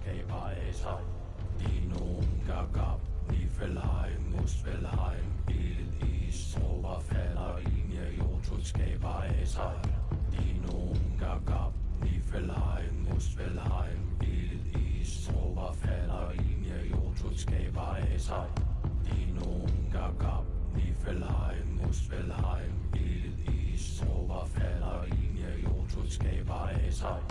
skaber af sig. Dinoen gab, Niflheim, Muspelheim, ild, is, tropper falder ind, ja, Jotun skaber af sig. Dinoen gab, Niflheim, Muspelheim, ild, is, tropper falder ind, ja, Jotun skaber af sig. Dinoen gab, Niflheim, Muspelheim, ild, is, tropper falder ind, ja, Jotun skaber af sig.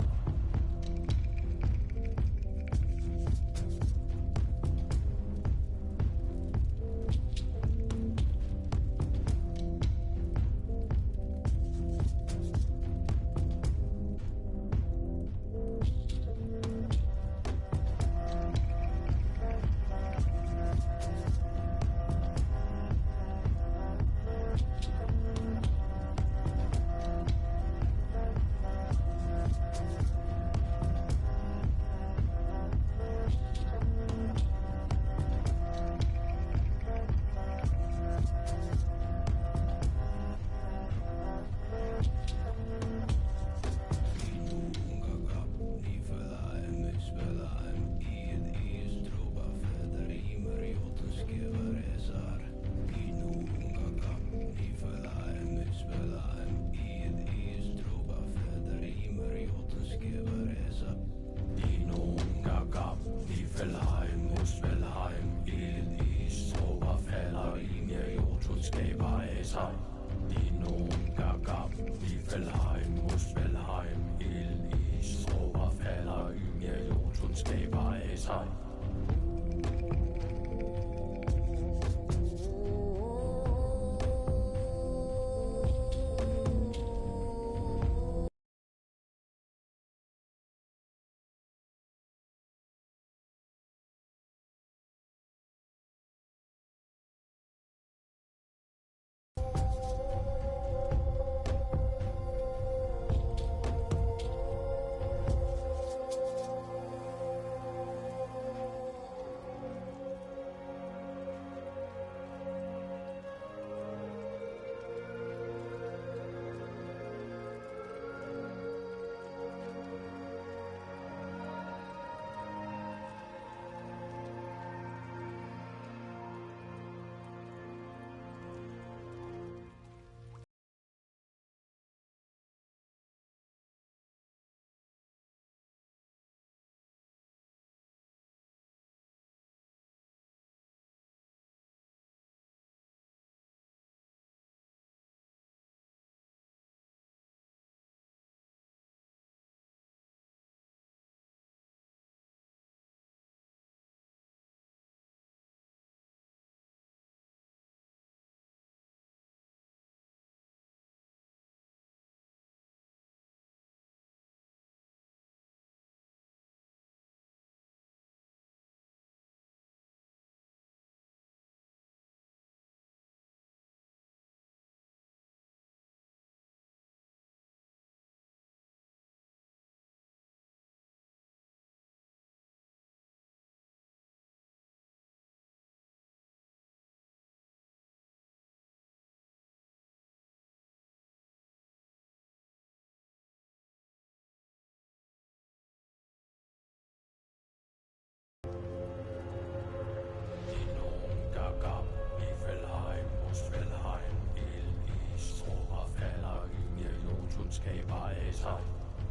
Skaber af sig.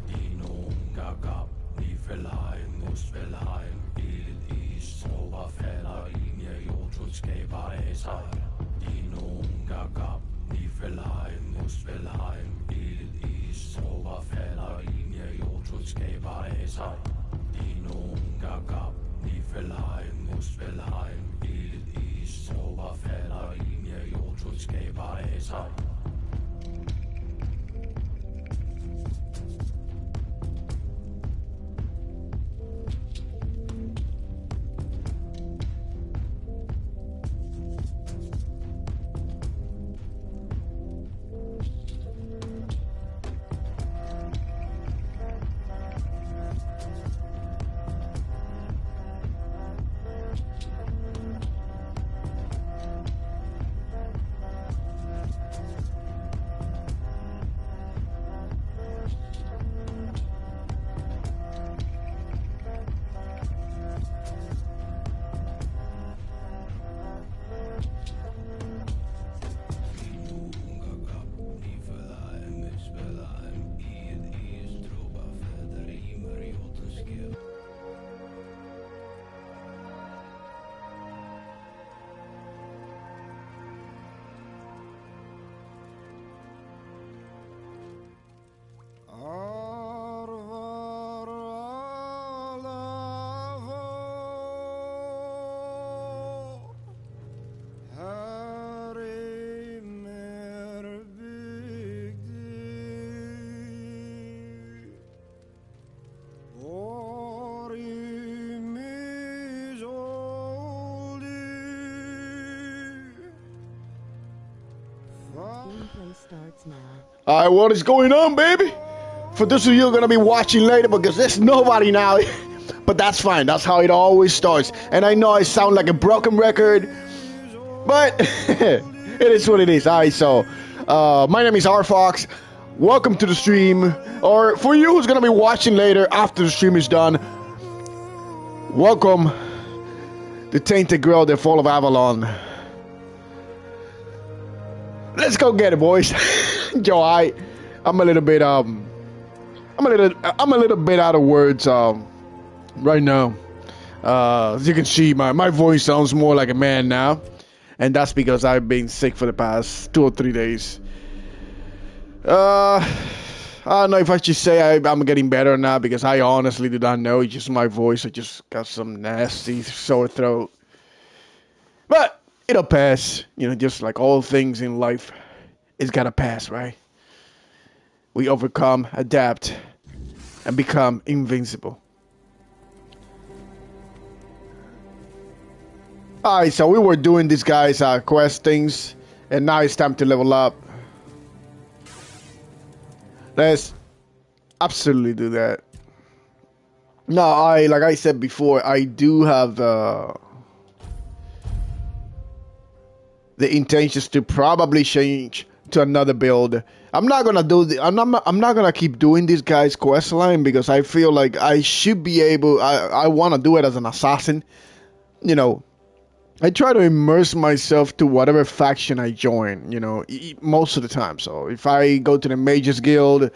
Dinoen gab, Niflheim, Muspelheim, ild, is, tropper falder ind, ja, Jotun skaber af sig. Dinoen gab, Niflheim, Muspelheim, ild, is, tropper falder ind, ja, Jotun skaber af sig. Dinoen gab, Niflheim, Muspelheim, ild, is, tropper falder ind, ja, Jotun skaber af sig. Alright, what is going on, baby? For those of you who are going to be watching later, because there's nobody now. But that's fine. That's how it always starts. And I know I sound like a broken record, but it is what it is. Alright, so my name is RFox. Welcome to the stream. Or for you who's going to be watching later after the stream is done, welcome to Tainted Grail, the Fall of Avalon. Let's go get it, boys. Yo, I'm a little bit I'm a little bit out of words right now. As you can see, my voice sounds more like a man now, and that's because I've been sick for the past 2 or 3 days. I don't know if I should say I'm getting better now, because I honestly do not know. It's just my voice. I just got some nasty sore throat, but it'll pass. You know, just like all things in life, it's gotta pass, right? We overcome, adapt, and become invincible. Alright, so we were doing these guys' quest things, and now it's time to level up. Let's absolutely do that. No, like I said before, I do have the intentions to probably change to another build. I'm not gonna do I'm not gonna keep doing this guy's quest line, because I feel like I should be able. I want to do it as an assassin. You know, I try to immerse myself to whatever faction I join. You know, most of the time. So if I go to the Mages Guild,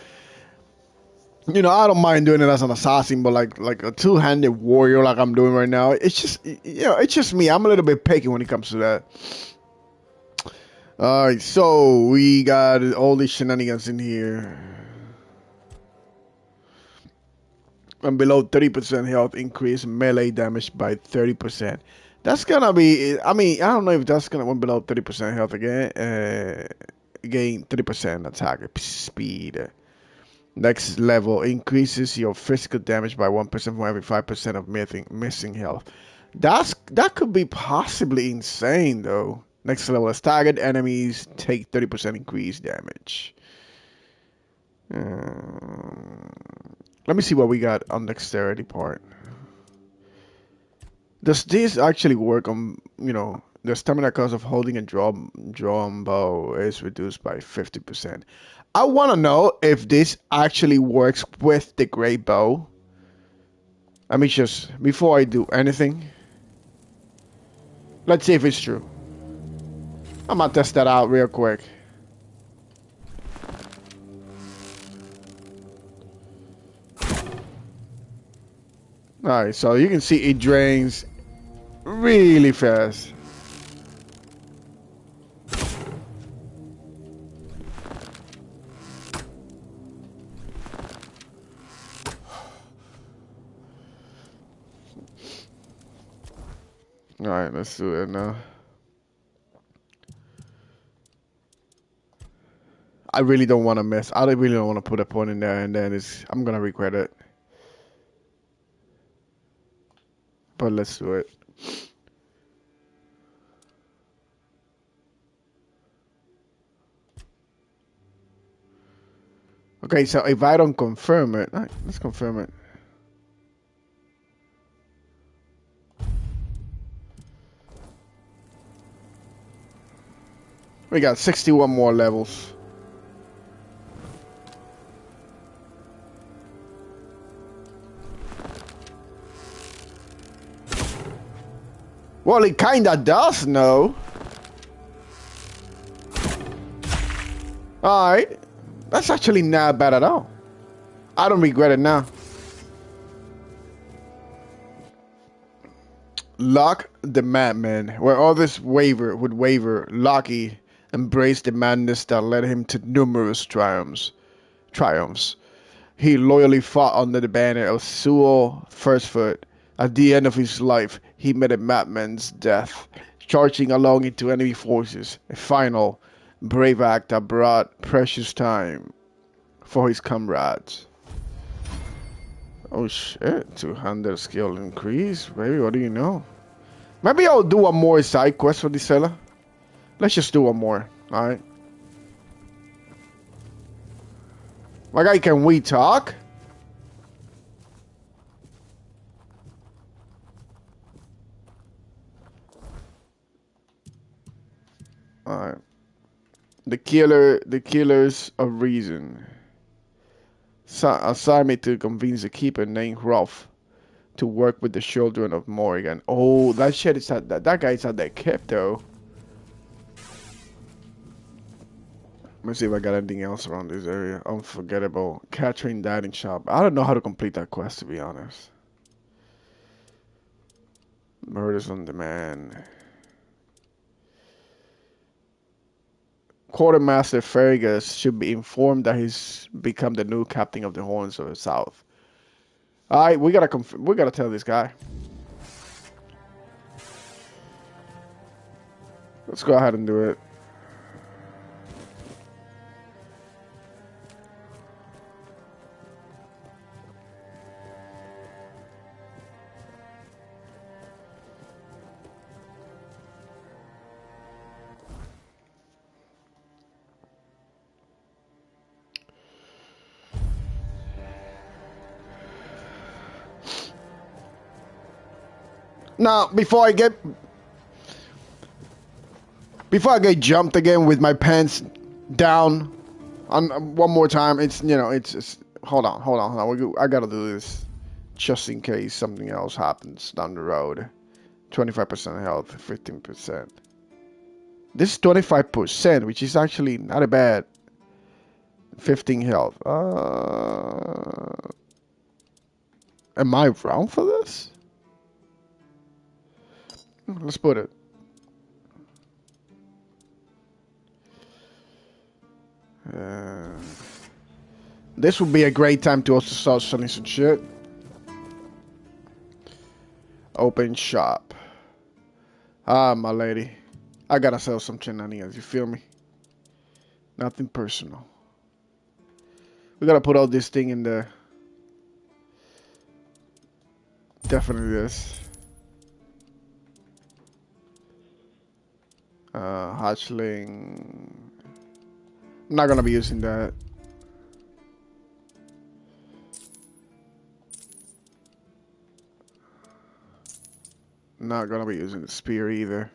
you know, I don't mind doing it as an assassin, but like a two-handed warrior, like I'm doing right now, it's just, you know, it's just me. I'm a little bit picky when it comes to that. Alright, so we got all these shenanigans in here. And below 30% health, increase melee damage by 30%. That's gonna be, I mean, I don't know if that's gonna win below 30% health again. Gain 30% attack speed. Next level, increases your physical damage by 1% for every 5% of missing health. That could be possibly insane, though. Next level, as target enemies take 30% increased damage. Let me see what we got on dexterity part. Does this actually work on, you know, the stamina cost of holding a drawn bow is reduced by 50%. I want to know if this actually works with the great bow. Let me just, before I do anything, let's see if it's true. I'm gonna test that out real quick. Alright, so you can see it drains really fast. Alright, let's do it now. I really don't want to miss. I really don't want to put a point in there, and then I'm gonna regret it. But let's do it. Okay, so if I don't confirm it, all right, let's confirm it. We got 61 more levels. Well, it kinda does, no? Alright. That's actually not bad at all. I don't regret it now. Locke the Madman. Where others would waver, Locke embraced the madness that led him to numerous triumphs. He loyally fought under the banner of Sewell Firstfoot. At the end of his life, he met a madman's death, charging along into enemy forces. A final, brave act that brought precious time for his comrades. Oh shit, 200 skill increase, baby, what do you know? Maybe I'll do one more side quest for this fella. Let's just do one more, alright? My guy, can we talk? Alright. The killers of reason. Assign me to convince the keeper named Rolf to work with the children of Morrigan. Oh, that shit is at that guy's at the keep though. Let me see if I got anything else around this area. Unforgettable. Catherine died in shop. I don't know how to complete that quest, to be honest. Murders on demand. Quartermaster Fergus should be informed that he's become the new captain of the Horns of the South. Alright, we gotta tell this guy. Let's go ahead and do it. Now, before I get jumped again with my pants down, on one more time, it's hold on. I gotta do this just in case something else happens down the road. 25% health, 15%. This is 25%, which is actually not a bad. 15 health. Am I wrong for this? Let's put it. This would be a great time to also start selling some shit. Open shop. Ah, my lady. I gotta sell some shenanigans, you feel me? Nothing personal. We gotta put all this thing in there. Definitely this. Hatchling. I'm not gonna be using that. Not gonna be using the spear either.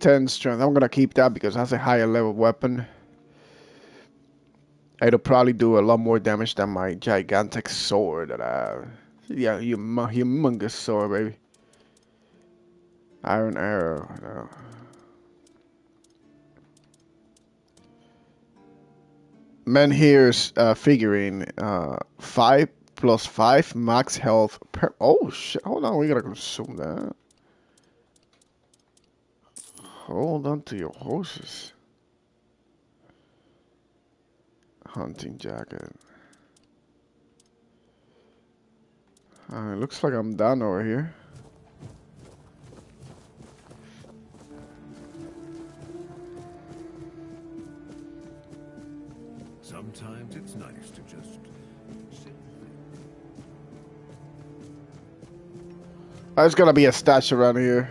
10 strength. I'm gonna keep that because that's a higher level weapon. It'll probably do a lot more damage than my gigantic sword that I have. Yeah, humongous sword, baby. Iron arrow. No. Menhir's figurine. 5 plus 5 max health per. Oh shit! Hold on, we gotta consume that. Hold on to your horses. Hunting jacket. It looks like I'm done over here. Sometimes it's nice to just sit. There's gonna be a stash around here.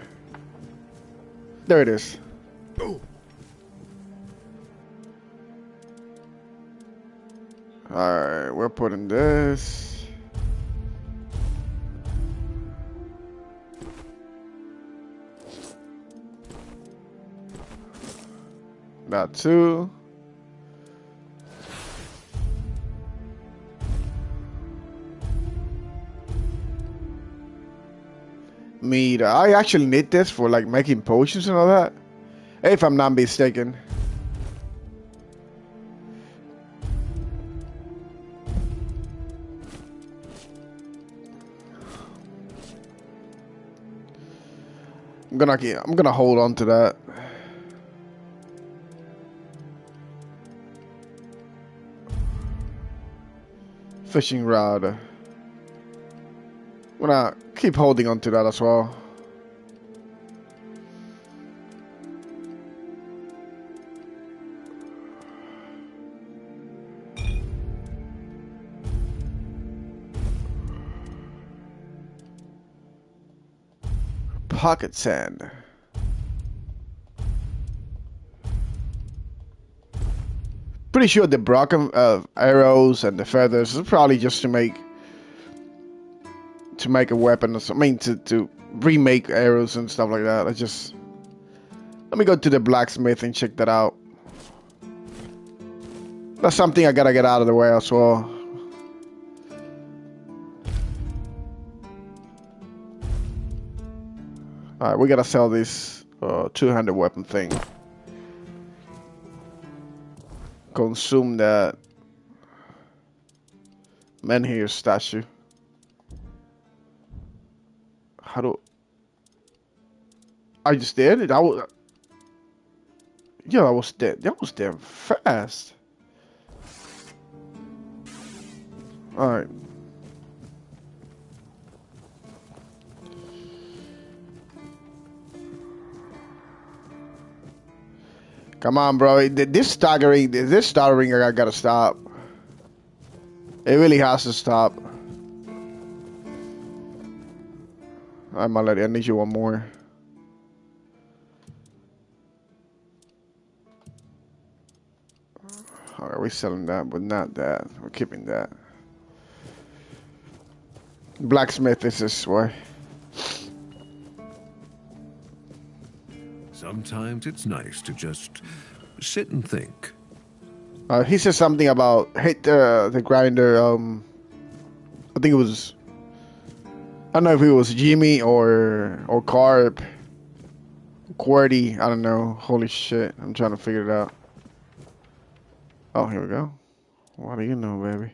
There it is. Oh. Alright, we're putting this. That too. Meat. I actually need this for like making potions and all that. If I'm not mistaken. I'm gonna hold on to that. Fishing rod. I'm gonna keep holding on to that as well. Pocket sand. pretty sure the broken arrows and the feathers is probably just to make a weapon or something. I mean, to remake arrows and stuff like that. Let me go to the blacksmith and check that out. That's something I gotta get out of the way as well. Alright, we gotta sell this 200 weapon thing. Consume that. Menhir statue. How do... I just did it? Yeah, I was dead. That was damn fast. Alright. Come on, bro. This stuttering, I gotta stop. It really has to stop. Alright, Malady, I need you one more. Alright, we're selling that, but not that. We're keeping that. Blacksmith is this way. Sometimes it's nice to just sit and think. He said something about hit the grinder. I think it was. I don't know if it was Jimmy or Carp. QWERTY. I don't know. Holy shit! I'm trying to figure it out. Oh, here we go. What do you know, baby?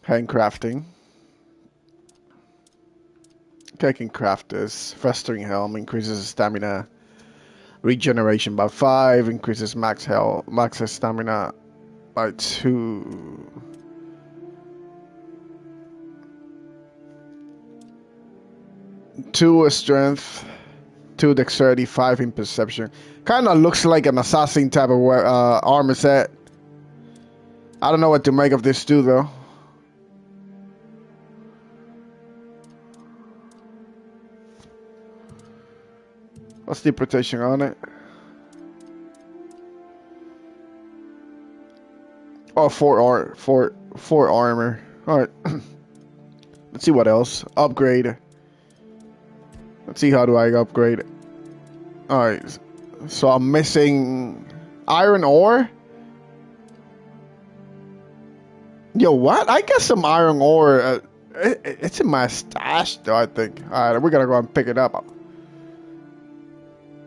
Handcrafting. Okay, I can craft this. Festering Helm increases stamina. Regeneration by 5. Increases max stamina by 2. Two strength, 2 dexterity, 5 in perception. Kind of looks like an assassin type of armor set. I don't know what to make of this too, though. What's the protection on it? Oh, 4 armor. All right. Let's see what else. Upgrade. Let's see how do I upgrade it. All right. So I'm missing iron ore. Yo, what? I got some iron ore. It's in my stash, though, I think. All right, we're gonna go and pick it up.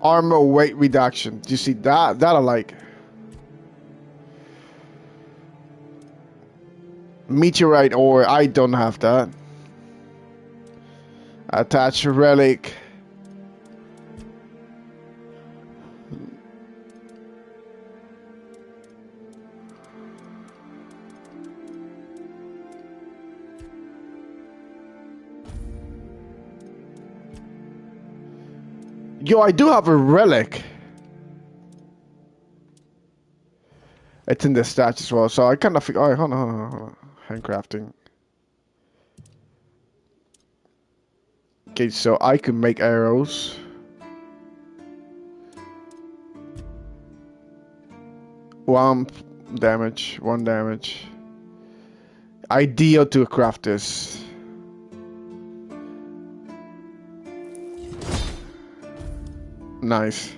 Armor weight reduction. Do you see that? That I like. Meteorite ore. I don't have that. Attach relic. Yo, I do have a relic. It's in the stats as well, so I kind of figure. Alright, hold on. Handcrafting. Okay, so I can make arrows. One damage. Ideal to craft this. Nice.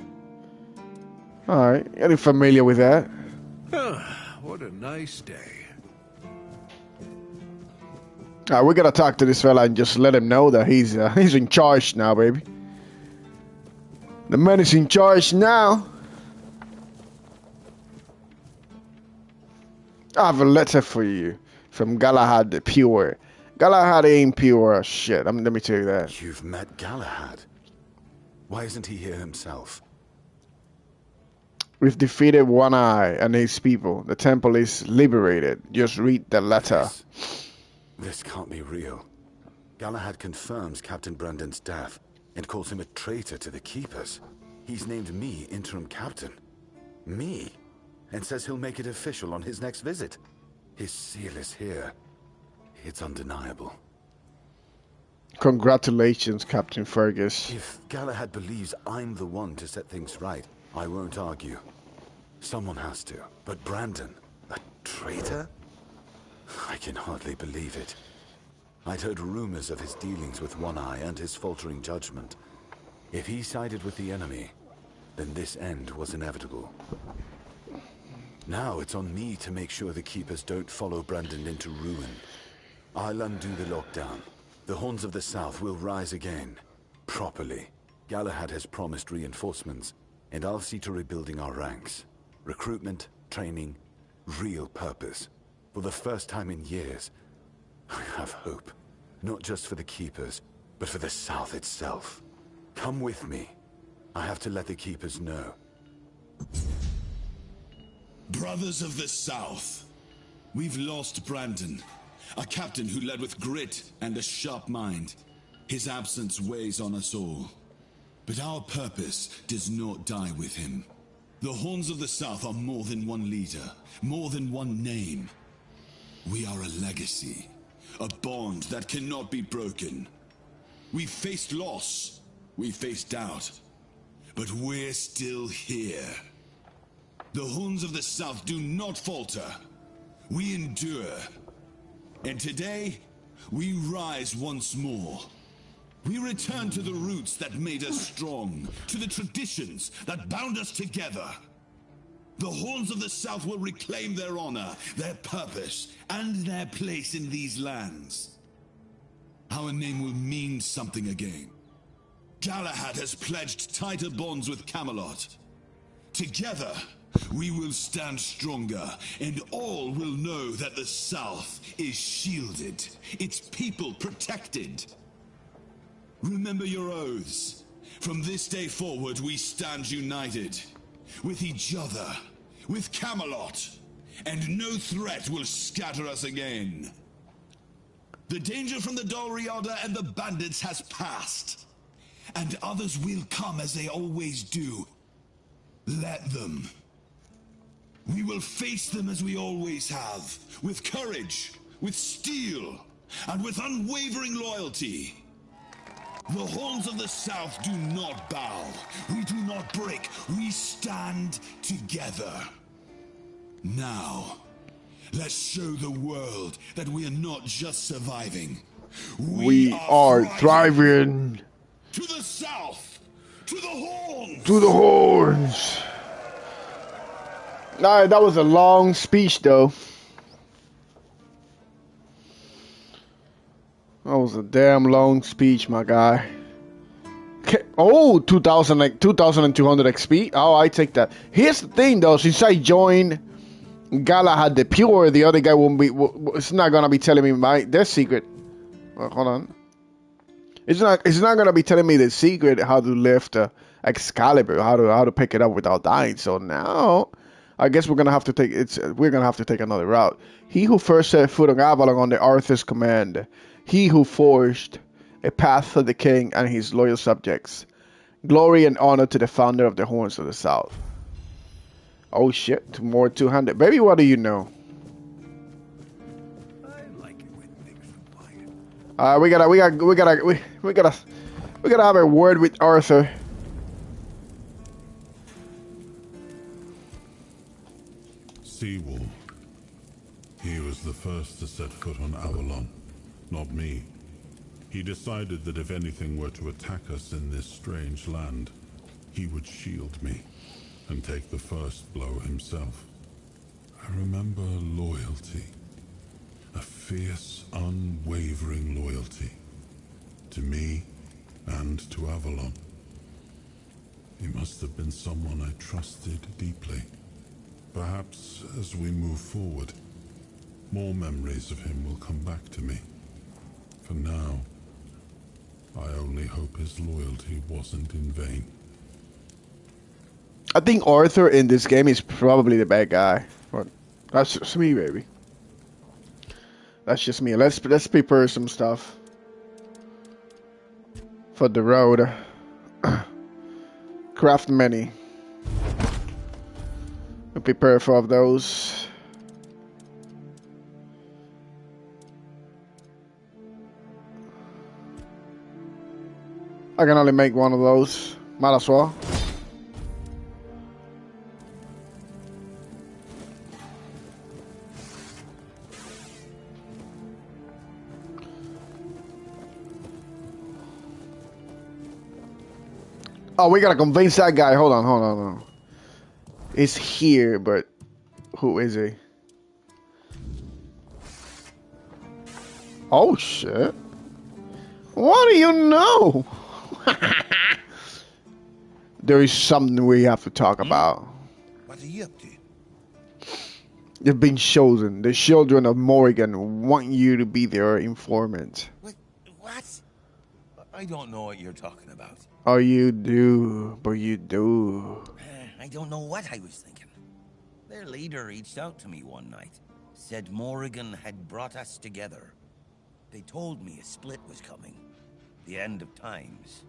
Alright, getting familiar with that. What a nice day. Alright, we're gonna talk to this fella and just let him know that he's in charge now, baby. The man is in charge now. I have a letter for you from Galahad the Pure. Galahad ain't pure shit. Let me tell you that. You've met Galahad. Why isn't he here himself? We've defeated One Eye and his people. The temple is liberated. Just read the letter. This can't be real. Galahad confirms Captain Brandon's death and calls him a traitor to the Keepers. He's named me interim captain. Me? And says he'll make it official on his next visit. His seal is here. It's undeniable. Congratulations, Captain Fergus. If Galahad believes I'm the one to set things right, I won't argue. Someone has to. But Brandon, a traitor? I can hardly believe it. I'd heard rumors of his dealings with One Eye and his faltering judgment. If he sided with the enemy, then this end was inevitable. Now it's on me to make sure the Keepers don't follow Brandon into ruin. I'll undo the lockdown. The Horns of the South will rise again. Properly. Galahad has promised reinforcements, and I'll see to rebuilding our ranks. Recruitment, training, real purpose. For the first time in years, I have hope. Not just for the Keepers, but for the South itself. Come with me. I have to let the Keepers know. Brothers of the South, we've lost Brandon, a captain who led with grit and a sharp mind. His absence weighs on us all. But our purpose does not die with him. The Horns of the South are more than one leader, more than one name. We are a legacy, a bond that cannot be broken. We faced loss, we faced doubt, but we're still here. The Horns of the South do not falter. We endure. And today, we rise once more. We return to the roots that made us strong, to the traditions that bound us together. The Horns of the South will reclaim their honor, their purpose, and their place in these lands. Our name will mean something again. Galahad has pledged tighter bonds with Camelot. Together, we will stand stronger, and all will know that the South is shielded, its people protected. Remember your oaths. From this day forward, we stand united. With each other, with Camelot, and no threat will scatter us again. The danger from the Dalriada and the bandits has passed, and others will come as they always do. Let them. We will face them as we always have, with courage, with steel, and with unwavering loyalty. The Horns of the South do not bow. We do not break. We stand together. Now, let's show the world that we are not just surviving. We are thriving. To the South! To the Horns! To the Horns! Alright, that was a long speech, though. That was a damn long speech, my guy. Oh, 2,200 XP. Oh, I take that. Here's the thing, though. Since I joined Galahad the Pure, the other guy won't be. It's not gonna be telling me their secret. Well, hold on. It's not gonna be telling me the secret how to lift Excalibur, how to pick it up without dying. So now, I guess we're gonna have to take another route. He who first set foot on Avalon under Arthur's command. He who forged a path for the king and his loyal subjects. Glory and honor to the founder of the Horns of the South. Oh shit, more 200. Baby, what do you know? I like it when things are quiet. We gotta have a word with Arthur. Seawall. He was the first to set foot on Avalon. Not me. He decided that if anything were to attack us in this strange land, he would shield me and take the first blow himself. I remember loyalty. A fierce, unwavering loyalty. To me and to Avalon. He must have been someone I trusted deeply. Perhaps as we move forward, more memories of him will come back to me. For now, I only hope his loyalty wasn't in vain. I think Arthur in this game is probably the bad guy. But that's just me, baby. That's just me. Let's prepare some stuff for the road. Craft many. Prepare for those. I can only make one of those. Might as well. Oh, we gotta convince that guy. Hold on. It's here, but who is he? Oh shit! What do you know? There is something we have to talk about. What are you up to? You've been chosen. The children of Morrigan want you to be their informant. What? I don't know what you're talking about. Oh, you do, but you do. I don't know what I was thinking. Their leader reached out to me one night. Said Morrigan had brought us together. They told me a split was coming. The end of times.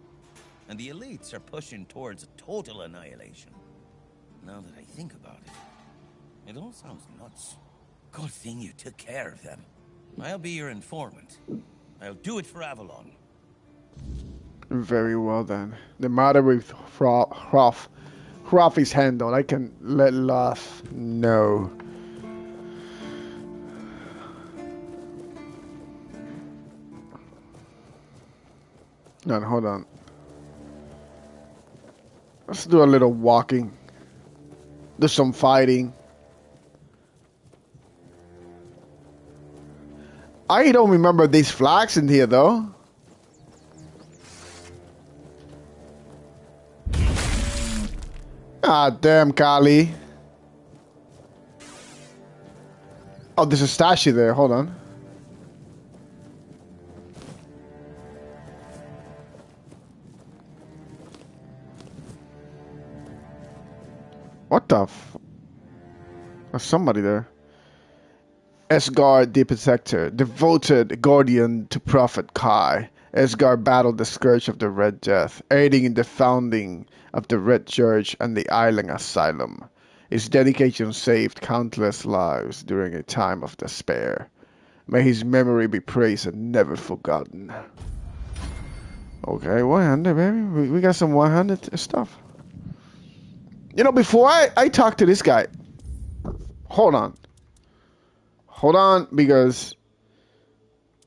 And the elites are pushing towards a total annihilation. Now that I think about it, it all sounds nuts. Good thing you took care of them. I'll be your informant. I'll do it for Avalon. Very well then. The matter with Hroth is handled. I can let Loth know. No, hold on. Let's do a little walking. Do some fighting. I don't remember these flags in here though. Ah, damn, Kali. Oh, there's a statue there. Hold on. What the f... There's somebody there. Esgar the Protector, devoted guardian to Prophet Kai. Esgar battled the scourge of the Red Death, aiding in the founding of the Red Church and the Island Asylum. His dedication saved countless lives during a time of despair. May his memory be praised and never forgotten. Okay, 100, baby. We got some 100 stuff. You know, before I talk to this guy, hold on, because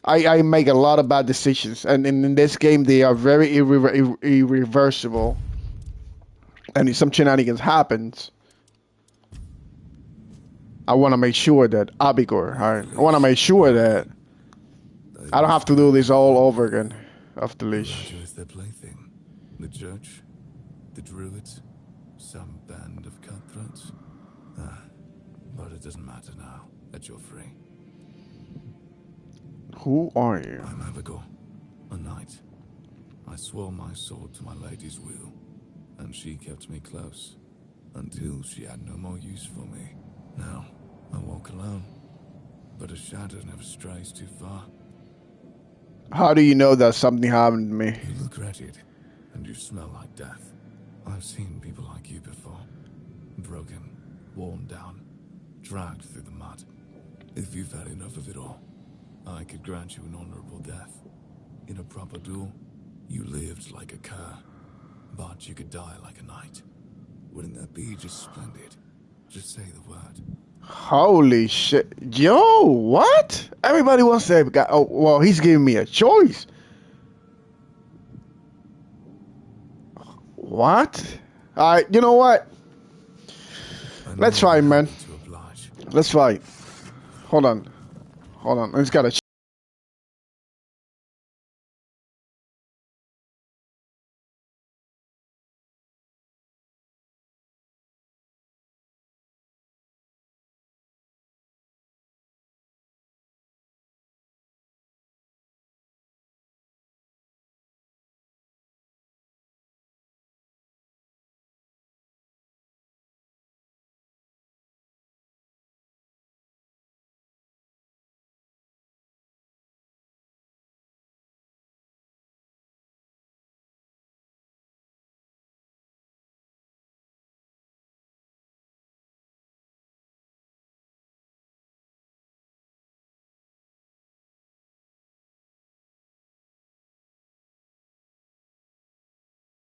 I make a lot of bad decisions, and in this game they are very irreversible. And if some shenanigans happens, I want to make sure that Abigor, I want to make sure that I don't have to do this all over again. Off the leash. Is their plaything? The church? The druids? Some band of cutthroats? But it doesn't matter now that you're free. Who are you? I'm Abigor, a knight. I swore my sword to my lady's will, and she kept me close until she had no more use for me. Now, I walk alone, but a shadow never strays too far. How do you know that something happened to me? You look wretched, and you smell like death. I've seen people like you before. Broken, worn down, dragged through the mud. If you've had enough of it all, I could grant you an honorable death. In a proper duel, you lived like a cur, but you could die like a knight. Wouldn't that be just splendid? Just say the word. Holy shit. Yo, what? Everybody wants to... Oh, well, he's giving me a choice. What? Alright, you know what? Let's fight, man. Let's fight. Hold on. I just gotta...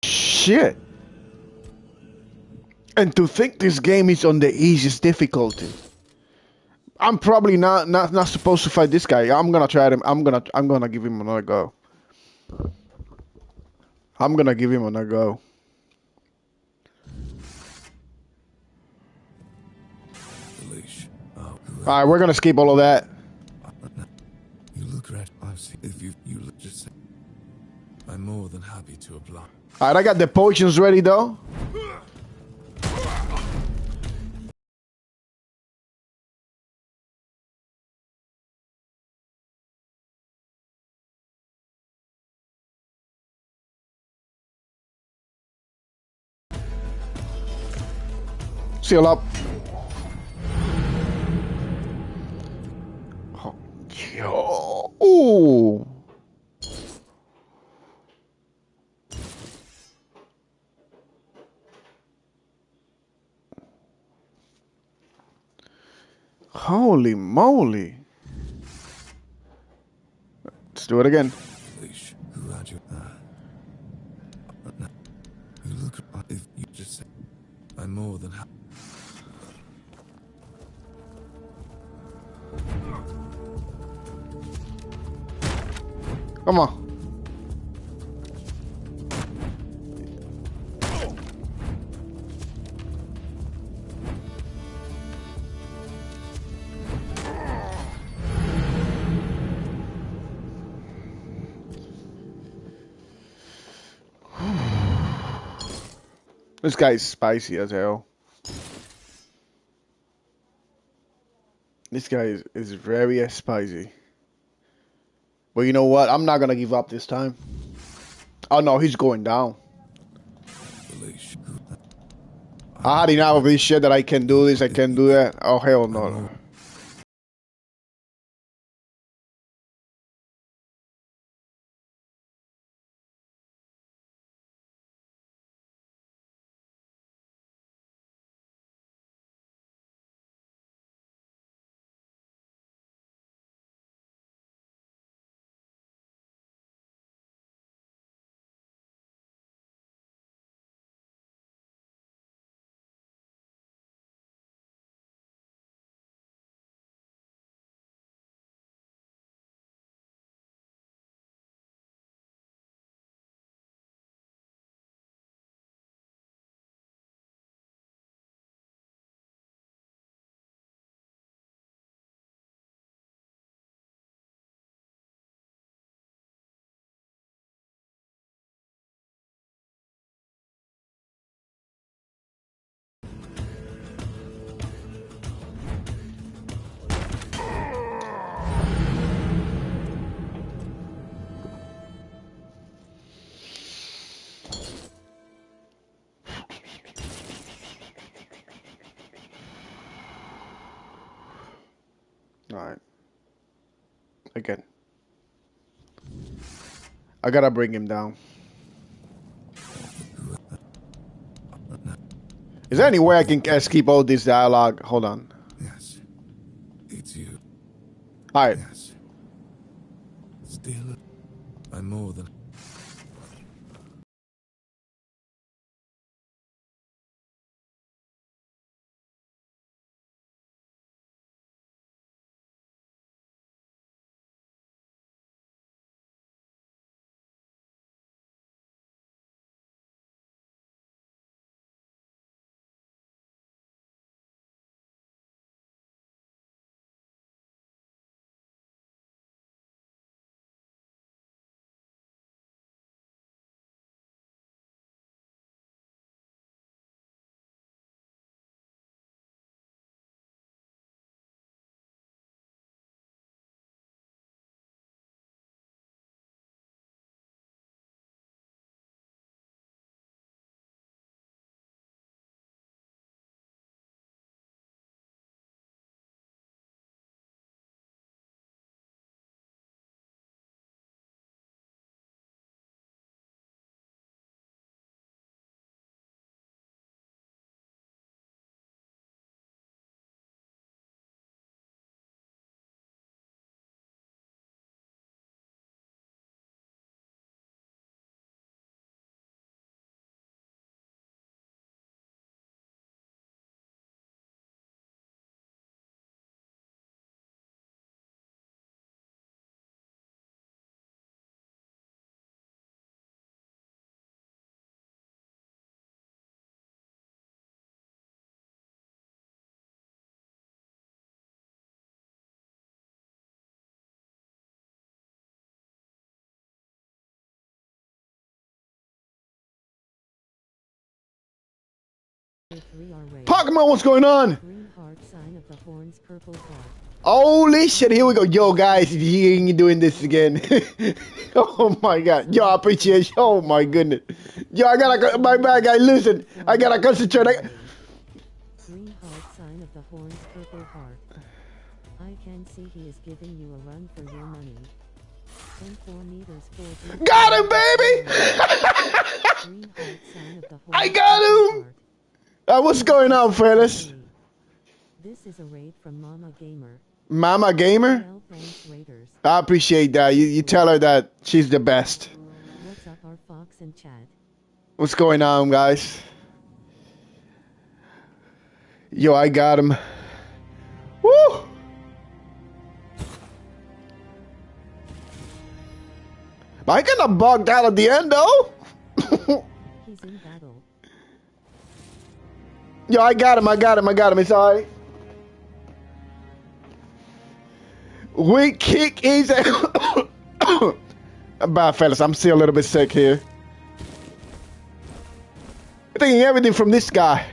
Shit. And to think this game is on the easiest difficulty. I'm probably not supposed to fight this guy. I'm gonna try him. I'm gonna give him another go. I'm gonna give him another go. Alright, we're gonna skip all of that. You look red. I've seen. If you look just. I'm more than happy to oblige. Alright, I got the potions ready though. Seal up. Oh, yo. Ooh. Holy moly. Let's do it again. Who had you? You look. If you just say. I'm more than happy. Come on. This guy's spicy as hell. This guy is very spicy. But you know what? I'm not gonna give up this time. Oh no, he's going down. I had enough of this shit that I can do this, I can do that. Oh hell no. Alright. Again. I gotta bring him down. Is there any way I can skip all this dialogue? Hold on. Yes. It's you. Alright. Yes. Still. I'm more than. Pokemon, what's going on? Green heart, sign of the horns, purple heart. Holy shit, here we go. Yo, guys, he ain't doing this again. Oh my god. Yo, I appreciate you. Oh my goodness. Yo, I gotta, my bad guy, listen. I gotta concentrate. Green heart, sign of the horns, purple heart. I can see he is giving you a run for your money. 4 meters, 4 Got him, baby! Green heart, sign of the horns, I got him! What's going on, fellas? This is a raid from Mama Gamer. Mama Gamer? Well, thanks, Raiders. I appreciate that. You tell her that she's the best. What's up, our Fox and Chad? What's going on, guys? Yo, I got him. Woo! I kinda bugged out at the end, though. He's in battle. Yo, I got him. It's alright. We kick his bye, fellas. I'm still a little bit sick here. I'm taking everything from this guy.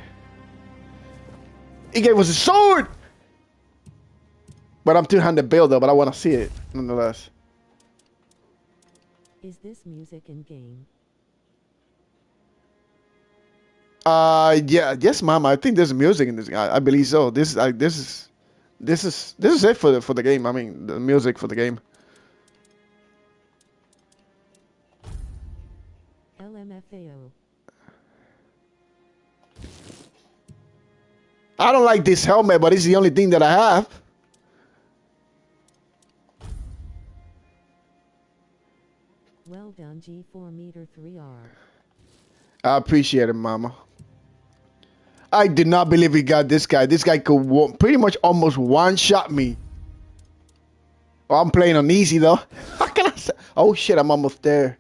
He gave us a sword. But I'm two-handed builder, but I want to see it nonetheless. Is this music in game? Yeah, yes, Mama. I think there's music in this. I believe so. This is it for the game. I mean, the music for the game. LMFAO. I don't like this helmet, but it's the only thing that I have. Well done, G4 meter 3R. I appreciate it, Mama. I did not believe we got this guy. This guy could pretty much almost one-shot me. Oh, I'm playing on easy, though. How can I say? Oh, shit, I'm almost there.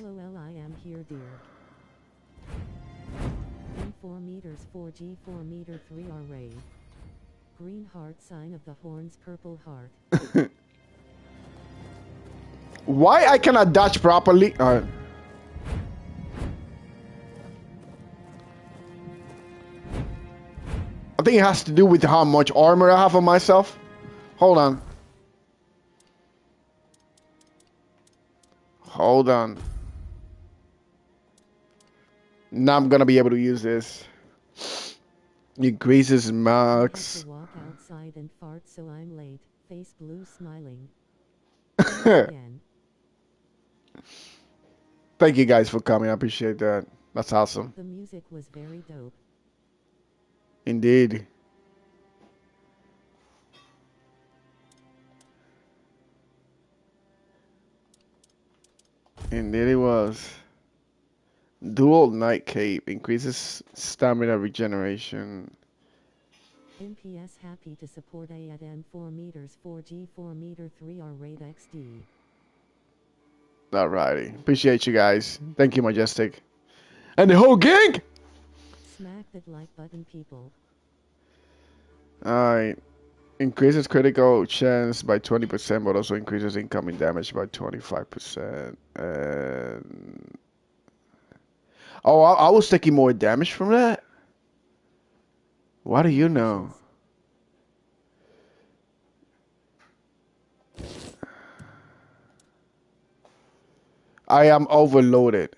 LOL, I am here, dear. In 4 meters 4G 4 meter 3R raid. Green heart, sign of the horns, purple heart. Why I cannot dodge properly? Alright. I think it has to do with how much armor I have on myself. Hold on. Hold on. Now I'm gonna be able to use this. Increases max. I have to walk outside and fart, so I'm late. Face blue, smiling. Again. Thank you guys for coming. I appreciate that. That's awesome. The music was very dope. Indeed. Indeed it was. Dual Night Cape increases stamina regeneration. NPS happy to support A at M4 meters 4G 4 meter 3R raid XD. Alrighty. Appreciate you guys. Thank you, Majestic. And the whole gang! Smack that like button, people. Alright. Increases critical chance by 20%, but also increases incoming damage by 25%. And... oh, I was taking more damage from that? What do you know? I am overloaded.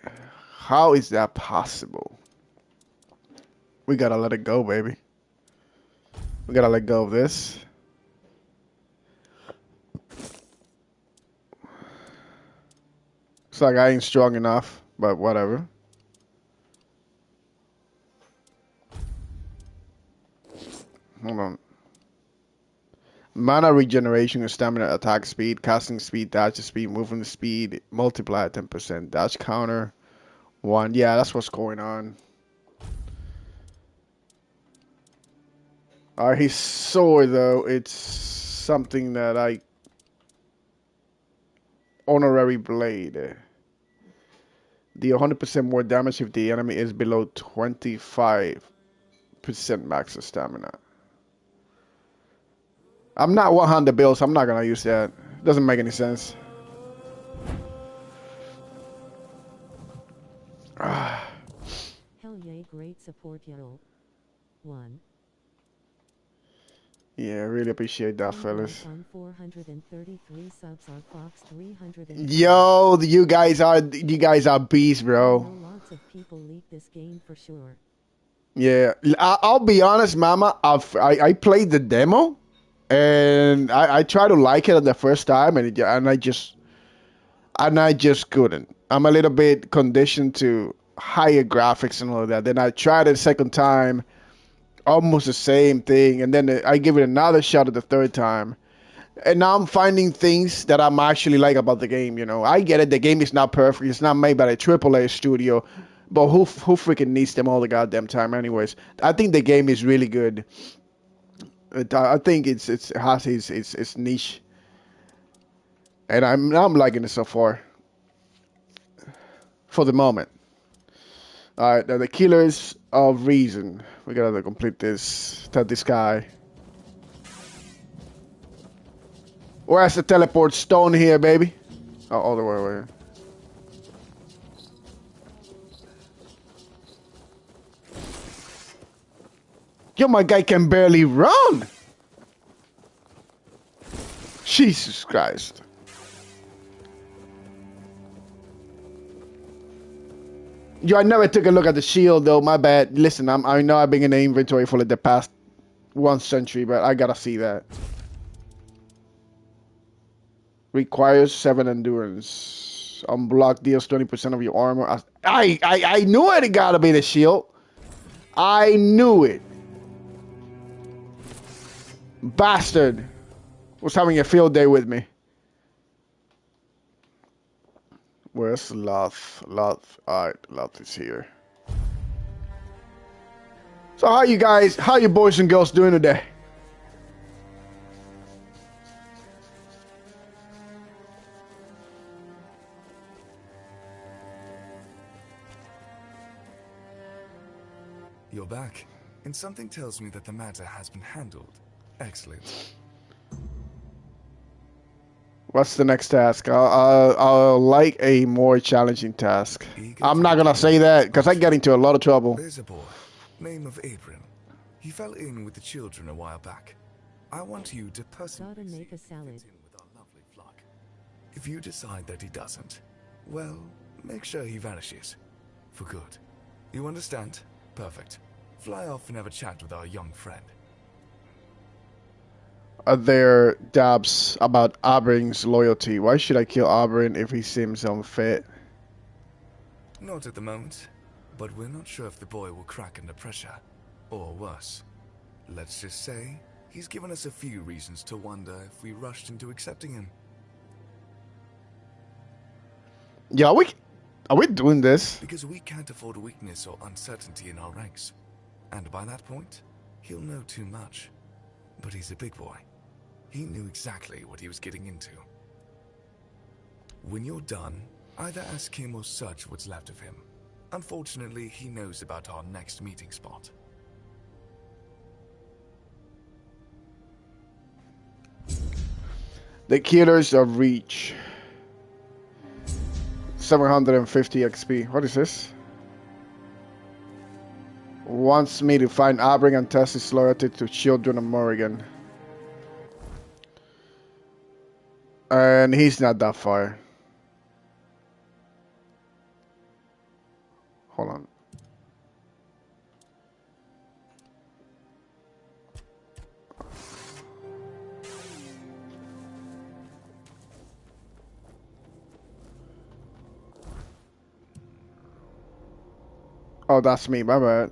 How is that possible? We gotta let it go, baby. We gotta let go of this. It's like I ain't strong enough, but whatever. Hold on. Mana regeneration and stamina, attack speed, casting speed, dash speed, movement speed, multiply at 10%, dash counter 1. Yeah, that's what's going on. His sword, though, it's something that honorary blade. The 100% more damage if the enemy is below 25% max stamina. I'm not 100 bills, so I'm not gonna use that. Doesn't make any sense. great support, yo. 1. Yeah, I really appreciate that, fellas. On 433 subs are Fox 300. Yo, you guys are beasts, bro. I know lots of people leak this game for sure. Yeah, I'll be honest, Mama. I played the demo, and I tried to like it the first time, and I just couldn't. I'm a little bit conditioned to higher graphics and all of that. Then I tried it a second time, almost the same thing, and then I give it another shot at the third time, and now I'm finding things that I'm actually like about the game. You know, I get it. The game is not perfect. It's not made by a AAA studio, but who freaking needs them all the goddamn time? Anyways, I think the game is really good. I think it has its niche, and I'm liking it so far. For the moment. All right, now the Killers of Reason. We gotta complete this. Tell this guy. Where's the teleport stone here, baby? Oh, all the way away. Yo, my guy can barely run. Jesus Christ. Yo, I never took a look at the shield though. My bad. Listen, I know I've been in the inventory for like the past 1 century, but I gotta see that. Requires 7 endurance. Unblock deals 20% of your armor. I knew it gotta be the shield. I knew it. Bastard was having a field day with me. Where's Loth? Alright, Loth is here. So how you boys and girls doing today? You're back, and something tells me that the matter has been handled. Excellent. What's the next task? I'll like a more challenging task. I'm not gonna say that because I get into a lot of trouble. There's a boy, name of Abram. He fell in with the children a while back. I want you to personally Gotta make a salad. fit in with our lovely flock. If you decide that he doesn't, well, make sure he vanishes. For good. You understand? Perfect. Fly off and have a chat with our young friend. Are there doubts about Abrin's loyalty? Why should I kill Abrin if he seems unfit? Not at the moment, but we're not sure if the boy will crack under pressure, or worse. Let's just say, he's given us a few reasons to wonder if we rushed into accepting him. Yeah, are we doing this? Because we can't afford weakness or uncertainty in our ranks. And by that point, he'll know too much. But he's a big boy. He knew exactly what he was getting into. When you're done, either ask him or search what's left of him. Unfortunately, he knows about our next meeting spot. The Killers of Reach. 750 XP. What is this? Wants me to find Abring and test his loyalty to children of Morrigan. And he's not that far. Hold on. Oh, that's me, my bad.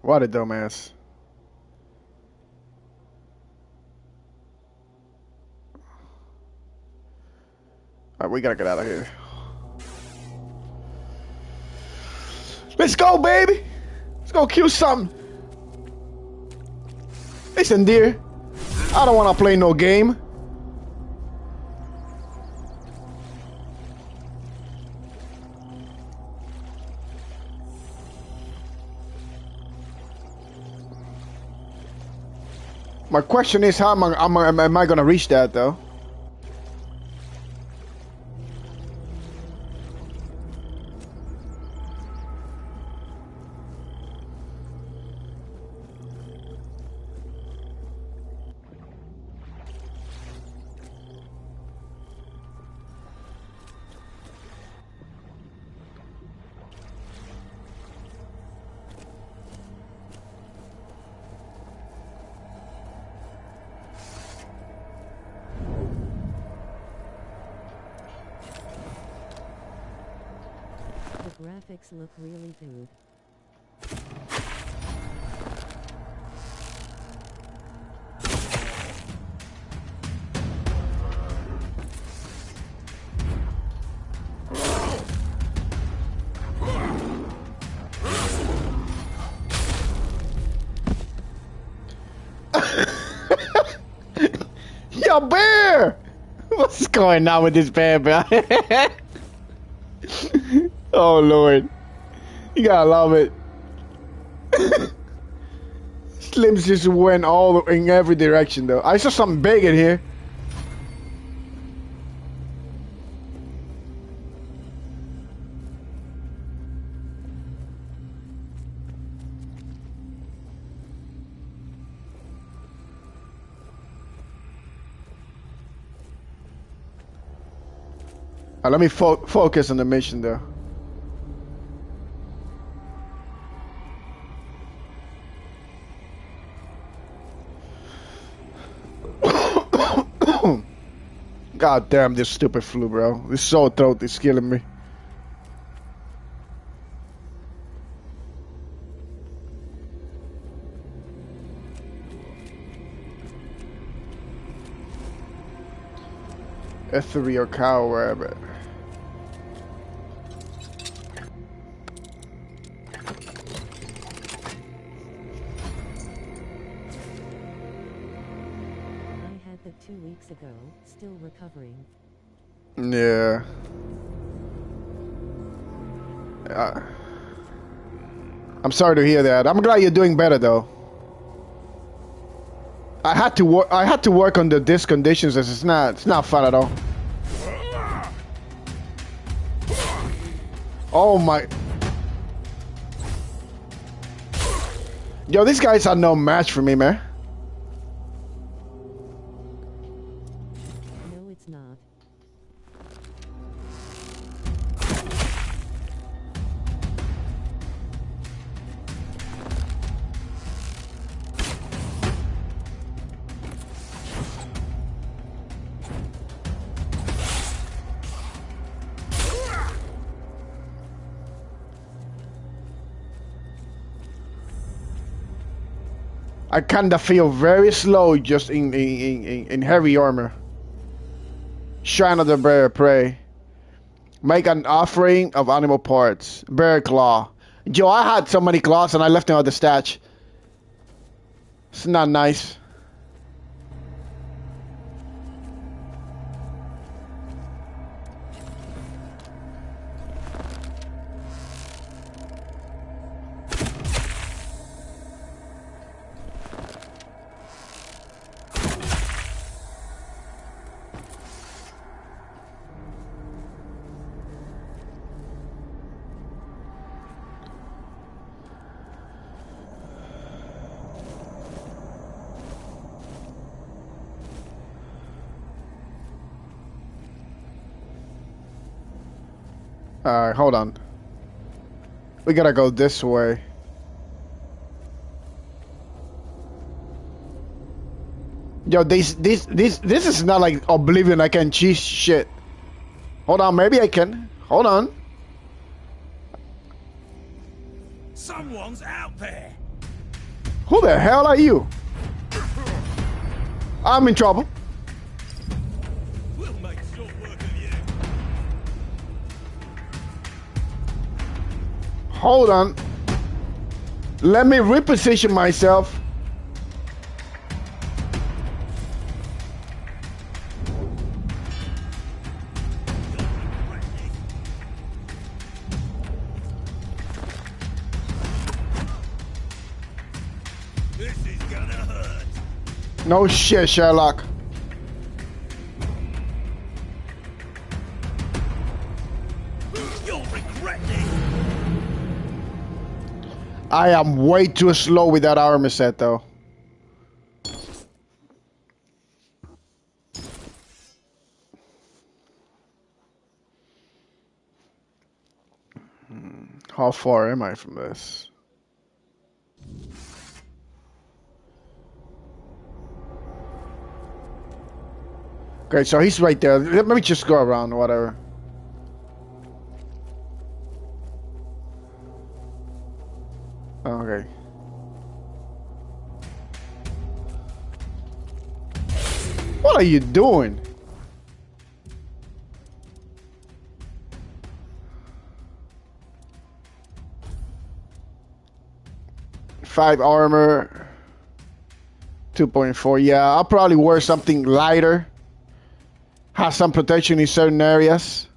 What a dumbass. Alright, we gotta get out of here. Let's go, baby! Let's go kill something. Listen, dear. I don't wanna play no game. My question is, how am I gonna reach that, though? graphics look really good. Yo, bear! What's going on with this bear, bro? Oh Lord, you gotta love it. Slims just went all in every direction, though. I saw something big in here. Let me focus on the mission, though. God damn this stupid flu, bro. This sore throat is killing me. Ethereal cow rabbit. I had that 2 weeks ago, still recovering. Yeah. I'm sorry to hear that. I'm glad you're doing better, though. I had to work on the disc conditions, as it's not fun at all. Oh my. Yo, these guys are no match for me, man. No, it's not. I kinda feel very slow just in heavy armor. Shrine of the Bear Prey. Make an offering of animal parts. Bear claw. Yo, I had so many claws and I left them at the stash. It's not nice. Alright, hold on. We gotta go this way. Yo, this is not like Oblivion. I can cheese shit. Hold on, maybe I can. Hold on. Someone's out there. Who the hell are you? I'm in trouble. We'll make short work of you. Hold on. Let me reposition myself. This is gonna hurt. No shit, Sherlock. You'll regret this. I am way too slow with that armor set, though. How far am I from this? Okay, so he's right there. Let me just go around, whatever. What are you doing? Five armor. 2.4. Yeah, I'll probably wear something lighter. Have some protection in certain areas.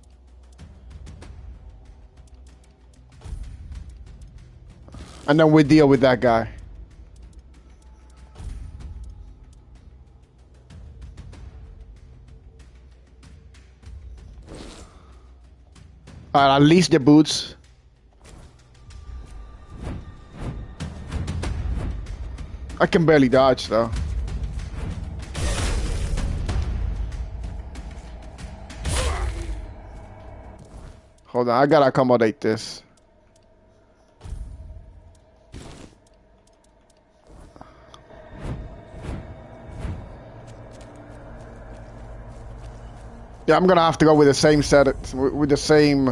And then we deal with that guy. At least the boots. I can barely dodge though. Hold on, I gotta accommodate this. Yeah, I'm gonna have to go with the same set, with the same.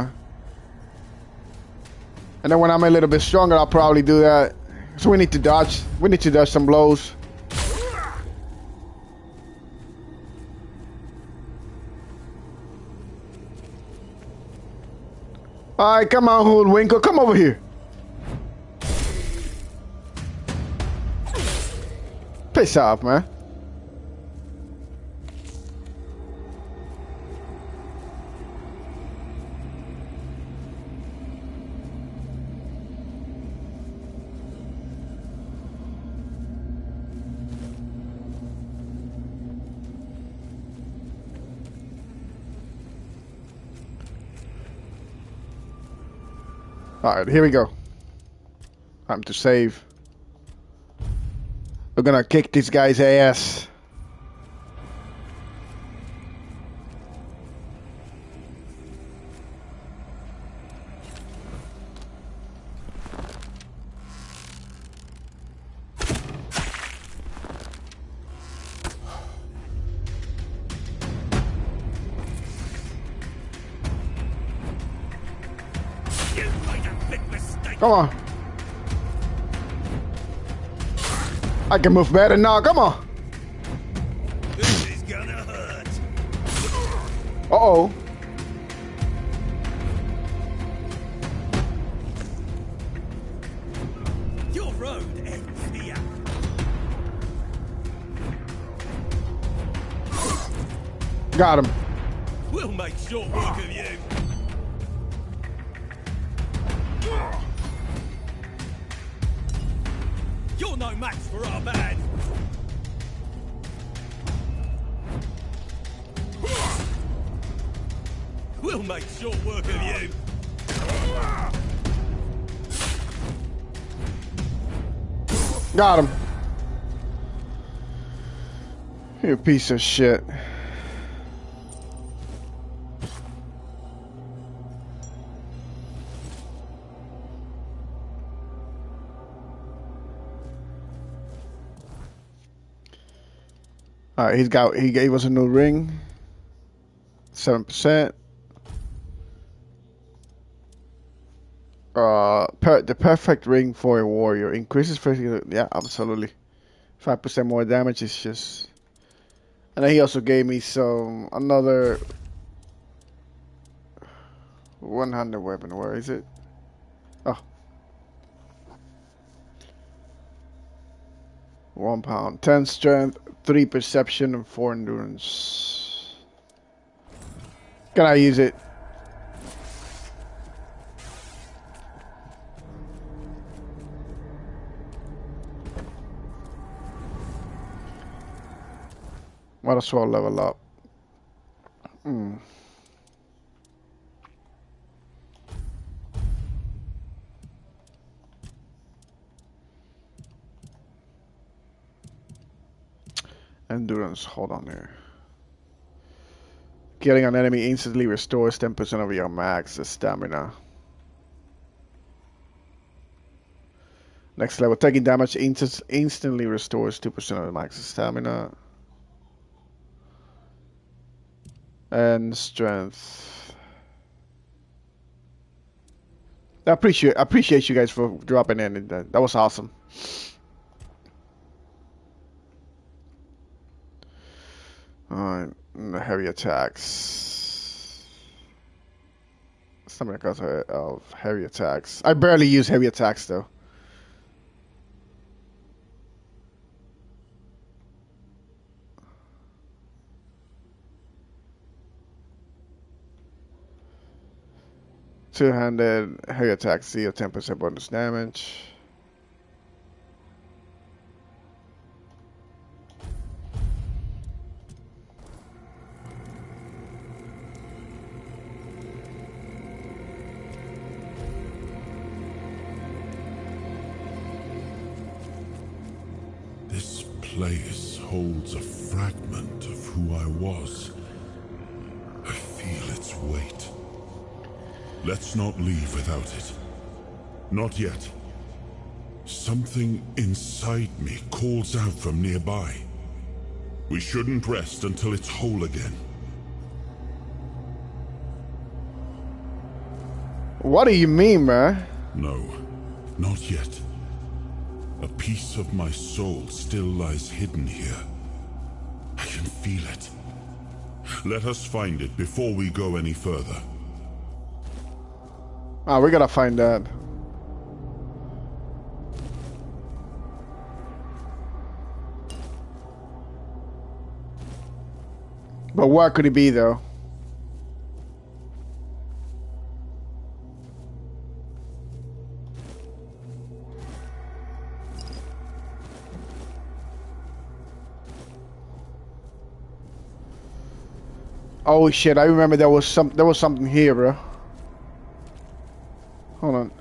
And then when I'm a little bit stronger, I'll probably do that. So we need to dodge. We need to dodge some blows. Alright, come on, Hoodwinkle. Come over here. Piss off, man. Alright, here we go. Time to save. We're gonna kick this guy's ass. Come on. I can move better now. Come on. This is gonna hurt. Uh-oh. Your road ends here. Got him. We'll make short work of you. You're no match for our band. We'll make short work of you. Got him. You piece of shit. Alright, he gave us a new ring. 7%. The perfect ring for a warrior. Increases physical, yeah, absolutely. 5% more damage is just. And then he also gave me another one-handed weapon. Where is it? Oh. 1 pound. 10 strength, 3 perception, and 4 endurance. Can I use it? Might as well level up. Endurance, hold on there. Killing an enemy instantly restores 10% of your max stamina. Next level, taking damage instantly restores 2% of the max stamina. And strength. I appreciate you guys for dropping in. That was awesome. Alright, heavy attacks. Stamina cost of heavy attacks. I barely use heavy attacks though. Two-handed heavy attacks deal 10% bonus damage. This place holds a fragment of who I was. I feel its weight. Let's not leave without it. Not yet. Something inside me calls out from nearby. We shouldn't rest until it's whole again. What do you mean, man? No, not yet. A piece of my soul still lies hidden here. I can feel it. Let us find it before we go any further. Ah, we gotta find that. But where could it be, though? Oh shit! I remember there was something here, bro. Hold on.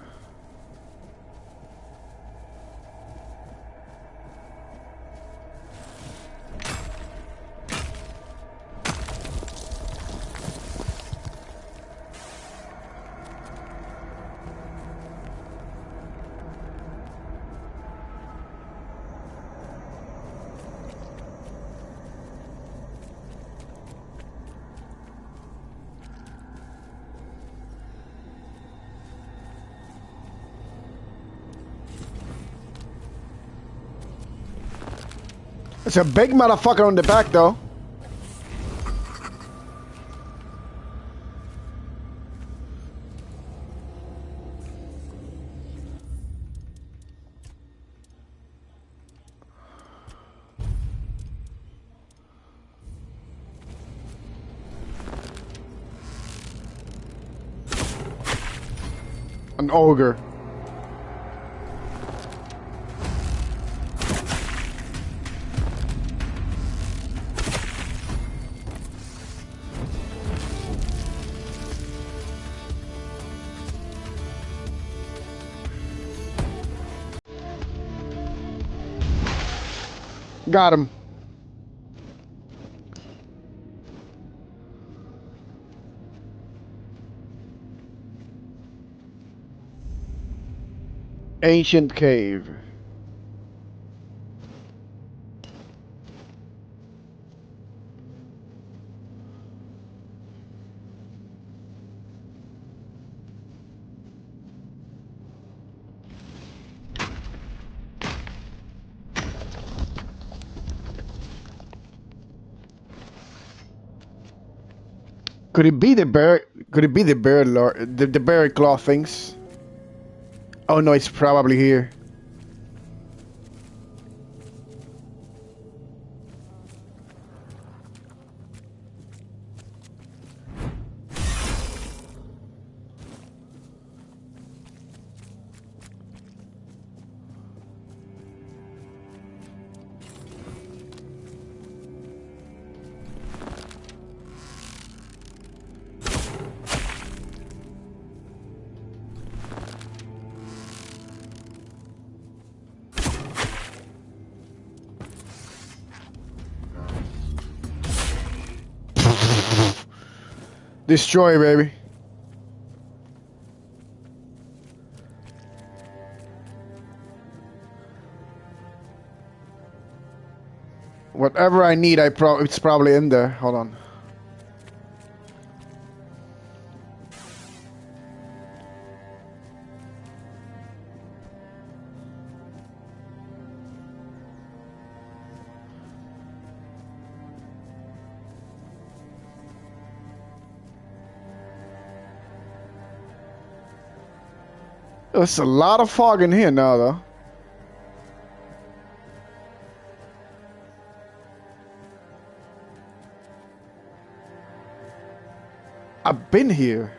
It's a big motherfucker on the back, though. An ogre. Got him. Ancient cave. Could it be the bear? Could it be the bear lord? The bear claw things? Oh no, it's probably here. Destroy, baby. Whatever I need, it's probably in there. Hold on. There's a lot of fog in here now, though. I've been here.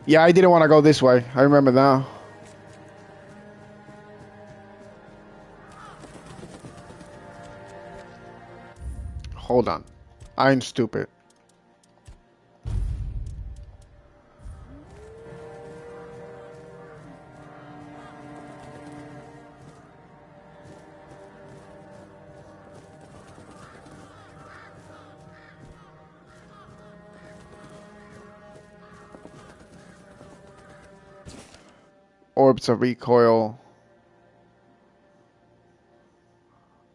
Yeah, I didn't want to go this way. I remember now. Hold on. I'm stupid. Orbs of recoil.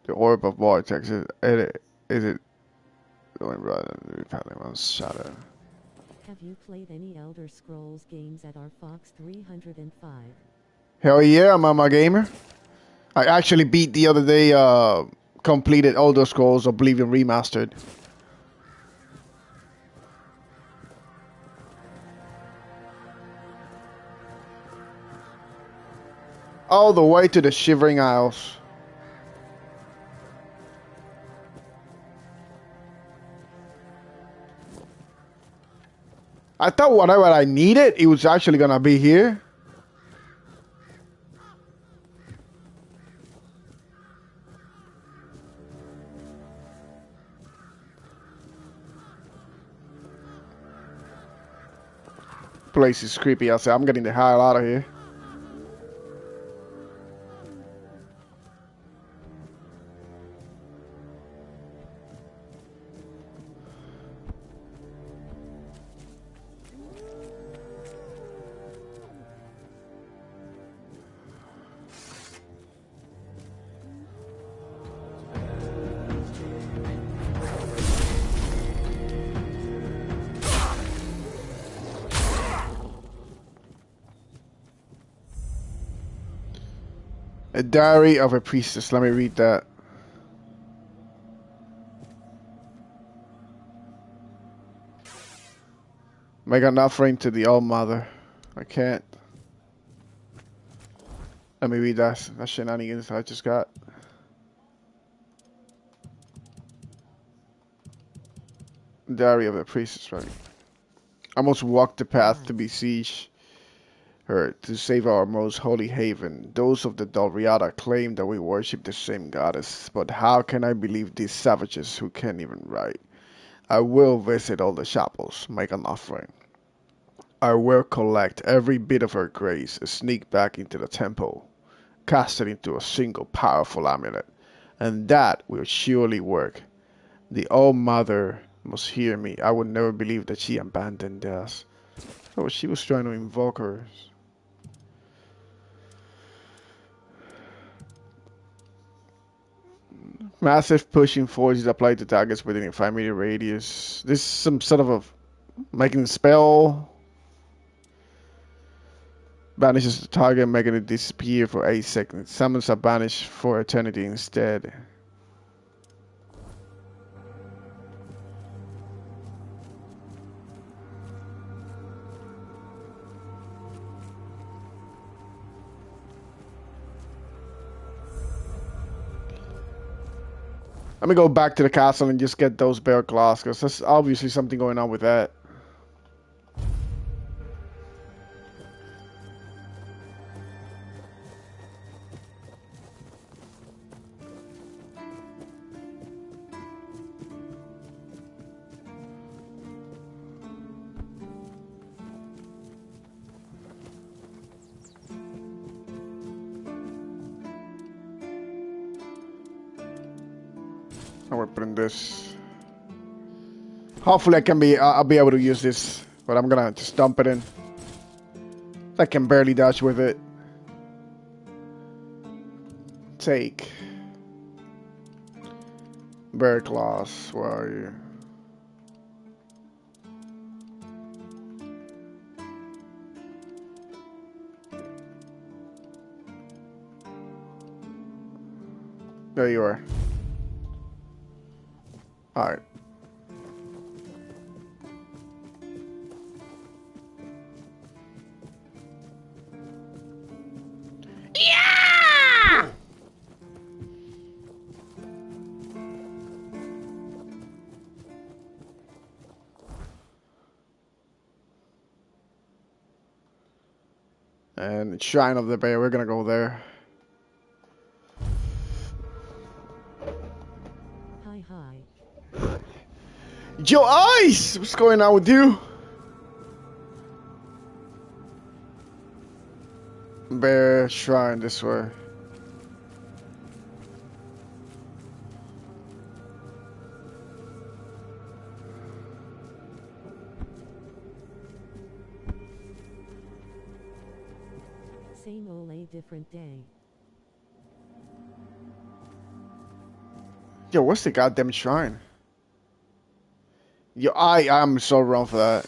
The orb of vortex is it going rather than repelling on shadow. Have you played any Elder Scrolls games at our Fox 305? Hell yeah, Mama Gamer. I actually beat the other day, completed Elder Scrolls Oblivion Remastered. All the way to the Shivering Isles. I thought whatever I needed, it was actually gonna be here. Place is creepy. I said, I'm getting the hell out of here. A Diary of a Priestess. Let me read that. Make an offering to the All-Mother. I can't. Let me read that. That shenanigans I just got. Diary of a Priestess, right? I must walk the path to besiege her, to save our most holy haven. Those of the Dalriada claim that we worship the same goddess, but how can I believe these savages who can't even write? I will visit all the chapels, make an offering. I will collect every bit of her grace, sneak back into the temple, cast it into a single powerful amulet, and that will surely work. The All-Mother must hear me. I would never believe that she abandoned us. Oh, she was trying to invoke her. Massive pushing force is applied to targets within a 5-meter radius. This is some sort of a making a spell. Banishes the target, making it disappear for 8 seconds. Summons are banished for eternity instead. Let me go back to the castle and just get those bear claws, because there's obviously something going on with that. I will put in this. Hopefully I'll be able to use this, but I'm gonna just dump it in. I can barely dodge with it. Take. Bear claws, where are you? There you are. All right. Yeah! And Shrine of the Bear, we're gonna go there. Hi. Yo, Ice! What's going on with you? Bear Shrine this way. Same ole, different day. Yo, what's the goddamn shrine? Yo, I'm so wrong for that.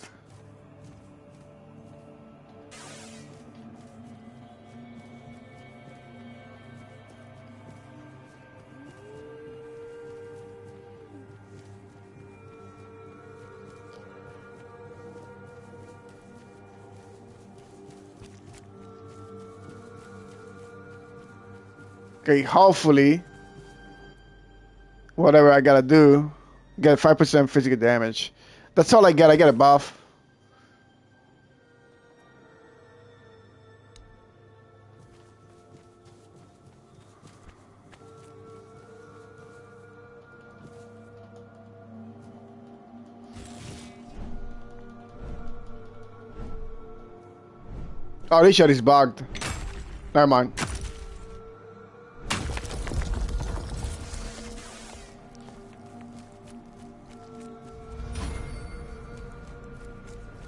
Okay, hopefully, whatever I gotta do, get 5% physical damage. That's all I get. I get a buff. Oh, this shit is bugged. Never mind.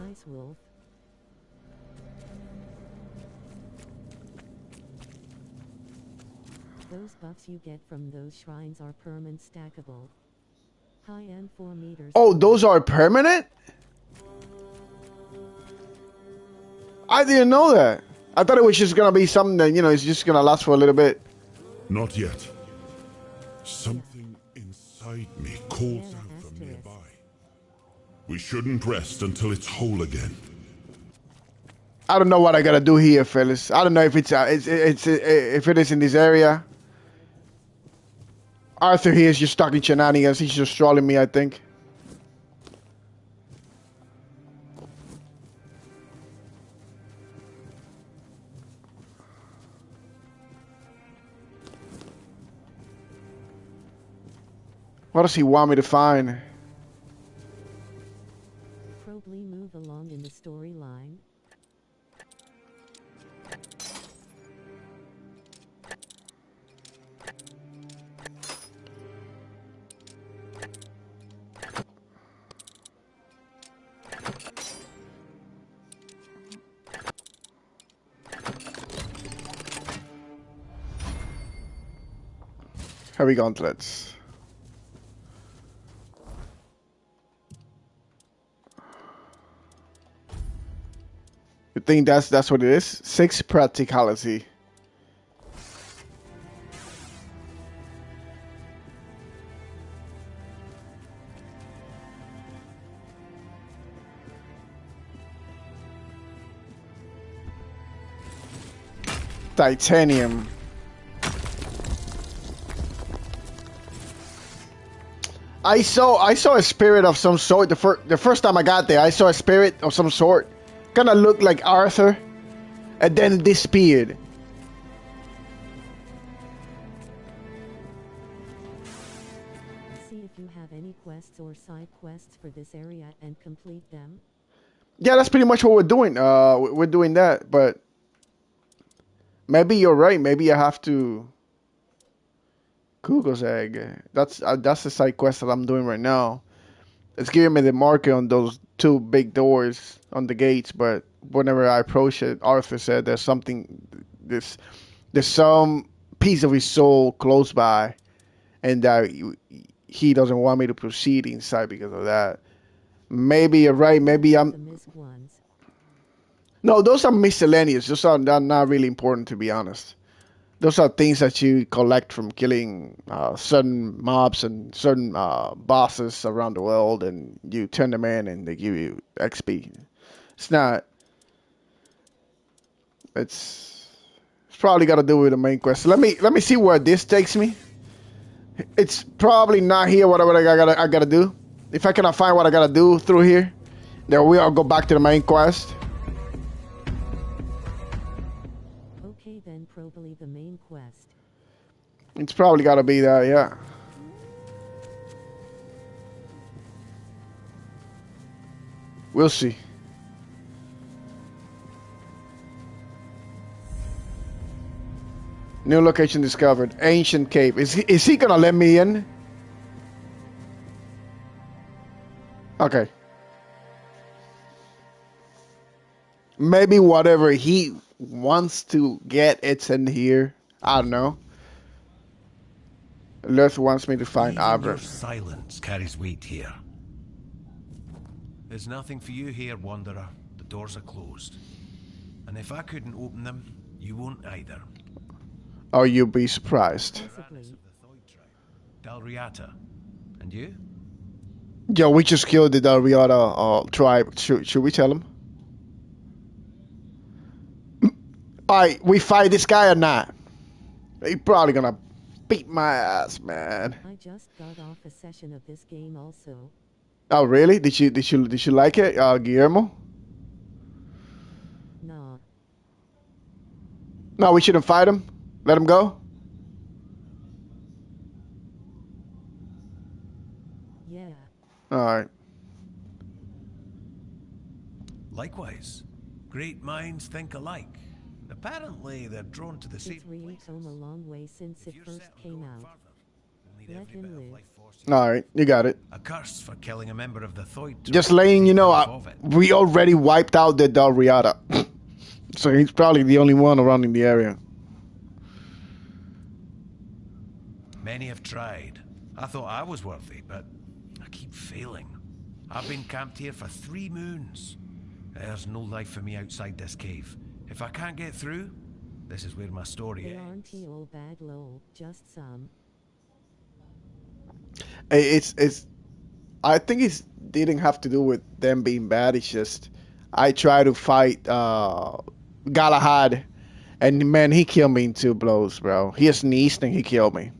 Ice Wolf. Those buffs you get from those shrines are permanent stackable. High end 4 meters. Oh, those are permanent? I didn't know that. I thought it was just gonna be something that, you know, it's just gonna last for a little bit. Not yet. Something inside me calls out from nearby. We shouldn't rest until it's whole again. I don't know what I gotta do here, fellas. I don't know if if it is in this area. Arthur here is just stuck in shenanigans. He's just trolling me, I think. What does he want me to find? Probably move along in the storyline. Heavy gauntlets. You think that's what it is? 6 practicality. Titanium. I saw a spirit of some sort. The first time I got there, I saw a spirit of some sort. Kind of looked like Arthur, and then it disappeared. See if you have any quests or side quests for this area and complete them. Yeah, that's pretty much what we're doing. We're doing that, but maybe you're right. Maybe I have to. Kugo's egg. That's the side quest that I'm doing right now. It's giving me the marker on those 2 big doors on the gates, but whenever I approach it, Arthur said there's some piece of his soul close by, and that he doesn't want me to proceed inside because of that. Maybe you're right. Maybe I'm. The missed ones. No, those are miscellaneous. Those are not really important, to be honest. Those are things that you collect from killing certain mobs and certain bosses around the world, and you turn them in, and they give you XP. It's not. It's probably got to do with the main quest. Let me see where this takes me. It's probably not here. Whatever I gotta do. If I cannot find what I gotta do through here, then we'll go back to the main quest. Okay, then probably the main quest. It's probably gotta be that, yeah. We'll see. New location discovered. Ancient cave. Is he gonna let me in? Okay. Maybe whatever he wants to get, it's in here. I don't know. Lurth wants me to find Abra. Your silence carries weight here. There's nothing for you here, Wanderer. The doors are closed. And if I couldn't open them, you won't either. Oh, you'll be surprised. Dalriata. And you? Yo, we just killed the Dalriata tribe. Should we tell him? Alright, we fight this guy or not? He probably gonna beat my ass, man. I just got off a session of this game also. Oh, really? Did you like it, Guillermo? Nah. No, we shouldn't fight him. Let him go. Yeah. All right. Likewise, great minds think alike. Apparently, they're drawn to the same It's really come a long way since it first came out. Let him live. All right, you got it. A curse for killing a member of the Thoid. Just letting you know, we already wiped out the Dalriata. So he's probably the only one around in the area. Many have tried. I thought I was worthy, but I keep failing. I've been camped here for 3 moons. There's no life for me outside this cave. If I can't get through, this is where my story They ends. aren't all bad lol, just some. I think it didn't have to do with them being bad. It's just I tried to fight Galahad, and man, he killed me in 2 blows, bro. He sneezed and he killed me.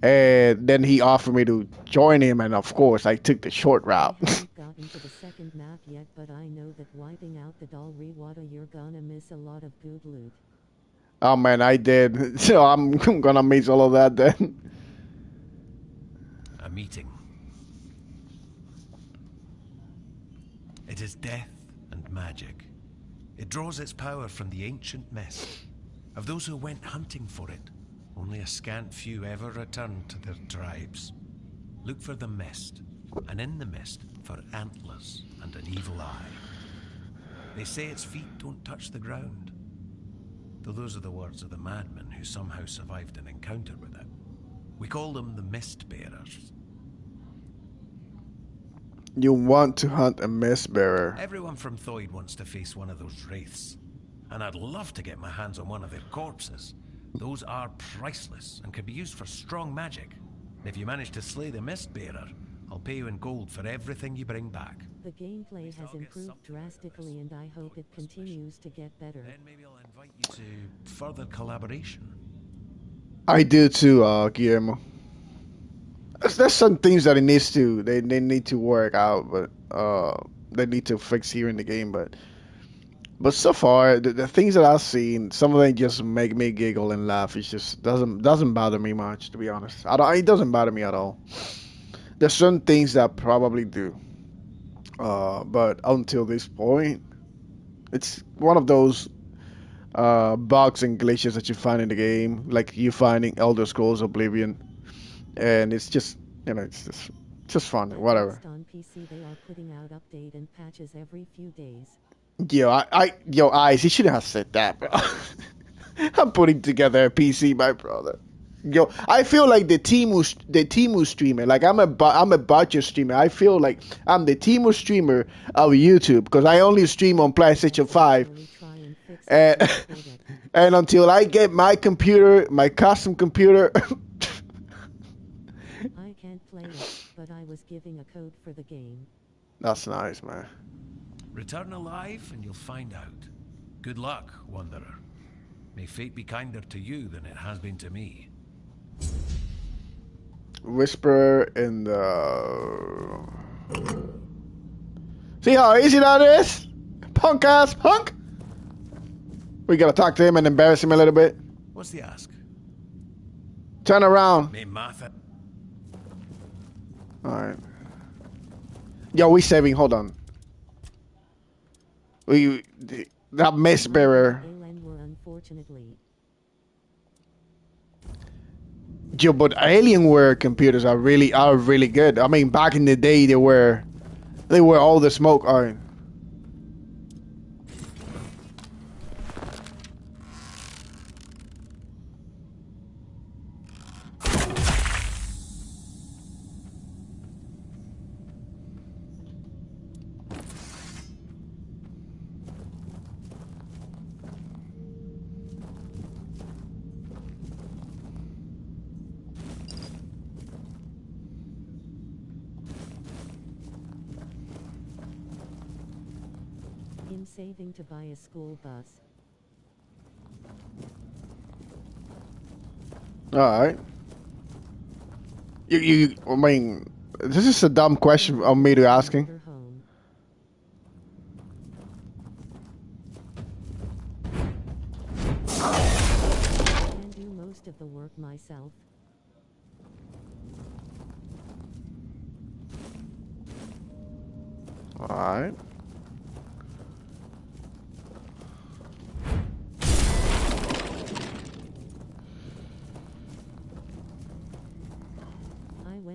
And then he offered me to join him, and of course, I took the short route. I haven't gotten to the second map yet, but I know that wiping out the Dalriata, you're gonna miss a lot of good loot. Oh man, I did. So I'm gonna miss all of that then. A meeting. It is death and magic. It draws its power from the ancient mist. Of those who went hunting for it, only a scant few ever returned to their tribes. Look for the mist, and in the mist for antlers and an evil eye. They say its feet don't touch the ground. Though those are the words of the madman who somehow survived an encounter with it. We call them the Mist Bearers. You want to hunt a mist bearer. Everyone from Thoid wants to face one of those wraiths. And I'd love to get my hands on one of their corpses. Those are priceless and can be used for strong magic. If you manage to slay the Mist Bearer, I'll pay you in gold for everything you bring back. The gameplay has improved drastically, and I hope it continues to get better. Then maybe I'll invite you to further collaboration. I do too, Guillermo. There's some things that they need to work out, but they need to fix here in the game. But so far, the things that I've seen, some of them just make me giggle and laugh. It just doesn't bother me much, to be honest. It doesn't bother me at all. There's certain things that probably do, but until this point, it's one of those bugs and glitches that you find in the game, like you finding Elder Scrolls Oblivion, and it's just it's just fun, whatever. On PC, they are putting out update and patches every few days. Yo, Eyes, you shouldn't have said that, bro. I'm putting together a PC, my brother. Yo, I feel like the Timu streamer. Like I'm a budget streamer. I feel like I'm the Timu streamer of YouTube because I only stream on PlayStation 5. And until I get my computer, my custom computer. I can't play it, but I was giving a code for the game. That's nice, man. Return alive and you'll find out. Good luck, Wanderer. May fate be kinder to you than it has been to me. Whisper in the... See how easy that is? Punk ass punk! We gotta talk to him and embarrass him a little bit. What's the ask? Turn around. May Martha... Alright. Yo, we saving. Hold on. That mist bearer. Unfortunately. Yo, but Alienware computers are really good. I mean, back in the day, they were all the smoke. Alright. Saving to buy a school bus. Alright. I mean, this is a dumb question of me to asking. Can do most of the work myself. Alright.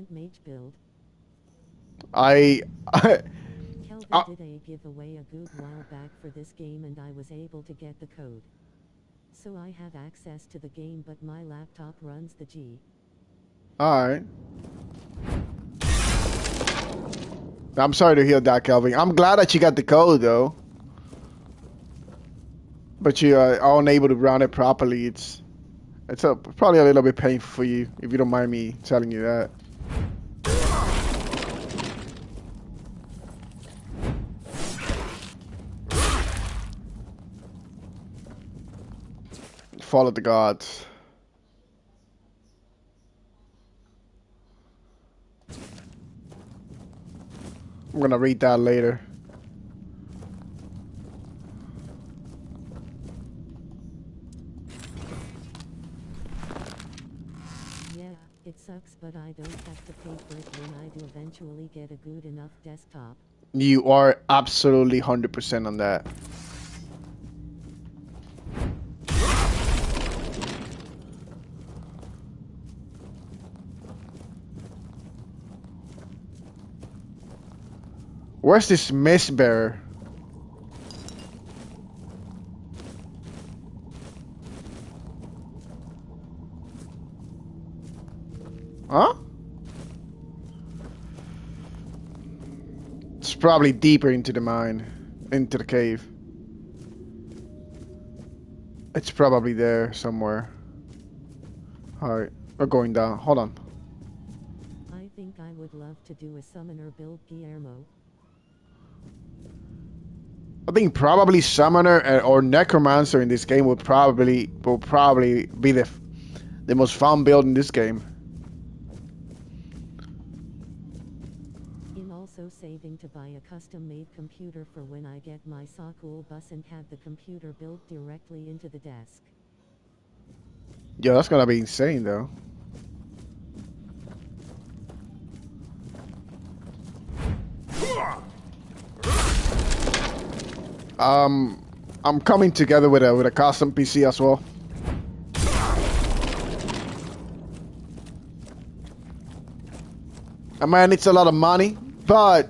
Mage build. Kelvin did a giveaway a good while back for this game and I was able to get the code. So I have access to the game but my laptop runs the G. Alright. I'm sorry to hear that, Kelvin. I'm glad that you got the code though. But you are unable to run it properly. It's probably a little bit painful for you, if you don't mind me telling you that. Follow the gods. I'm gonna read that later. Yeah, it sucks, but I don't have to pay for it when I do eventually get a good enough desktop. You are absolutely 100% on that. Where's this mist bearer? Huh? It's probably deeper into the mine, into the cave. It's probably there somewhere. Alright, we're going down. Hold on. I think I would love to do a summoner build, Guillermo. I think probably summoner or necromancer in this game will probably be the most fun build in this game. I'm also saving to buy a custom-made computer for when I get my school bus and have the computer built directly into the desk. Yeah, that's gonna be insane though. I'm coming together with a custom PC as well. I mean, it's a lot of money, but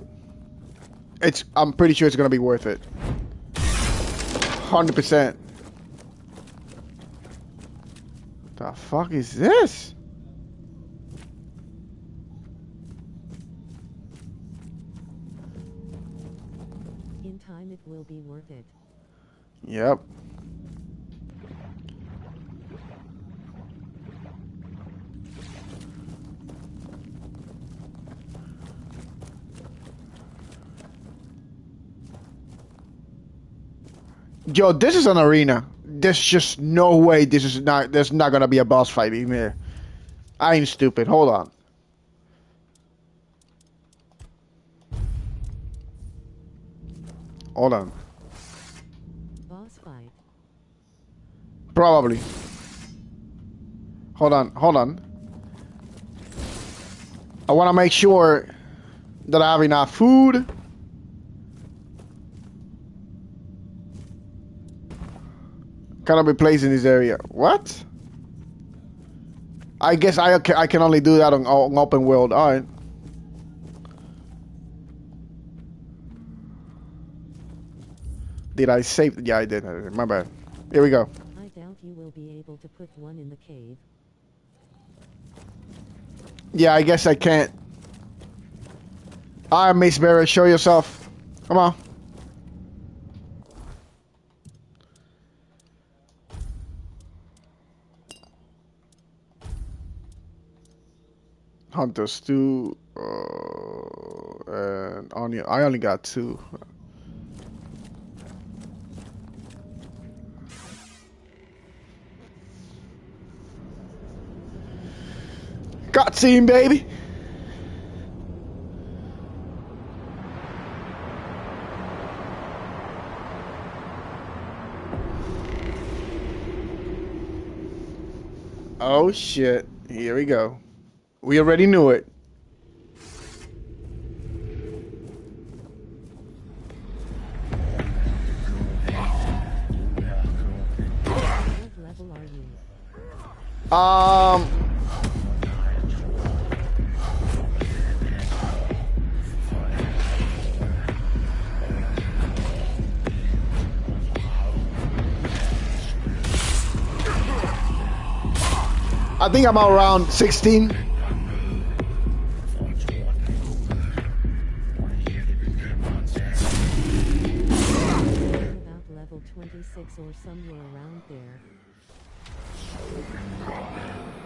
I'm pretty sure it's gonna be worth it. 100%. The fuck is this? In time it will be worth it. Yep. Yo, this is an arena. There's just no way there's not gonna be a boss fight in here. I ain't stupid. Hold on. Hold on. Boss fight. Probably. Hold on. I want to make sure that I have enough food. Cannot be placed in this area. What? I guess I can only do that on open world. All right. Did I save? Yeah, I did. My bad. Here we go. I doubt you will be able to put one in the cave. Yeah, I guess I can't. All right, Mace Bearer, show yourself. Come on. Hunter stew, and onion. I only got 2. Cutscene, baby. Oh shit! Here we go. We already knew it. What level are you? I think I'm around 16. About level 26 or somewhere around there.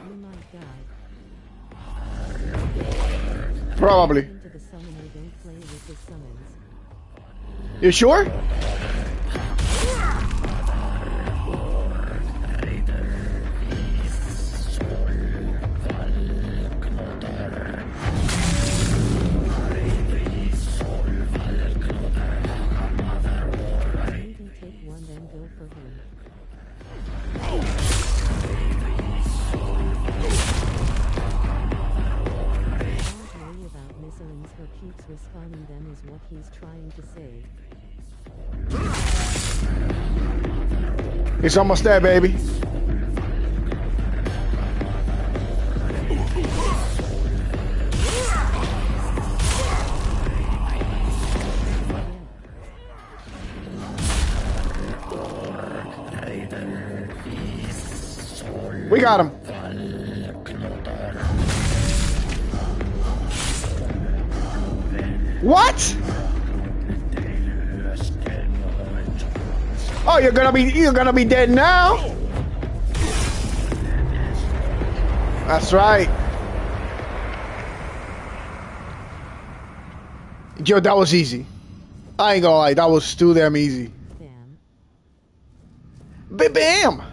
You might die. Probably. Into the summoner, don't play with the summons. You sure? Maybe take one then go for him. Don't worry about missiles, her keeps respawning them is what he's trying to say. It's almost there, baby. We got him. What? Oh, you're gonna be dead now. That's right. Yo, that was easy. I ain't gonna lie, that was too damn easy. Bam. Bam!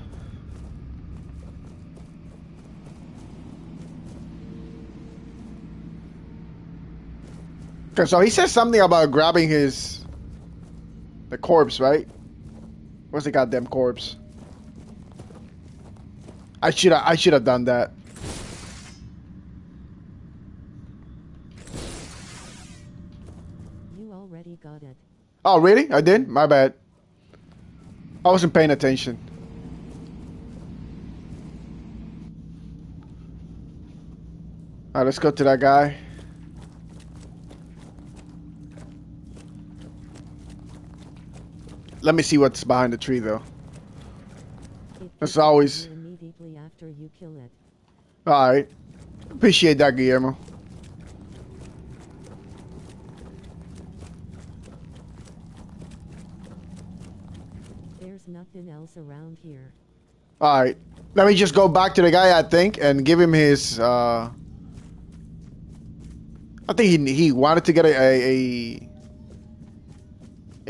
Okay, so he says something about grabbing the corpse, right? Where's the goddamn corpse? I should have done that. You already got it. Oh, really? I did? My bad. I wasn't paying attention. Alright, let's go to that guy. Let me see what's behind the tree, though. That's always... Immediately after you kill it. Alright. Appreciate that, Guillermo. There's nothing else around here. Alright. Let me just go back to the guy, I think, and give him his, I think he wanted to get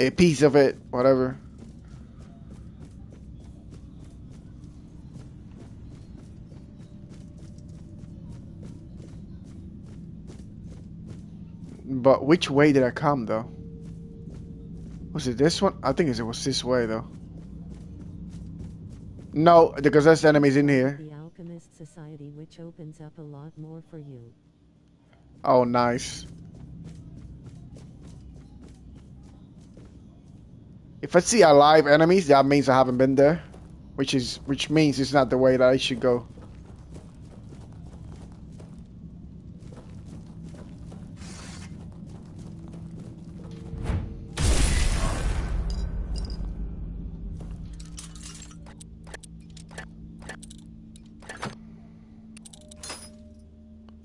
a piece of it, whatever. But which way did I come though? Was it this one? I think it was this way though. No, because there's enemies in here. The Alchemist Society, which opens up a lot more for you. Oh, nice. If I see alive enemies, that means I haven't been there, which means it's not the way that I should go.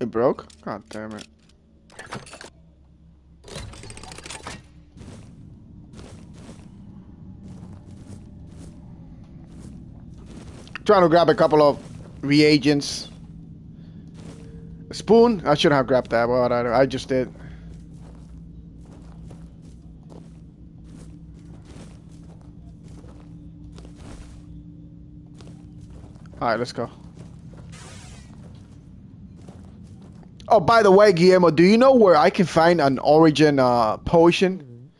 It broke? God damn it. Trying to grab a couple of reagents. A spoon? I shouldn't have grabbed that, but I just did. Alright, let's go. Oh, by the way, Guillermo, do you know where I can find an origin potion?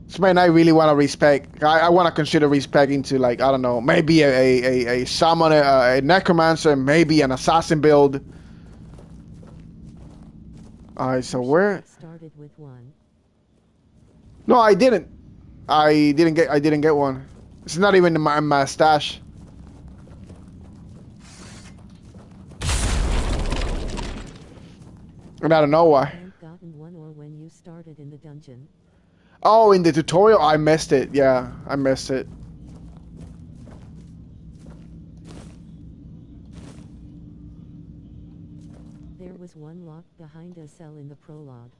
This man, I really want to respec. I want to consider respecing to, like, I don't know, maybe a summoner, a necromancer, maybe an assassin build. Alright, so where? Started with one. No, I didn't. I didn't get one. It's not even in my stash. And I don't know why. I've gotten one or when you started in the dungeon. Oh, in the tutorial, I missed it. Yeah, I missed it. There was one locked behind a cell in the prologue.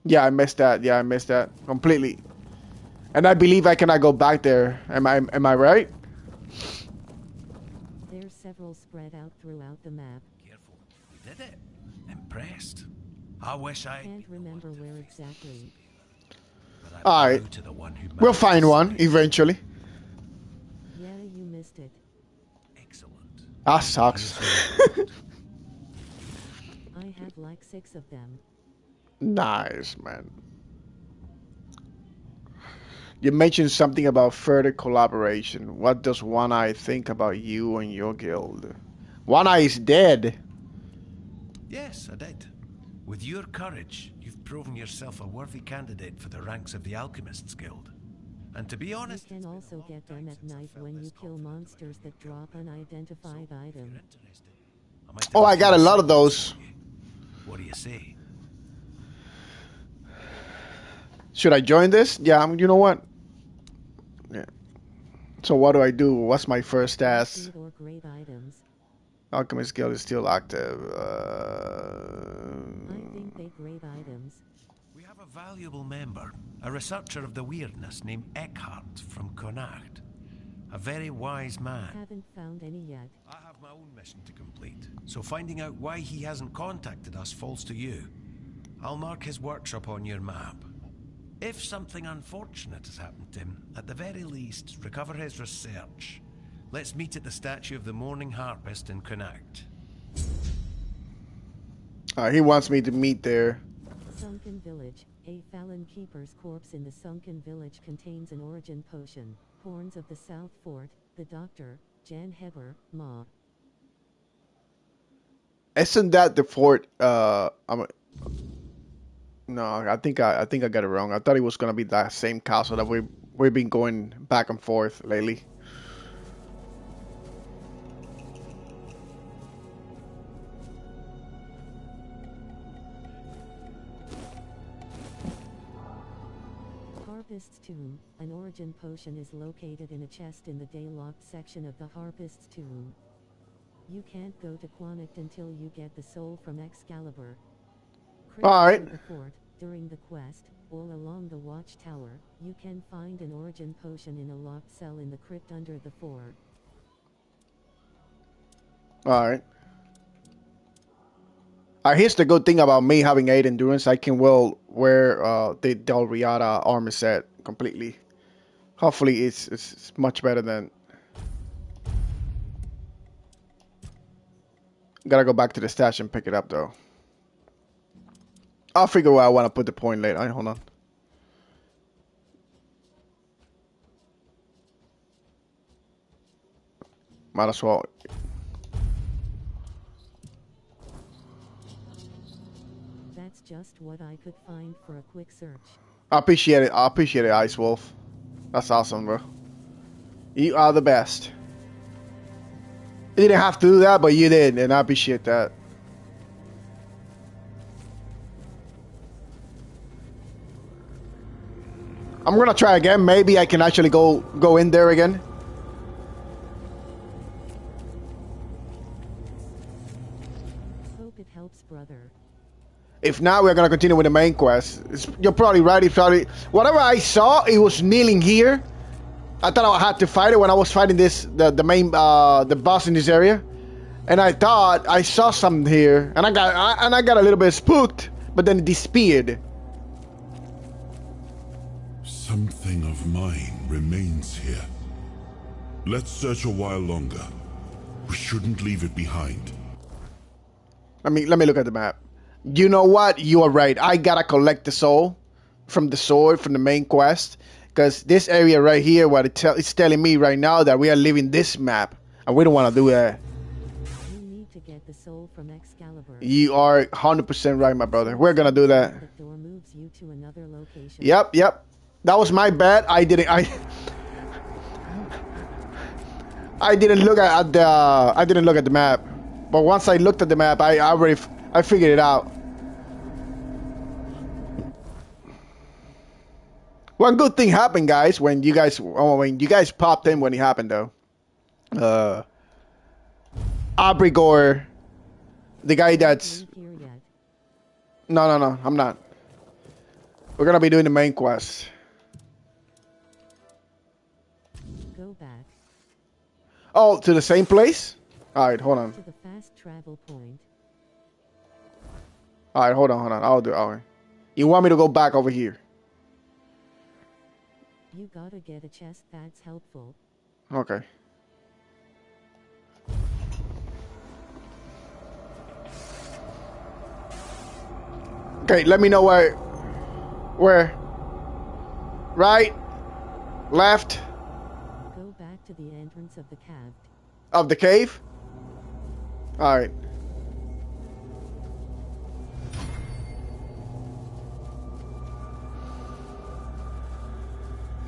Yeah, I missed that. Yeah, I missed that completely. And I believe I cannot go back there. Am I right? There's several spread out throughout the map. Careful. You did it. Impressed. I wish I Can't remember where exactly. Alright. We'll find one eventually. Yeah, you missed it. Excellent. That sucks. I have like 6 of them. Nice, man. You mentioned something about further collaboration. What does One Eye think about you and your guild? One Eye is dead. Yes, I did. With your courage, you've proven yourself a worthy candidate for the ranks of the Alchemists Guild. And to be honest, you can also get them at night when you kill monsters that drop unidentified items. Oh, I got a lot of those. What do you say? Should I join this? Yeah, you know what? Yeah. So what do I do? What's my first task? Or great items. Alchemist Guild is still active. I think they great items. We have a valuable member, a researcher of the weirdness named Eckhart from Connacht. A very wise man. Haven't found any yet. I have my own mission to complete, so finding out why he hasn't contacted us falls to you. I'll mark his workshop on your map. If something unfortunate has happened to him, at the very least, recover his research. Let's meet at the statue of the Morning Harpist in Connacht. He wants me to meet there. Sunken Village. A Fallen Keeper's corpse in the Sunken Village contains an origin potion. Horns of the South Fort, the Doctor, Jan Heber, Ma. Isn't that the fort? No, I think I got it wrong. I thought it was gonna be that same castle that we've been going back and forth lately. Harpist's Tomb. An origin potion is located in a chest in the day-locked section of the Harpist's Tomb. You can't go to Connacht until you get the soul from Excalibur. Alright. The fort. During the quest, all along the watchtower, you can find an origin potion in a locked cell in the crypt under the fort. Alright. Here's the good thing about me having 8 endurance. I can well wear the Del Riata armor set completely. Hopefully it's much better than... Gotta go back to the stash and pick it up though. I'll figure where I want to put the point later. All right, hold on. Might as well. That's just what I could find for a quick search. I appreciate it. I appreciate it, Ice Wolf. That's awesome, bro. You are the best. You didn't have to do that, but you did, and I appreciate that. I'm gonna try again. Maybe I can actually go in there again. Hope it helps, brother. If not, we're gonna continue with the main quest. You're probably right. Whatever I saw, it was kneeling here. I thought I had to fight it when I was fighting the main the boss in this area, and I thought I saw something here, and I got a little bit spooked, but then it disappeared. Something of mine remains here. Let's search a while longer. We shouldn't leave it behind. Let me look at the map. You know what? You are right. I gotta collect the soul from the sword from the main quest, because this area right here, what it's telling me right now that we are leaving this map, and we don't want to do that. You need to get the soul from Excalibur. You are 100% right, my brother. We're gonna do that. The door moves you to another location. Yep. That was my bad. I didn't look at the map. But once I looked at the map, I figured it out. One good thing happened, guys, when you guys popped in when it happened though. Abrigor, the guy that's No, I'm not. We're gonna be doing the main quest. Go back. Oh, to the same place? Alright, hold on. To the fast travel point. Alright, hold on. I'll do it. Alright. You want me to go back over here? You gotta get a chest that's helpful. Okay. Okay, let me know where. Right? Left? Go back to the entrance of the cave. Of the cave? Alright.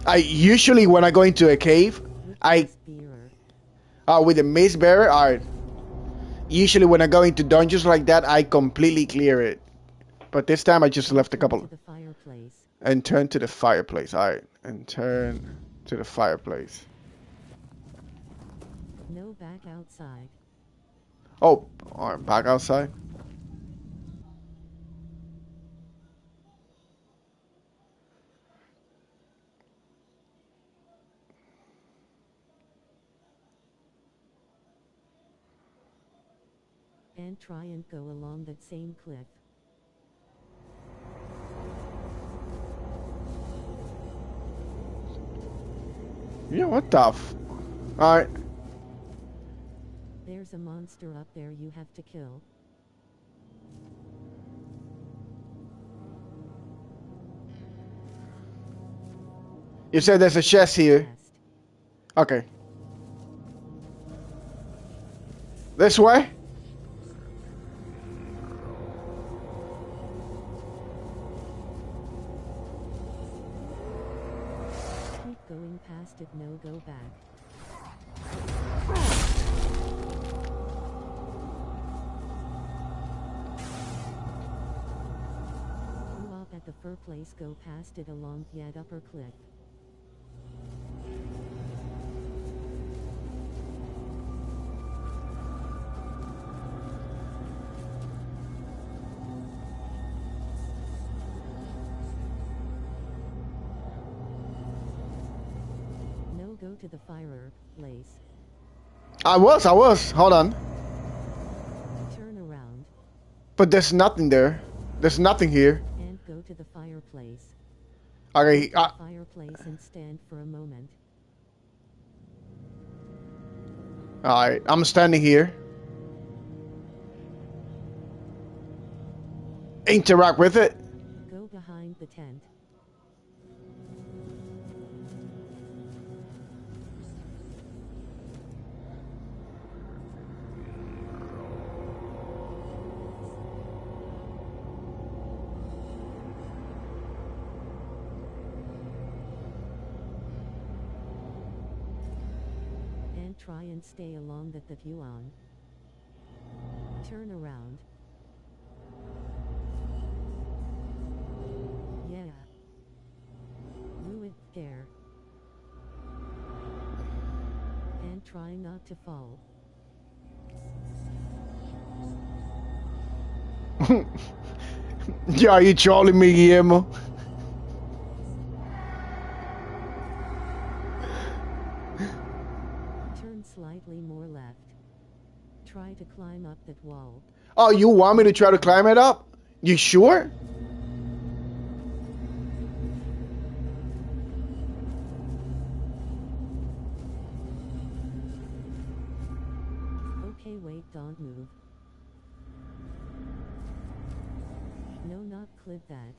I usually, when I go into a cave, with the mace bearer? Alright. Usually when I go into dungeons like that, I completely clear it. But this time I just left a couple. And turn to the fireplace. Alright. And turn to the fireplace. No, back outside. Oh, alright, back outside. And try and go along that same cliff. Yeah, what the Alright. There's a monster up there you have to kill. You said there's a chest here. Okay. This way? Keep going past it, no, go back. Go up at the fur place, go past it along that upper cliff. Go to the fireplace. I was. Hold on. Turn around. But there's nothing there. There's nothing here. And go to the fireplace. Okay. Fireplace and stand for a moment. Alright, I'm standing here. interact with it. Go behind the tent. And try and stay along that you on. Turn around. Yeah. Ruin there. And try not to fall. Yeah, are you trolling me, Guillermo? Turn slightly more left. Try to climb up that wall. Oh, you want me to try to climb it up? You sure? Okay, wait, don't move. No, not clip that.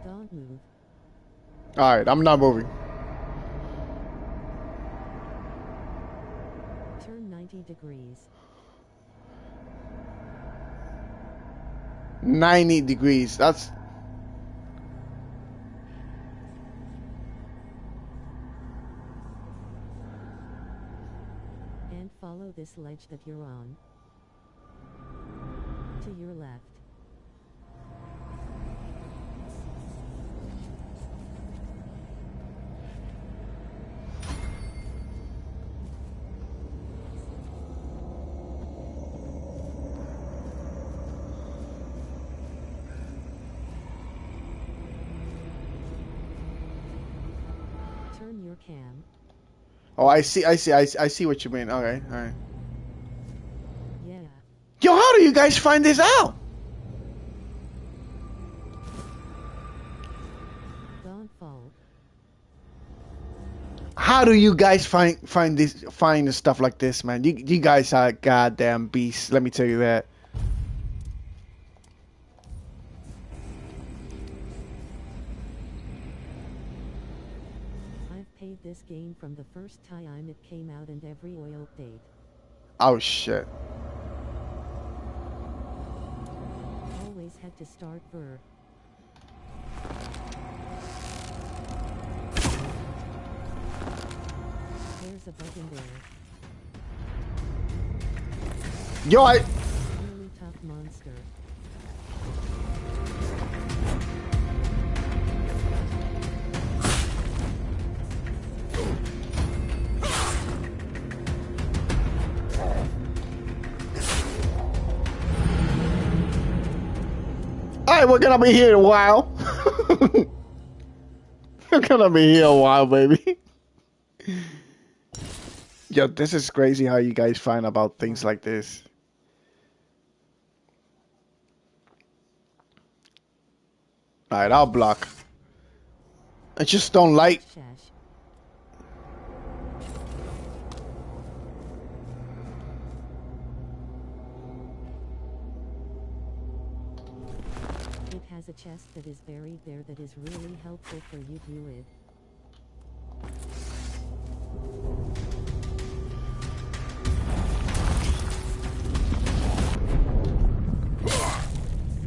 Don't move. Alright, I'm not moving. Turn 90 degrees. 90 degrees. That's... And follow this ledge that you're on. To your left. Turn your cam. Oh, I see what you mean. Okay, alright. Yeah. Yo, how do you guys find this out? Don't fall. How do you guys find stuff like this, man? You guys are goddamn beasts. Let me tell you that. I've paid this game from the first time it came out and every oil update. Oh shit. Always had to start ver. There's a bug in there. Yo, Really tough monster. Alright, we're gonna be here a while. We're gonna be here a while, baby. Yo, this is crazy how you guys find about things like this. Alright, I'll block. I just don't like... Shash. It has a chest that is buried there that is really helpful for you to it.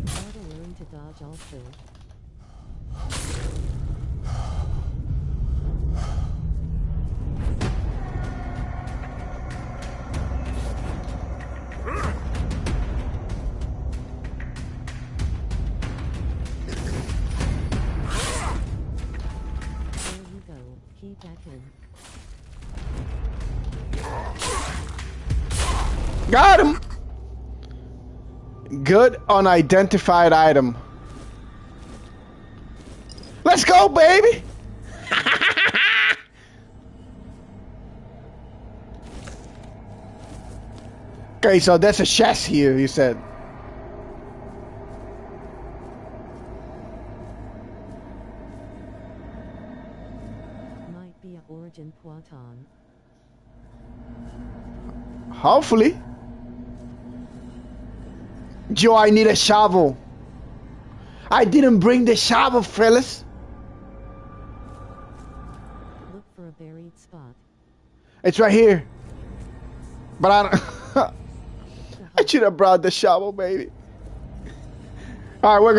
Gotta learn to dodge also. There you go. Keep backing. Got him! Good unidentified item. Let's go, baby! Okay, so there's a chest here, you said. Might be a origin Poiton. Hopefully. Yo, I need a shovel. I didn't bring the shovel, fellas. Look for a buried spot. It's right here. But I don't... I should have brought the shovel, baby. All right, we're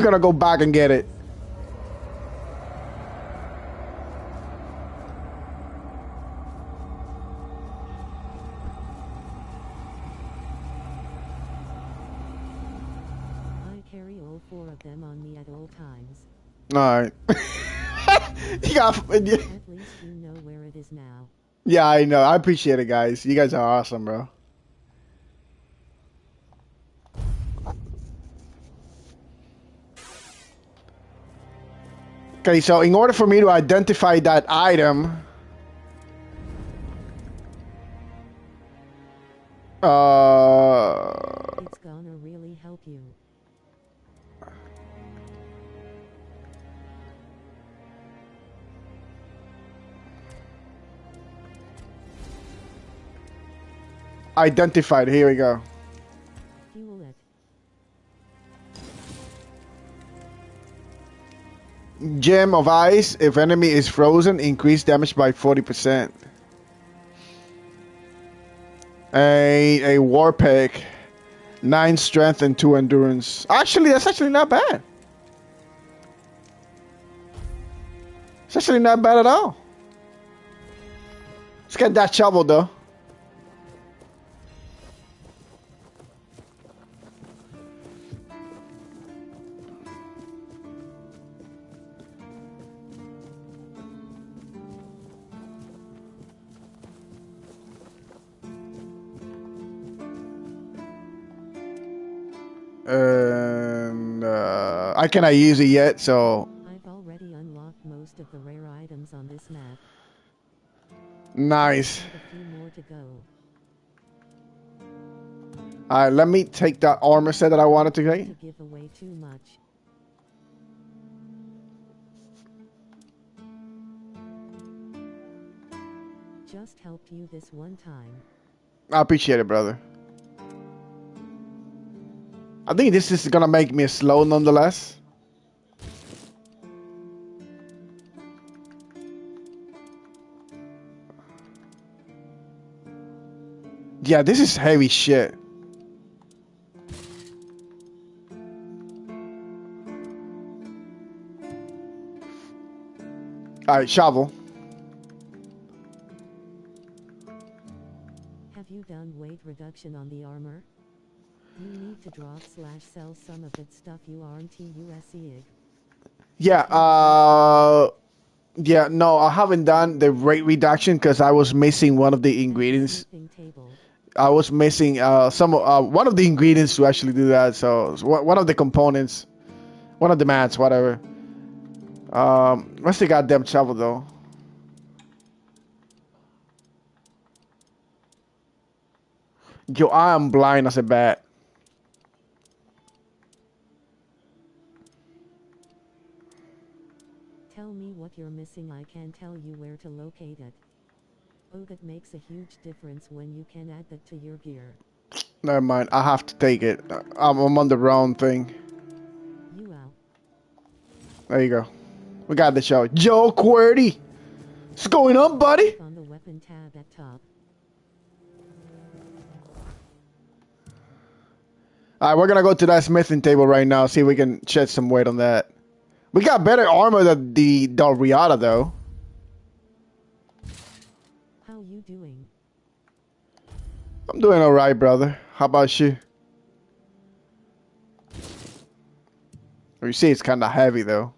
gonna go back and get it. I carry all 4 of them on me at all times. All right. You got. At least you know where it is now. Yeah, I know. I appreciate it, guys. You guys are awesome, bro. Okay, so in order for me to identify that item, it's gonna really help you. identified. Here we go. Fuel it. Gem of ice. If enemy is frozen, increase damage by 40%. A war pick. 9 strength and 2 endurance. Actually, that's actually not bad. It's actually not bad at all. Let's get that shovel though. And I cannot use it yet, so I've already unlocked most of the rare items on this map. nice. Got a few more to go. Alright, let me take that armor set that I wanted to To get. give away too much. Just helped you this one time. I appreciate it, brother. I think this is gonna make me slow nonetheless. Yeah, this is heavy shit. Alright, shovel. Have you done weight reduction on the armor? You need to drop/sell some of that stuff you aren't using. Yeah, yeah, no, I haven't done the rate reduction because I was missing one of the ingredients. Table. I was missing one of the ingredients to actually do that. So one of the components, one of the mats, whatever. What's the goddamn shovel though? Yo, I am blind as a bat. Tell me what you're missing, I can tell you where to locate it. Oh, that makes a huge difference when you can add that to your gear. Never mind, I have to take it. I'm on the wrong thing. You out. There you go. We got the show. Joe QWERTY. What's going on, buddy? On the weapon tab at top. Alright, we're gonna go to that smithing table right now, see if we can shed some weight on that. We got better armor than the Riata though. How you doing? I'm doing alright, brother. How about you? You see it's kinda heavy though.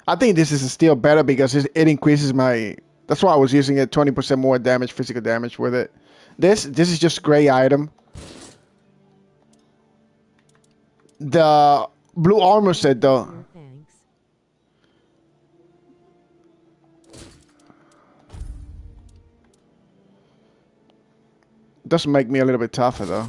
I think this is still better because it increases my... That's why I was using it, 20% more damage, physical damage with it. This is just gray item. The blue armor set though. Thanks. Does make me a little bit tougher though.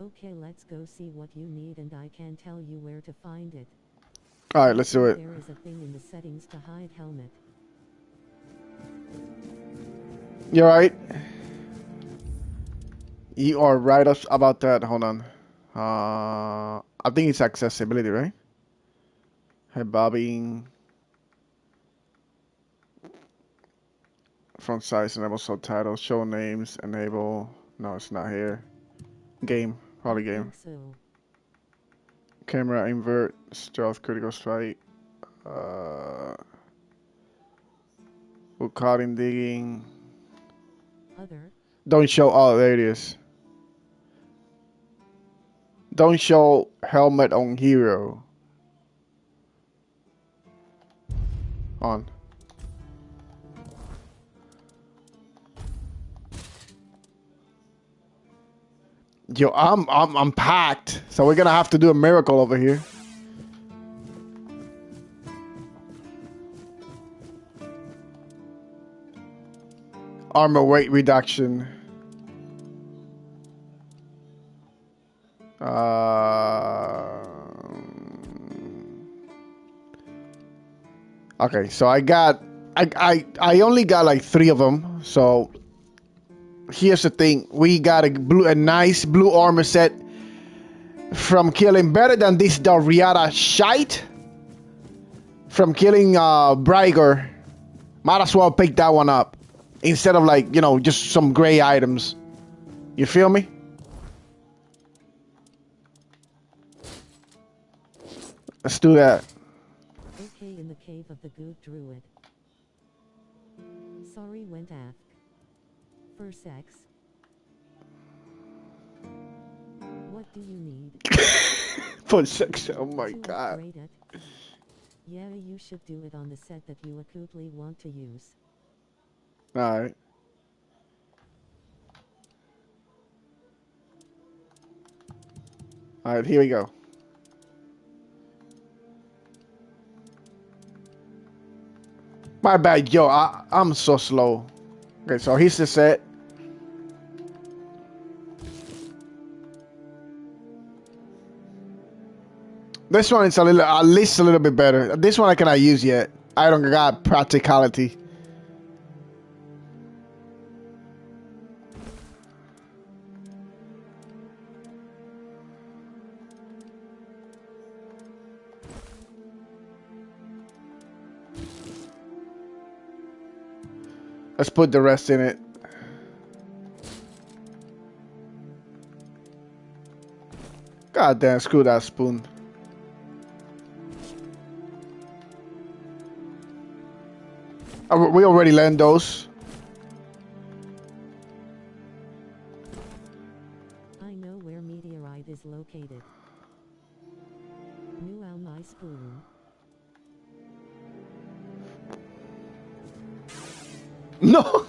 Okay, let's go see what you need and I can tell you where to find it. All right, let's do it. There is a thing in the settings to hide helmet. You're right. You are right about that. Hold on. I think it's accessibility, right? Head bobbing. Front size, enable subtitles, show names, enable. No, it's not here. Game, probably game. So. Camera invert, stealth, critical strike. Cutting, digging. Other. Don't show. Oh, there it is. Don't show helmet on hero. On. Yo, I'm packed, so we're gonna have to do a miracle over here. Armor weight reduction. Okay, so I only got like 3 of them. So here's the thing: we got a nice blue armor set from killing better than this Dariata shite from killing Briger. Might as well pick that one up instead of like, you know, just some gray items. You feel me? Let's do that. Okay, in the cave of the good druid. Sorry, went aft. For sex. What do you need? For sex, oh my god. Yeah, you should do it on the set that you acutely want to use. Alright. Alright, here we go. My bad, yo, I'm so slow. Okay, so here's the set. This one is at least a little bit better. This one I cannot use yet. I don't got practicality. Let's put the rest in it. God damn, screw that spoon. We already learned those. I know where meteorite is located. New on my spoon. No.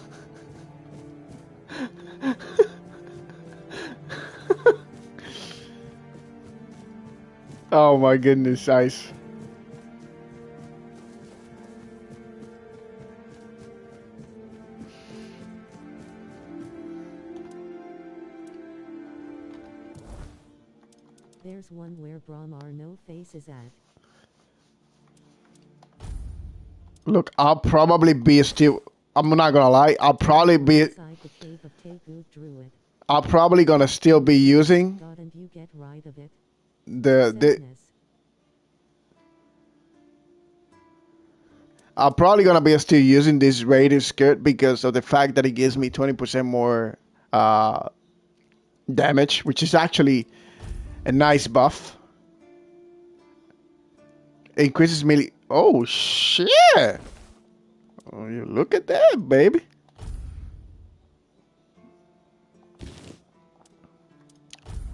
Oh my goodness, Ice. There's one where Brahmar no face is at. Look, I'll probably be still. I'm not gonna lie. I'll probably be. I'm probably gonna still be using You get rid of it. the. I'm probably gonna be still using this rated skirt because of the fact that it gives me 20% more damage, which is actually a nice buff. Increases melee. Oh shit! Oh, you look at that, baby.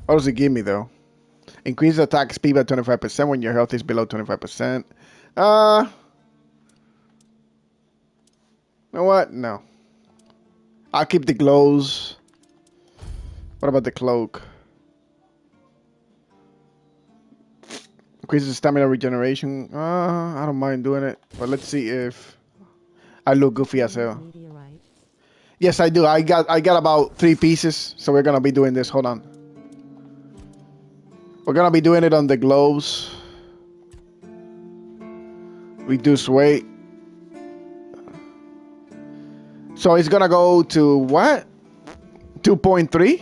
What does it give me though? Increase attack speed by 25% when your health is below 25%. You know what? No. I'll keep the glows. What about the cloak? Increases stamina regeneration. I don't mind doing it, but let's see if I look goofy as hell. Yes, I do. I got about 3 pieces, so we're gonna be doing this. Hold on. We're gonna be doing it on the gloves. Reduce weight. So it's gonna go to what? 2.3?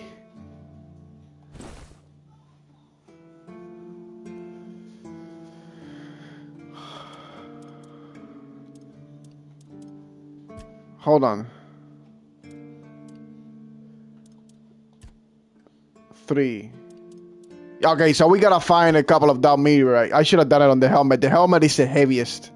Hold on. 3. Okay, so we gotta find a couple of down meteorite. I should have done it on the helmet. The helmet is the heaviest.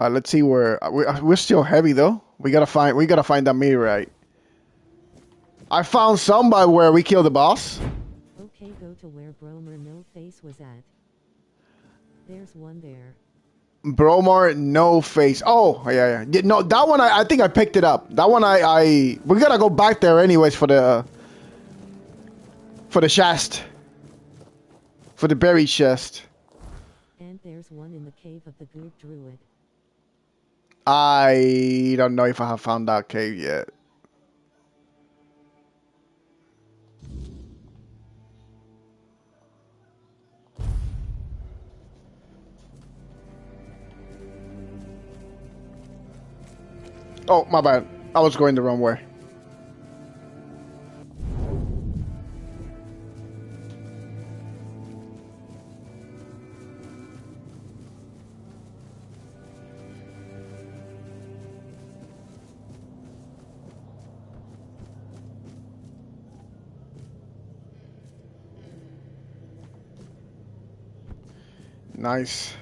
Let's see where we're still heavy though. We gotta find that meteorite. I found some by where we killed the boss. Okay, go to where Bromer No Face was at. There's one there. Bromar No Face. Oh yeah. No, that one I think I picked it up. That one we gotta go back there anyways for the chest. For the buried chest. And there's one in the cave of the good druid. I don't know if I have found that cave yet. Oh, my bad. I was going the wrong way. Nice.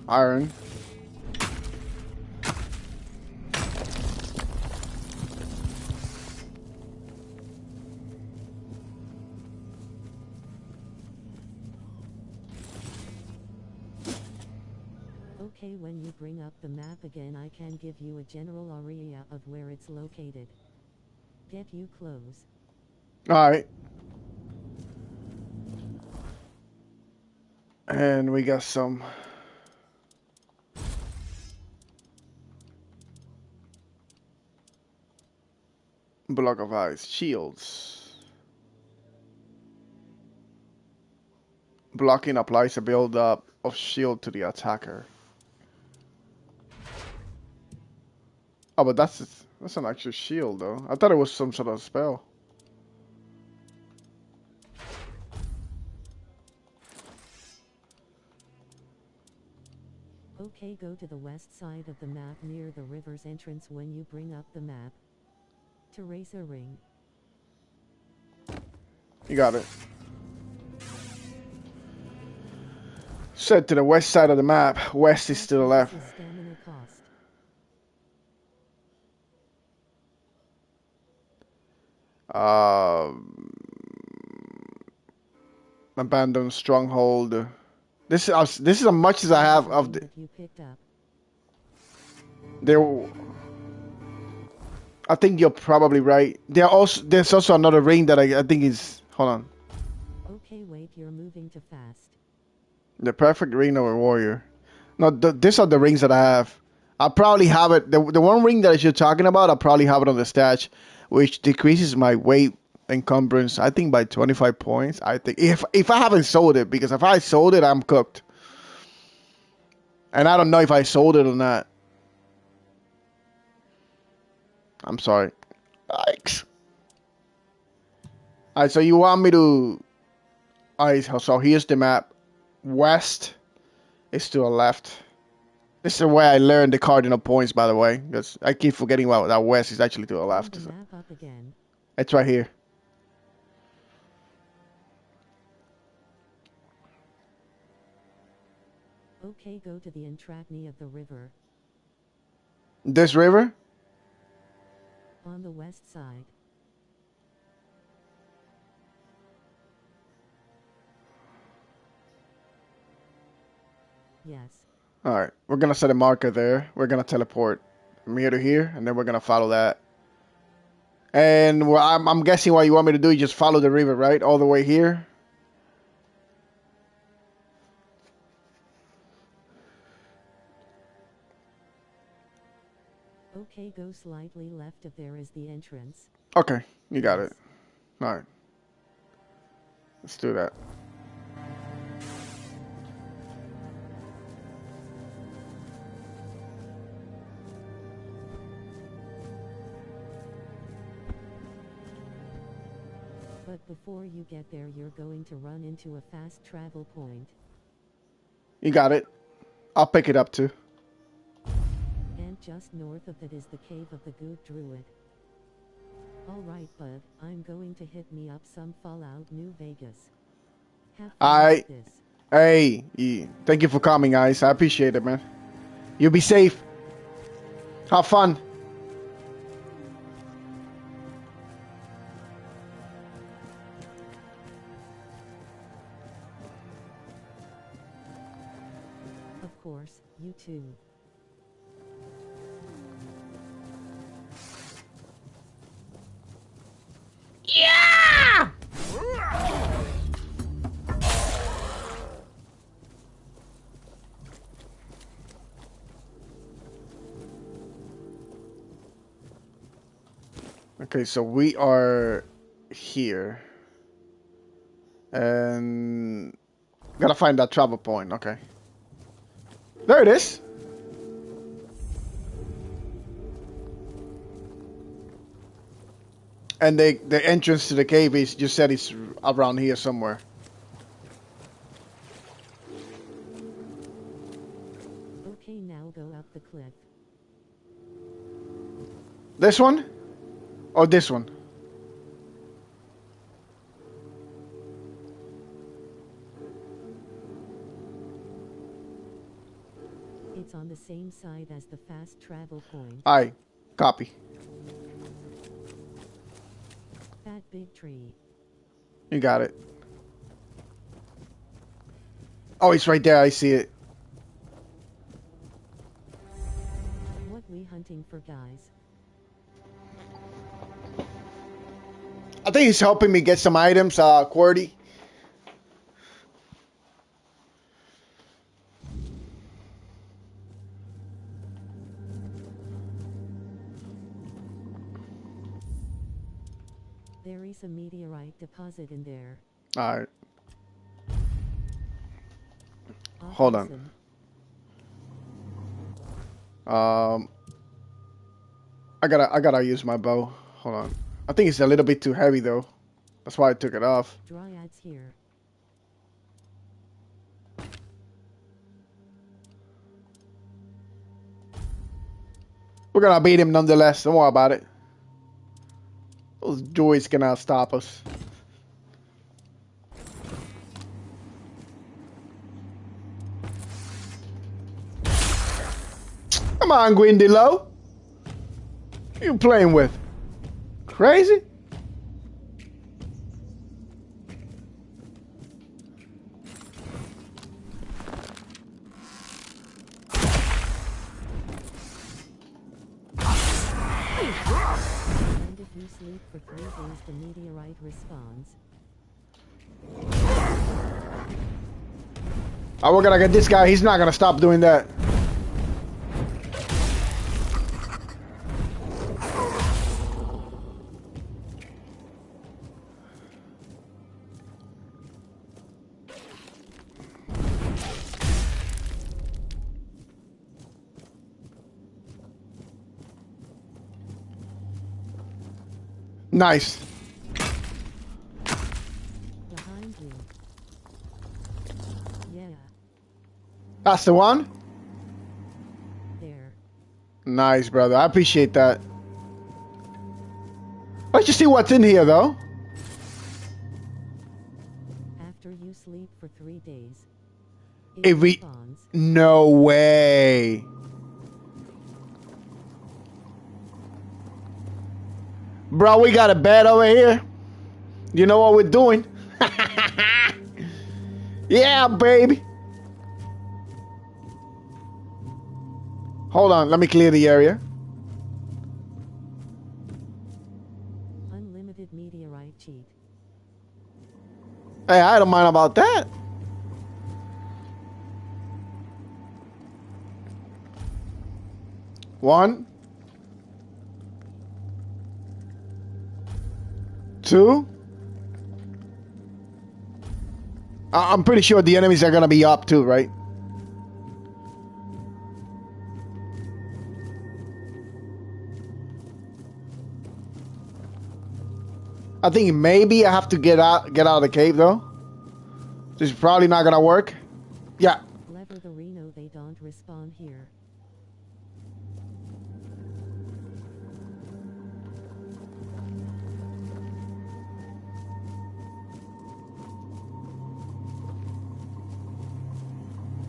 Iron. Okay, when you bring up the map again, I can give you a general area of where it's located. Get you close. Alright. And we got some block of ice. Shields. Blocking applies a build-up of shield to the attacker. Oh, but that's an actual shield, though. I thought it was some sort of spell. Okay, go to the west side of the map near the river's entrance when you bring up the map. To raise a ring. You got it. Set to the west side of the map. West is to the left. Stamina cost. Abandoned stronghold. This is as much as I have of the. You picked up. I think you're probably right. There's also another ring that I think is. Hold on. Okay, wait, you're moving too fast. The perfect ring of a warrior. No, these are the rings that I have. I probably have it. The one ring that you're talking about, I probably have it on the stash, which decreases my weight encumbrance. I think by 25 points. I think if I haven't sold it, because if I sold it, I'm cooked. And I don't know if I sold it or not. I'm sorry. Yikes. Alright, so you want me to... Alright, so here's the map. West is to the left. This is the way I learned the cardinal points, by the way. Because I keep forgetting about that west is actually to the left. The map up again. It's right here. Okay, go to the entrapney of the river. This river? On the west side. Yes. Alright, we're gonna set a marker there. We're gonna teleport from here to here, and then we're gonna follow that. And I'm guessing what you want me to do is just follow the river, right? All the way here. Okay, go slightly left of there is the entrance. Okay, you got it. All right. Let's do that. But before you get there, you're going to run into a fast travel point. You got it. I'll pick it up too. And just north of it is the cave of the Good Druid. Alright, bud, I'm going to hit me up some Fallout New Vegas. Have fun with this. Hey, thank you for coming, guys. I appreciate it, man. You be safe. Have fun. Of course, you too. Yeah! Okay, so we are here. And gotta find that travel point, okay. There it is. And the entrance to the cave is, you said it's around here somewhere. Okay, now go up the cliff. This one? Or this one? It's on the same side as the fast travel point. Aye, copy. That big tree. You got it. Oh, it's right there. I see it. What we hunting for, guys? I think he's helping me get some items, QWERTY. There is a meteorite deposit in there. Alright. Hold on. I gotta use my bow. Hold on. I think it's a little bit too heavy though. That's why I took it off. Dryads here. We're gonna beat him nonetheless. Don't worry about it. Those droids cannot stop us. Come on, Gwendolo. What are you playing with? Crazy? And if you sleep for 3 days, the meteorite respawns. Oh, we're gonna get this guy. He's not gonna stop doing that. Nice. Behind you. Yeah. That's the one? There. Nice, brother. I appreciate that. Let's just see what's in here, though. After you sleep for 3 days. If we... respawns. No way. Bro, we got a bed over here. You know what we're doing? Yeah, baby. Hold on, let me clear the area. Unlimited meteorite cheat. Hey, I don't mind about that. One. 2? I'm pretty sure the enemies are gonna be up too, right? I think maybe I have to get out of the cave though. This is probably not gonna work. Yeah. Lever the Reno, they don't respawn here.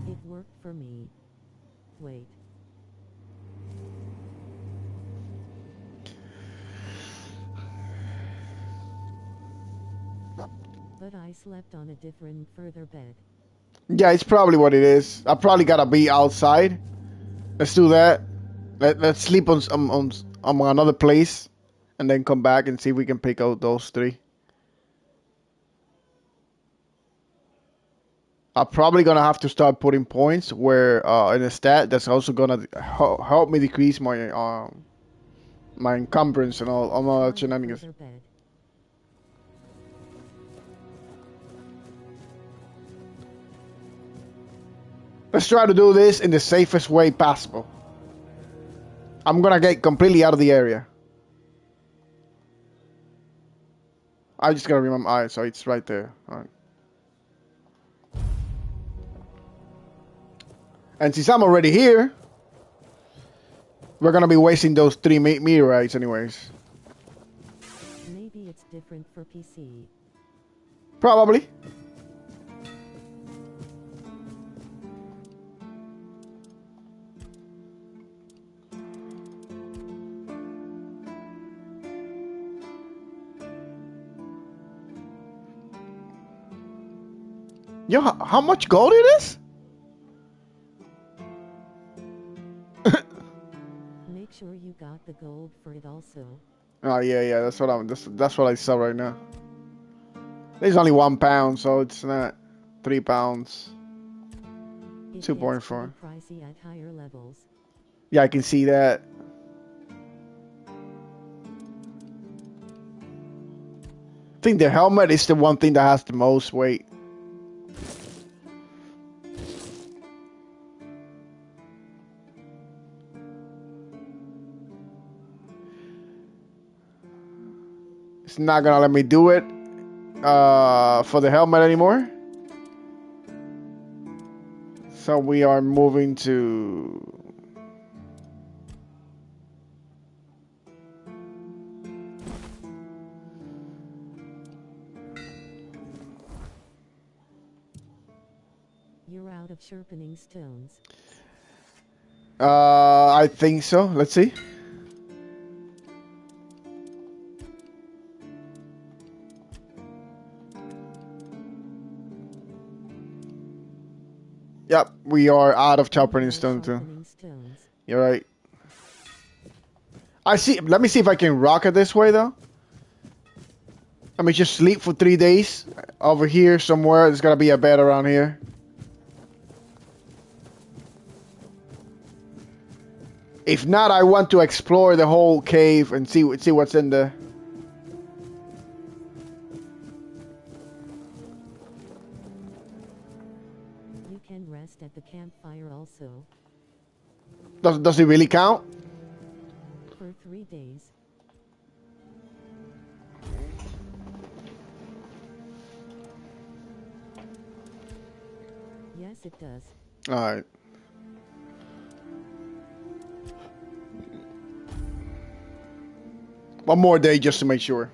It worked for me. Wait. But I slept on a different, further bed. Yeah, it's probably what it is. I probably gotta be outside. Let's do that. Let's sleep on another place, and then come back and see if we can pick out those 3. I'm probably gonna have to start putting points where in a stat that's also gonna help me decrease my my encumbrance and all that shenanigans. Let's try to do this in the safest way possible. I'm gonna get completely out of the area. I just gotta remember. Alright, so it's right there. Alright. And since I'm already here, we're gonna be wasting those 3 meteorites anyways. Maybe it's different for PC. Probably. Yo, how much gold it is? Make sure you got the gold for it also. Oh yeah, that's what I saw right now. There's only 1 pound, so it's not 3 pounds. 2.4. Pricey at higher levels. Yeah, I can see that. I think the helmet is the one thing that has the most weight. It's not gonna let me do it for the helmet anymore. So we are moving to You're out of sharpening stones. I think so. Let's see. Yep, we are out of sharpening stone too. You're right. I see. Let me see if I can rock it this way though. Let me just sleep for 3 days over here somewhere. There's gotta be a bed around here. If not, I want to explore the whole cave and see what's in there. You can rest at the campfire also. Does it really count? For 3 days. Yes, it does. All right. One more day just to make sure.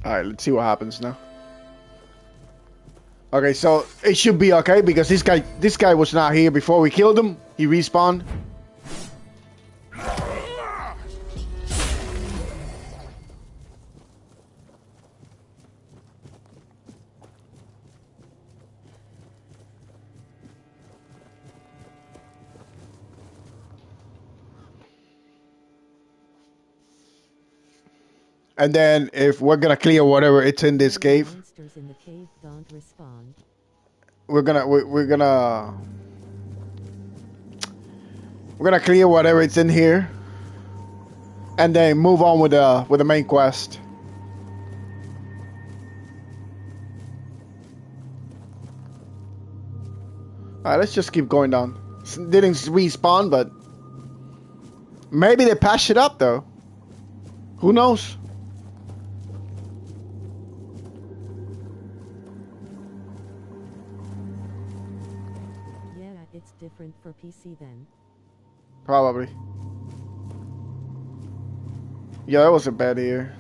Alright, let's see what happens now. Okay, so it should be okay because this guy was not here before we killed him. He respawned. And then if we're gonna clear whatever it's in this cave, monsters in the cave don't respond. we're gonna clear whatever it's in here, and then move on with the main quest. All right, let's just keep going down. Didn't respawn, but maybe they patched it up though. Who knows? Yeah, it's different for PC then. Probably. Yeah, that was a bad year.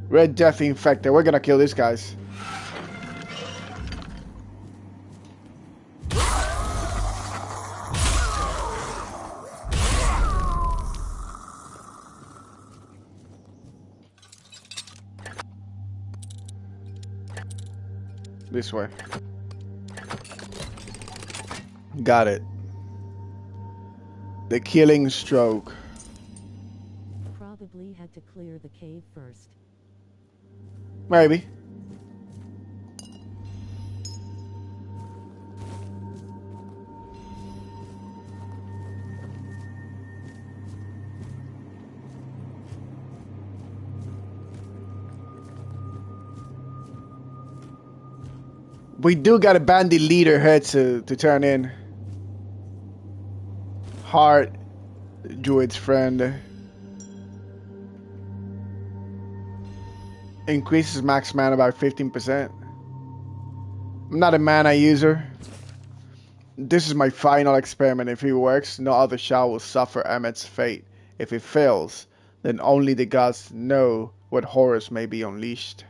Red Death Infected. We're gonna kill these guys. This way. Got it. The killing stroke. Probably had to clear the cave first. Maybe. We do got a bandit leader head to turn in. Heart, Druid's friend. Increases max mana by 15%. I'm not a mana user. This is my final experiment. If it works, no other shell will suffer Emmet's fate. If it fails, then only the gods know what horrors may be unleashed.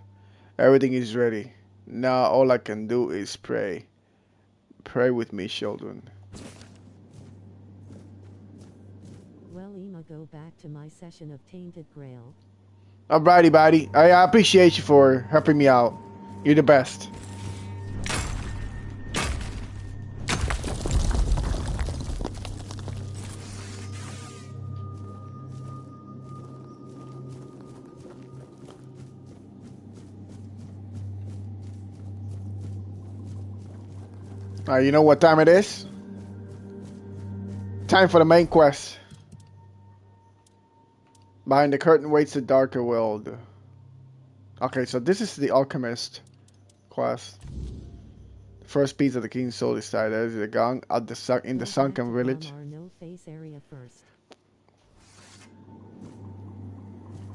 Everything is ready. Now all I can do is pray. Pray with me, children. Well, I'ma go back to my session of Tainted Grail. Alrighty, buddy. I appreciate you for helping me out. You're the best. Alright, you know what time it is? Time for the main quest. Behind the curtain waits the darker world. Okay, so this is the alchemist quest. The first piece of the king's soul is tied. There's the gong at the in the sunken village. No face area first.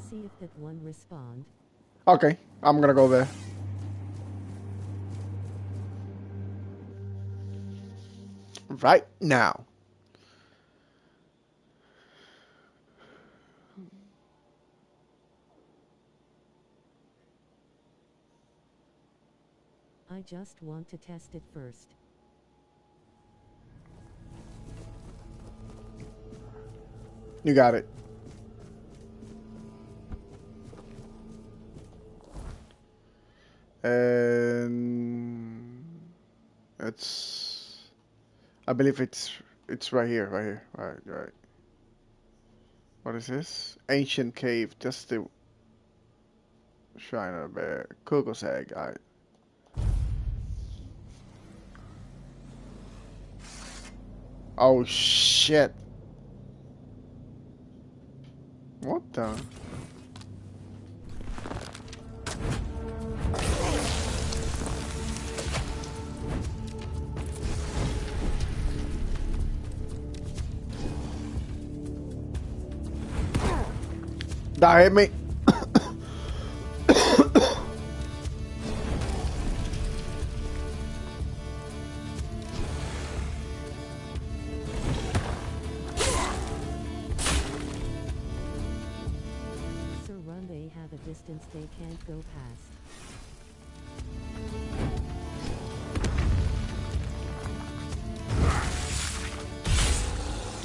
See if that one respond. Okay, I'm gonna go there. Right now. I just want to test it first. You got it. And it's, I believe it's right here, right. What is this? Ancient cave, just the shrine of a bear. Kukul's egg. Alright. Oh shit. What the? That hit me. They have a distance they can't go past.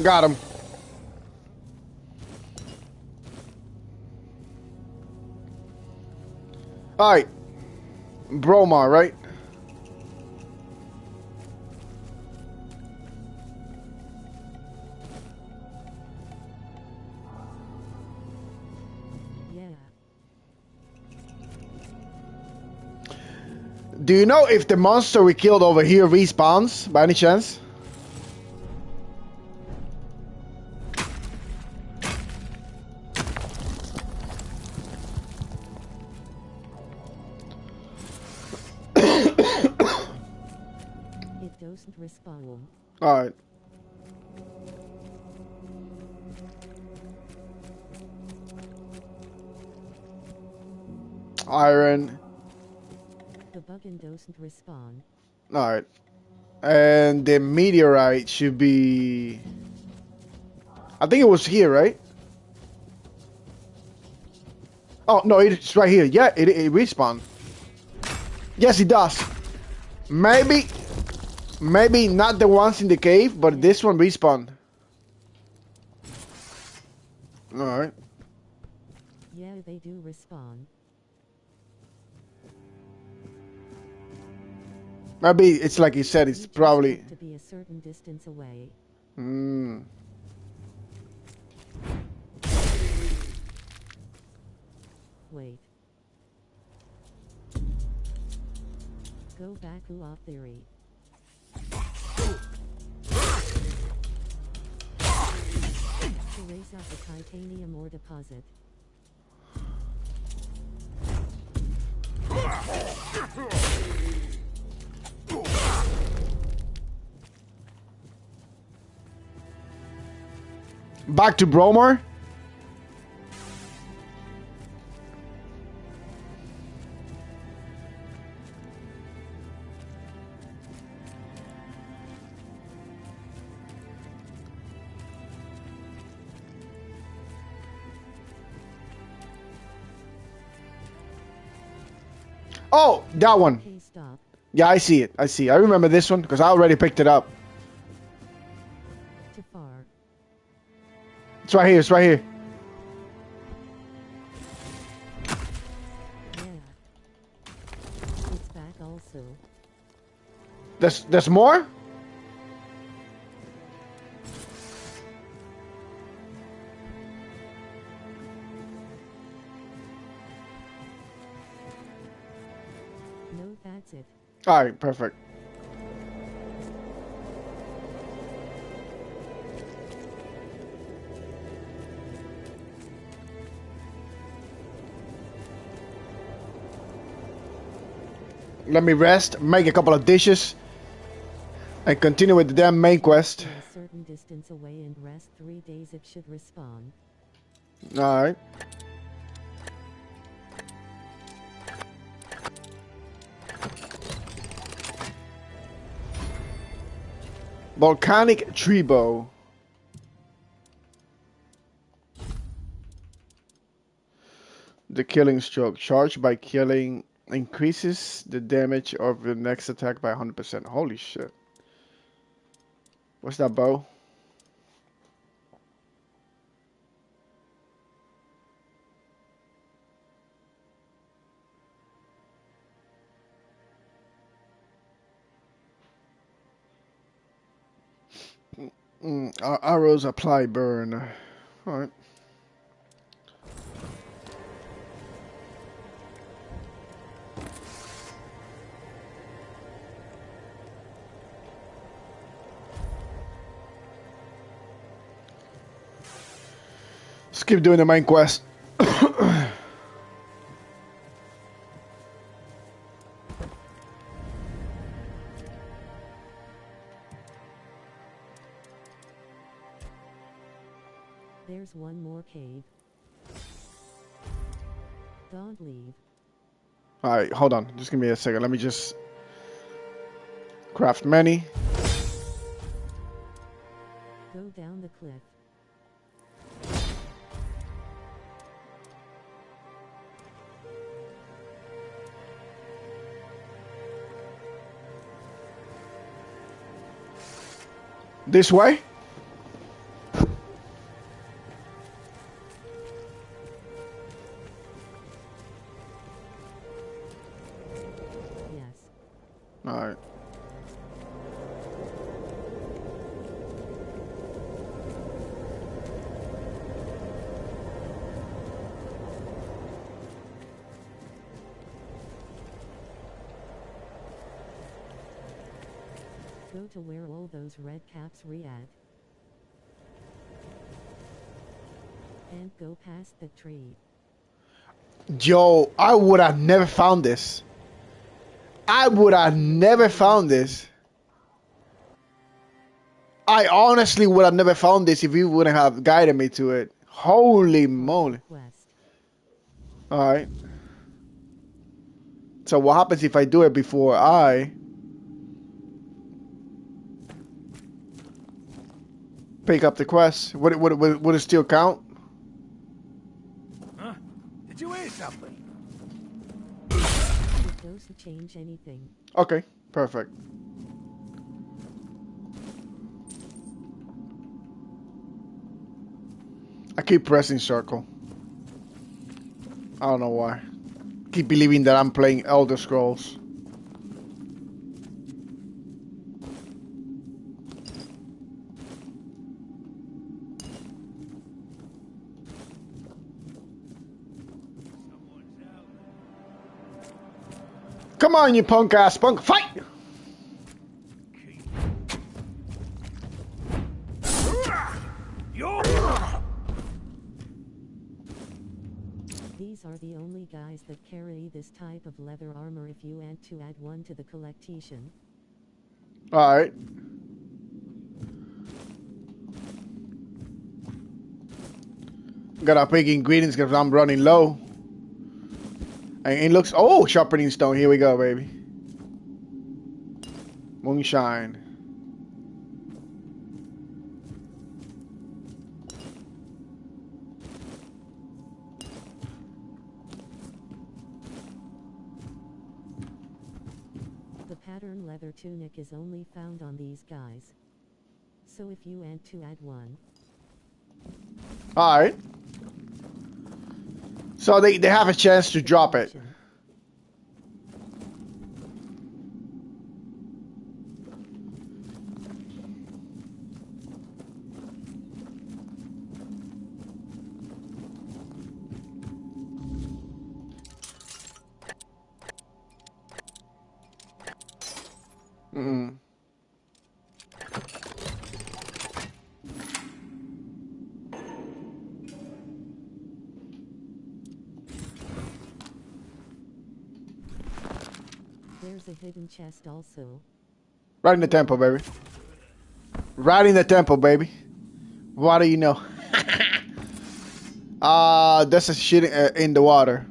Got him. Alright. Bromar, right? Yeah. Do you know if the monster we killed over here respawns by any chance? It doesn't respawn. Alright. Iron. The bugin doesn't respawn. Alright. And the meteorite should be... I think it was here, right? Oh, no, it's right here. Yeah, it respawned. Yes, it does. Maybe not the ones in the cave, but this one respawned. Alright. Yeah, they do respawn. Maybe it's like you said, it's probably... to be a certain distance away. Wait. Go back to our theory. To raise up a titanium ore deposit. Back to Bromar? Oh, that one. Okay, stop. Yeah, I see it. I see. I remember this one because I already picked it up. Too far. It's right here. It's right here. Yeah. It's back also. There's more? No, that's it. All right, perfect. Let me rest, make a couple of dishes, and continue with the damn main quest. A certain distance away and rest 3 days. It should respawn. All right. Volcanic tree bow. The killing stroke. Charged by killing increases the damage of the next attack by 100%. Holy shit. What's that bow? Arrows apply burn. Alright. Let's keep doing the main quest. There's one more cave. Don't leave. Alright, hold on. Just give me a second. Let me just craft many. Go down the cliff. This way? Go to where all those red caps re-at. And go past the tree. Yo, I would have never found this. I would have never found this. I honestly would have never found this if you wouldn't have guided me to it. Holy moly. Alright. So what happens if I do it before I pick up the quest? Would it still count? Huh? Did you hear something? It doesn't change anything. Okay, perfect. I keep pressing circle. I don't know why. Keep believing that I'm playing Elder Scrolls. Come on, you punk ass punk, fight! These are the only guys that carry this type of leather armor if you want to add one to the collection. Alright. Gotta pick ingredients because I'm running low. And it looks... Oh, sharpening stone. Here we go, baby. Moonshine. The pattern leather tunic is only found on these guys. So if you want to add one... Alright. So they have a chance to drop it. Mm-mm. There's a hidden chest also. Right in the temple, baby. Right in the temple, baby. What do you know? There's a shit in the water.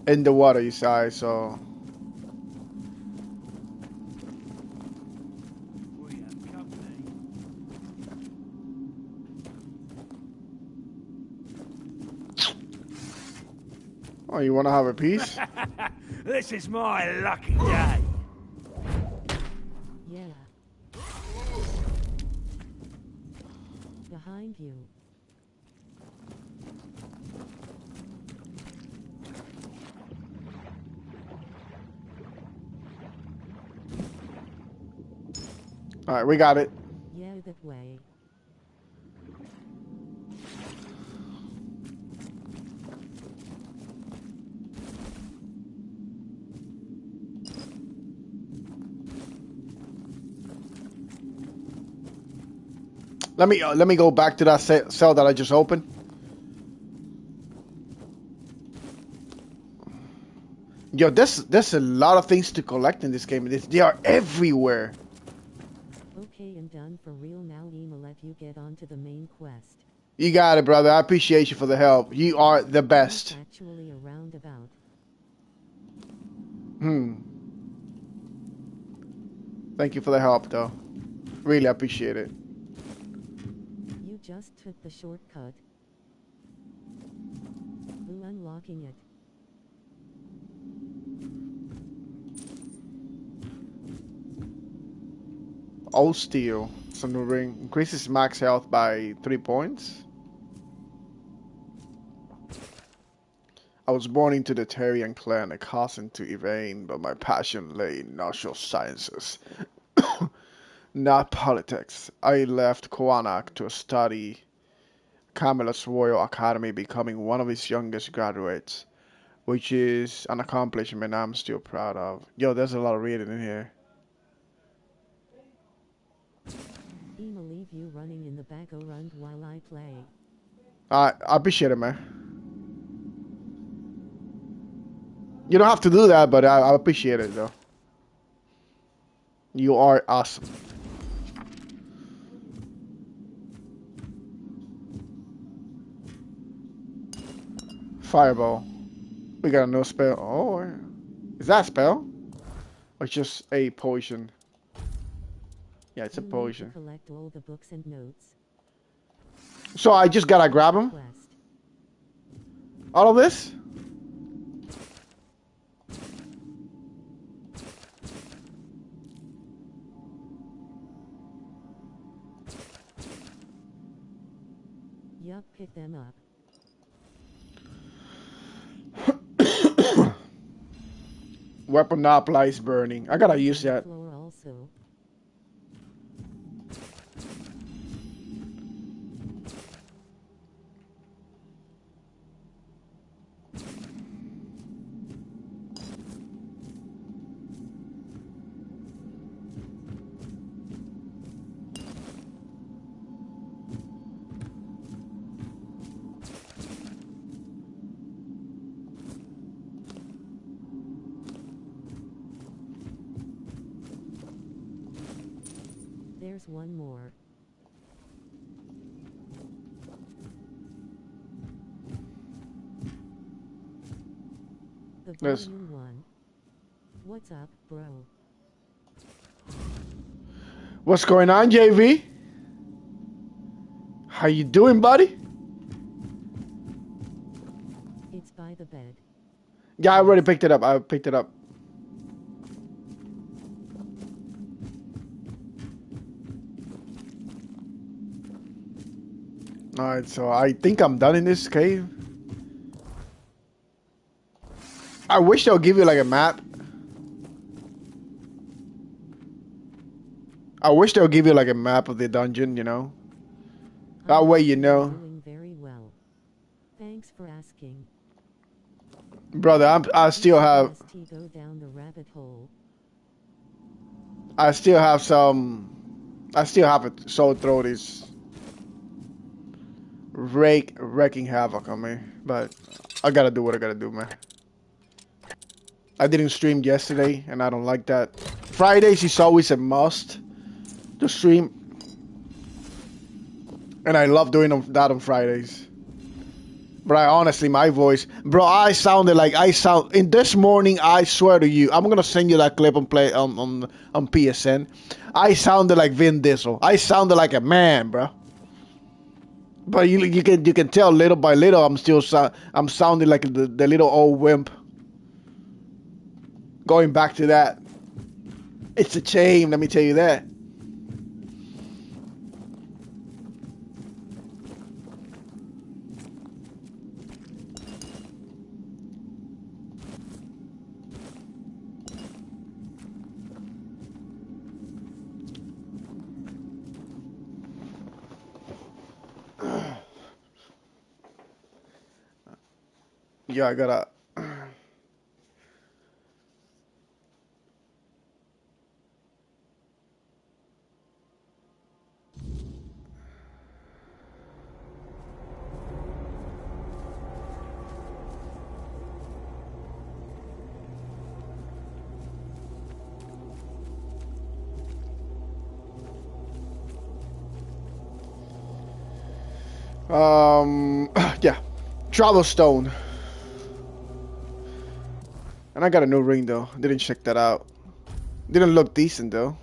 In the water, you say, so... Oh, you want to have a piece? This is my lucky day. Yeah. Behind you. Alright, we got it. Yeah, that way. Let me go back to that cell that I just opened. Yo, there's a lot of things to collect in this game. They are everywhere. Okay, and done for real now. I'ma let you get on to the main quest. You got it, brother. I appreciate you for the help. You are the best. It's actually a roundabout. Thank you for the help, though. Really appreciate it. You just took the shortcut. Who unlocking it? Old Steel. It's a new ring. Increases max health by 3 points. I was born into the Tarian clan, accustomed to evade, but my passion lay in natural sciences, not politics. I left Koanak to study Camelot's Royal Academy, becoming one of its youngest graduates. which is an accomplishment I'm still proud of. Yo, there's a lot of reading in here. I'ma leave you running in the background while I play. I appreciate it, man. You don't have to do that, but I appreciate it, though. You are awesome. Fireball. We got a no spell. Oh, is that a spell? Or just a potion? Yeah, it's a potion. Collect all the books and notes. So I just gotta grab them? All of this? Yup, pick them up. Weapon up lies burning. I gotta use that. Also. There's one more. The volume one. What's up, bro? What's going on, JV? How you doing, buddy? It's by the bed. Yeah, I already picked it up. I picked it up. Alright, so I think I'm done in this cave. I wish they'll give you like a map. I wish they'll give you like a map of the dungeon, you know. That way you know. Doing very well. Thanks for asking. Brother, I still have Go down the rabbit hole. I still have a sore throat is wreaking havoc on me, but I gotta do what I gotta do, man. I didn't stream yesterday, and I don't like that. Fridays is always a must to stream, and I love doing that on Fridays. But I honestly, my voice, bro, in this morning. I swear to you, I'm gonna send you that clip and play on PSN. I sounded like Vin Diesel. I sounded like a man, bro. But you can tell little by little, I'm sounding like the little old wimp. Going back to that, it's a shame. Let me tell you that. Yeah, I gotta. Yeah, travel stone. And I got a new ring though. Didn't check that out. Didn't look decent though.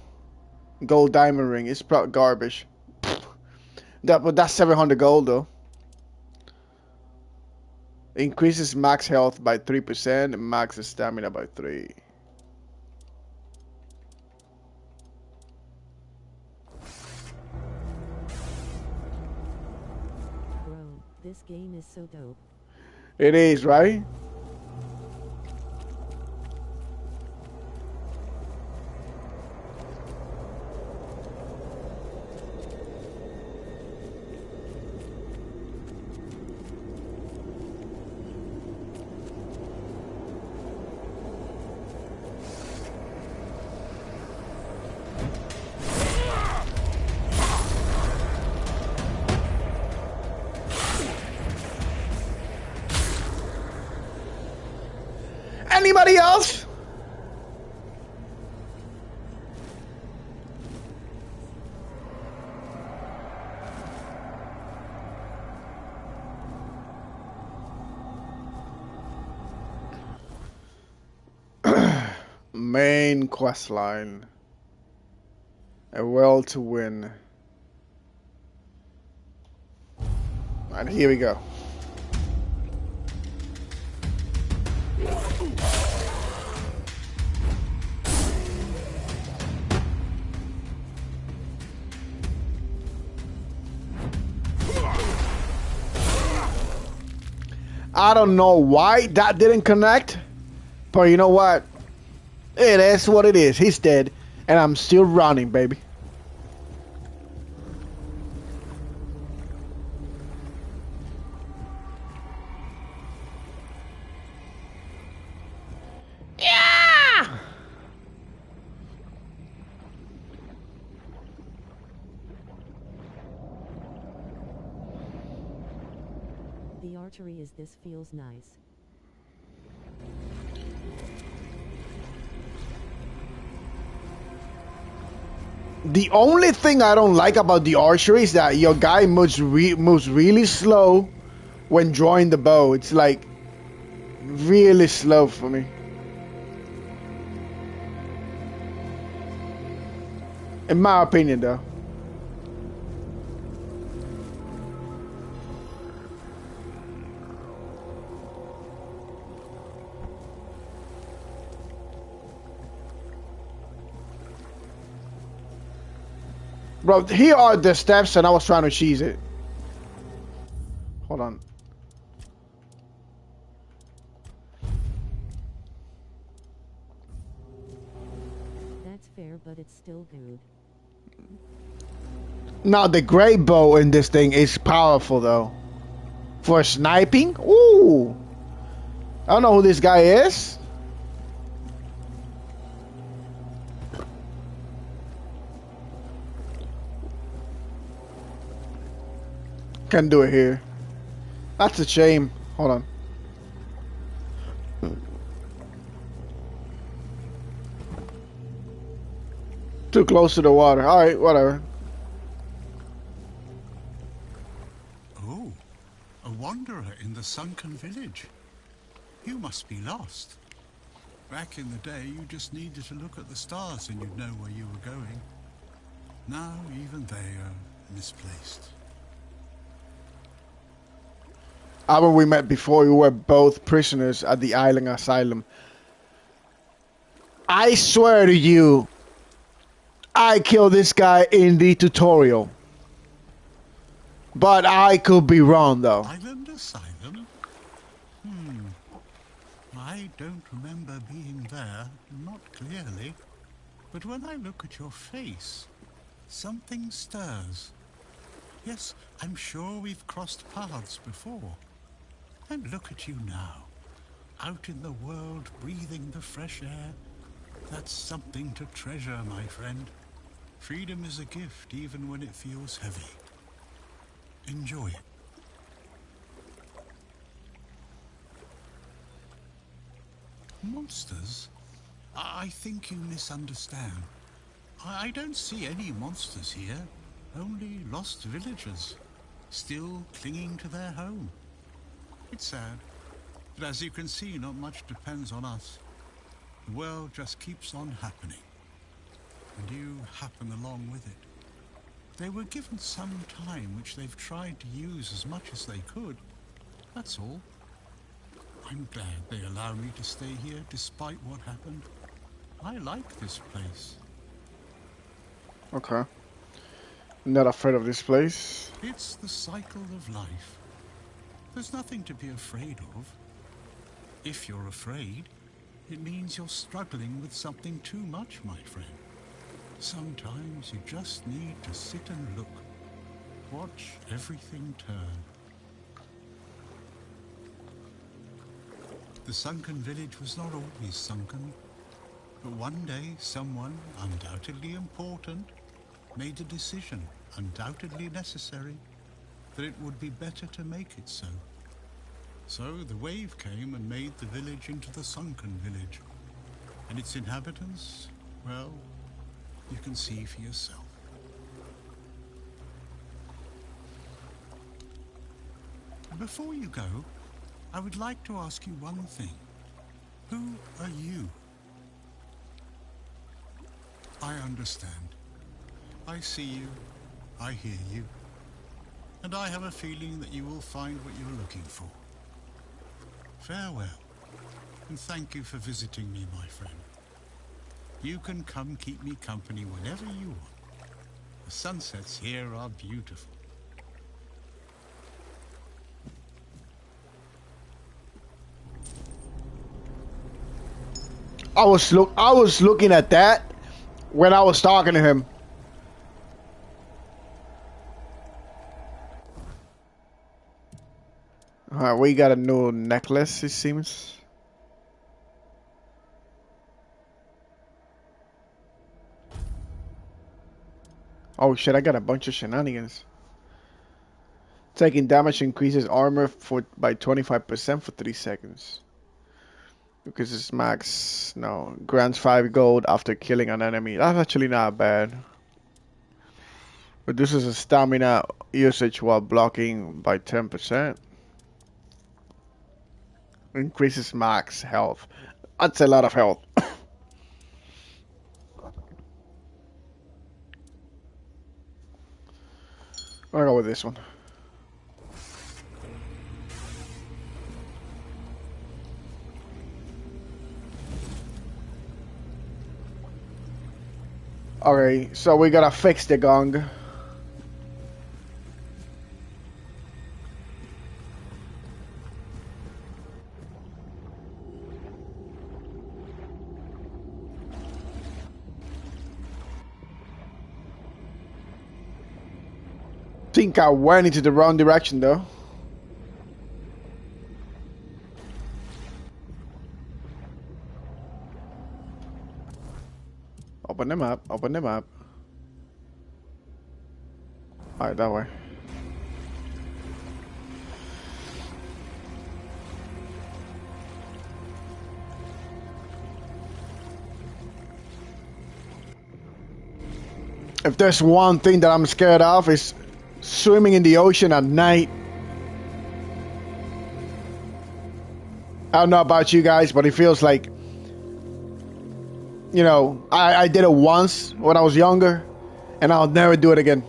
Gold diamond ring. It's probably garbage. But that's 700 gold though. Increases max health by 3% and max stamina by 3. Bro, this game is so dope. It is, right? Anybody else? Main quest line. A will to win. And here we go. I don't know why that didn't connect, but you know what? It is what it is. He's dead, and I'm still running, baby. Yeah! The archery is this feels nice. The only thing I don't like about the archery is that your guy moves really slow when drawing the bow. It's like really slow for me. In my opinion, though. Bro, here are the steps and I was trying to cheese it. Hold on. That's fair, but it's still good. Now, the gray bow in this thing is powerful, though. For sniping? Ooh. I don't know who this guy is. Can't do it here. That's a shame. Hold on. Too close to the water. Alright, whatever. Oh, a wanderer in the sunken village. You must be lost. Back in the day, you just needed to look at the stars and you'd know where you were going. Now, even they are misplaced. When we met before, we were both prisoners at the island asylum. I swear to you, I killed this guy in the tutorial. But I could be wrong, though. Island asylum? I don't remember being there, not clearly. But when I look at your face, something stirs. Yes, I'm sure we've crossed paths before. And look at you now, out in the world, breathing the fresh air. That's something to treasure, my friend. Freedom is a gift, even when it feels heavy. Enjoy it. Monsters? I think you misunderstand. I don't see any monsters here, only lost villagers, still clinging to their home. It's sad, but as you can see, not much depends on us. The world just keeps on happening, and you happen along with it. They were given some time which they've tried to use as much as they could. That's all. I'm glad they allow me to stay here despite what happened. I like this place. Okay. Not afraid of this place. It's the cycle of life. There's nothing to be afraid of. If you're afraid, it means you're struggling with something too much, my friend. Sometimes you just need to sit and look. Watch everything turn. The sunken village was not always sunken, but one day someone, undoubtedly important, made a decision, undoubtedly necessary, that it would be better to make it so. So the wave came and made the village into the sunken village. And its inhabitants, well, you can see for yourself. Before you go, I would like to ask you one thing. Who are you? I understand. I see you, I hear you, and I have a feeling that you will find what you're looking for. Farewell, and thank you for visiting me, my friend. You can come keep me company whenever you want. The sunsets here are beautiful. I was looking at that when I was talking to him. Alright, we got a new necklace, it seems. Oh shit, I got a bunch of shenanigans. Taking damage increases armor by 25% for 3 seconds. Because it's max, no. Grants 5 gold after killing an enemy. That's actually not bad. Reduces the stamina usage while blocking by 10%. Increases max health. That's a lot of health. I'll go with this one. Okay, so we gotta fix the gong. Think I went into the wrong direction though. Open them up, open them up. Alright, that way. If there's one thing that I'm scared of, is swimming in the ocean at night. I don't know about you guys, but it feels like, you know, I did it once when I was younger, and I'll never do it again.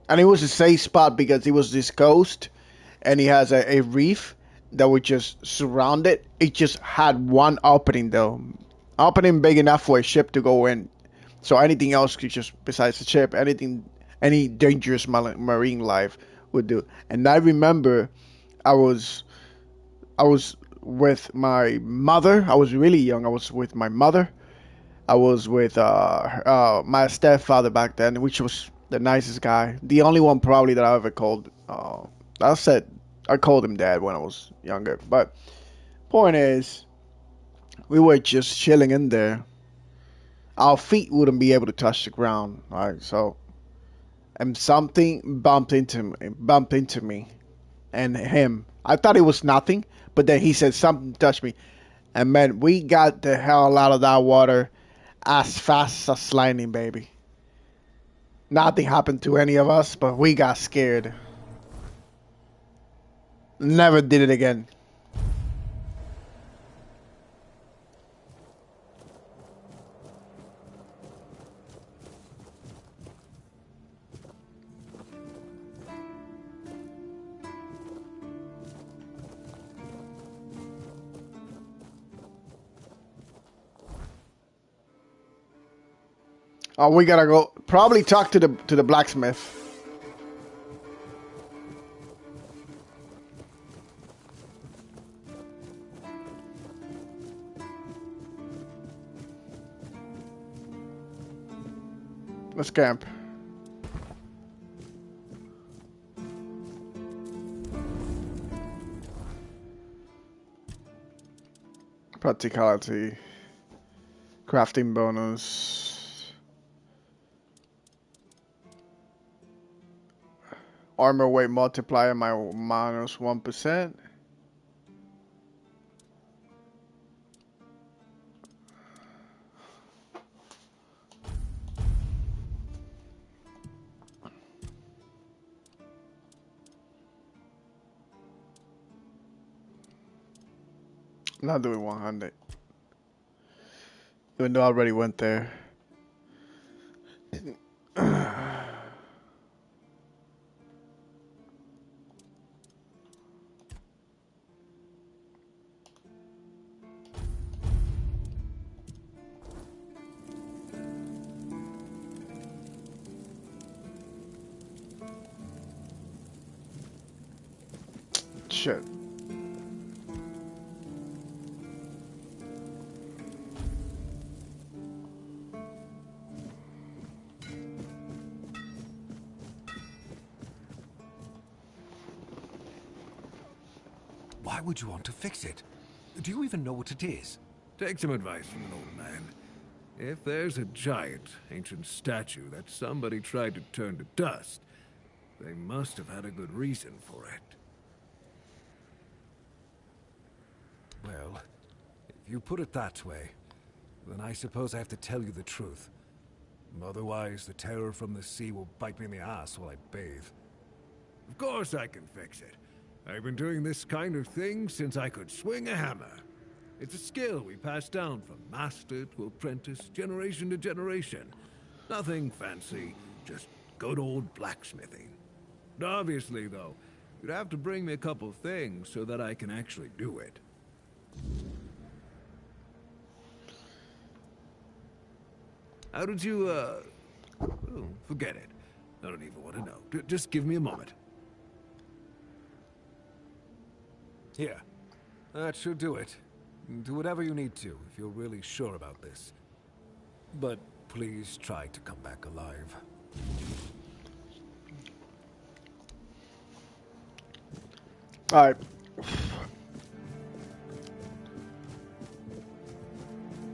And it was a safe spot because it was this coast, and it has a reef that would just surround it. It just had one opening though. Opening big enough for a ship to go in. So anything else could just, besides the ship, any dangerous marine life would do. And I remember I was with my mother. I was really young. I was with my mother. I was with my stepfather back then, which was the nicest guy. The only one probably that I ever called. I called him dad when I was younger. But point is, we were just chilling in there. Our feet wouldn't be able to touch the ground, right? So, and something bumped into me, and him. I thought it was nothing, but then he said something touched me, and man, we got the hell out of that water as fast as lightning, baby. Nothing happened to any of us, but we got scared. Never did it again. Oh, we gotta go. Probably talk to the blacksmith. Let's camp. Practicality. Crafting bonus. Armor weight multiplier minus 1%. Not doing 100. Even though I already went there. Shit. Why would you want to fix it? Do you even know what it is? Take some advice from an old man. If there's a giant, ancient statue that somebody tried to turn to dust, they must have had a good reason for it. Well, if you put it that way, then I suppose I have to tell you the truth. Otherwise, the terror from the sea will bite me in the ass while I bathe. Of course I can fix it. I've been doing this kind of thing since I could swing a hammer. It's a skill we pass down from master to apprentice, generation to generation. Nothing fancy, just good old blacksmithing. Obviously, though, you'd have to bring me a couple things so that I can actually do it. How did you, oh, forget it. I don't even want to know. Just give me a moment. Here. That should do it. Do whatever you need to, if you're really sure about this. But please try to come back alive. Alright.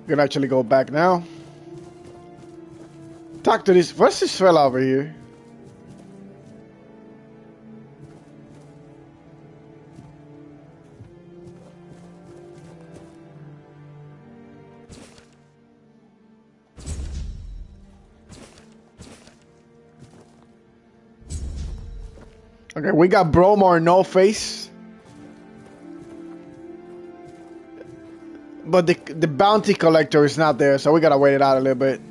Gonna actually go back now. Talk to this. What's this fella over here? Okay, we got Bromar no face. But the bounty collector is not there, so we gotta wait it out a little bit.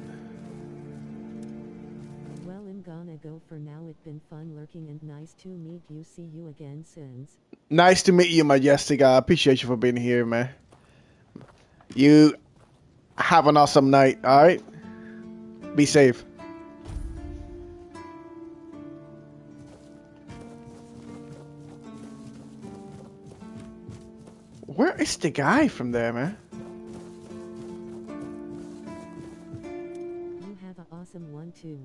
Well, I'm gonna go for now. It's been fun lurking and nice to meet you. See you again soon. Nice to meet you, Majestic. I appreciate you for being here, man. You have an awesome night, alright? Be safe. Where is the guy from there, man? You have an awesome one too.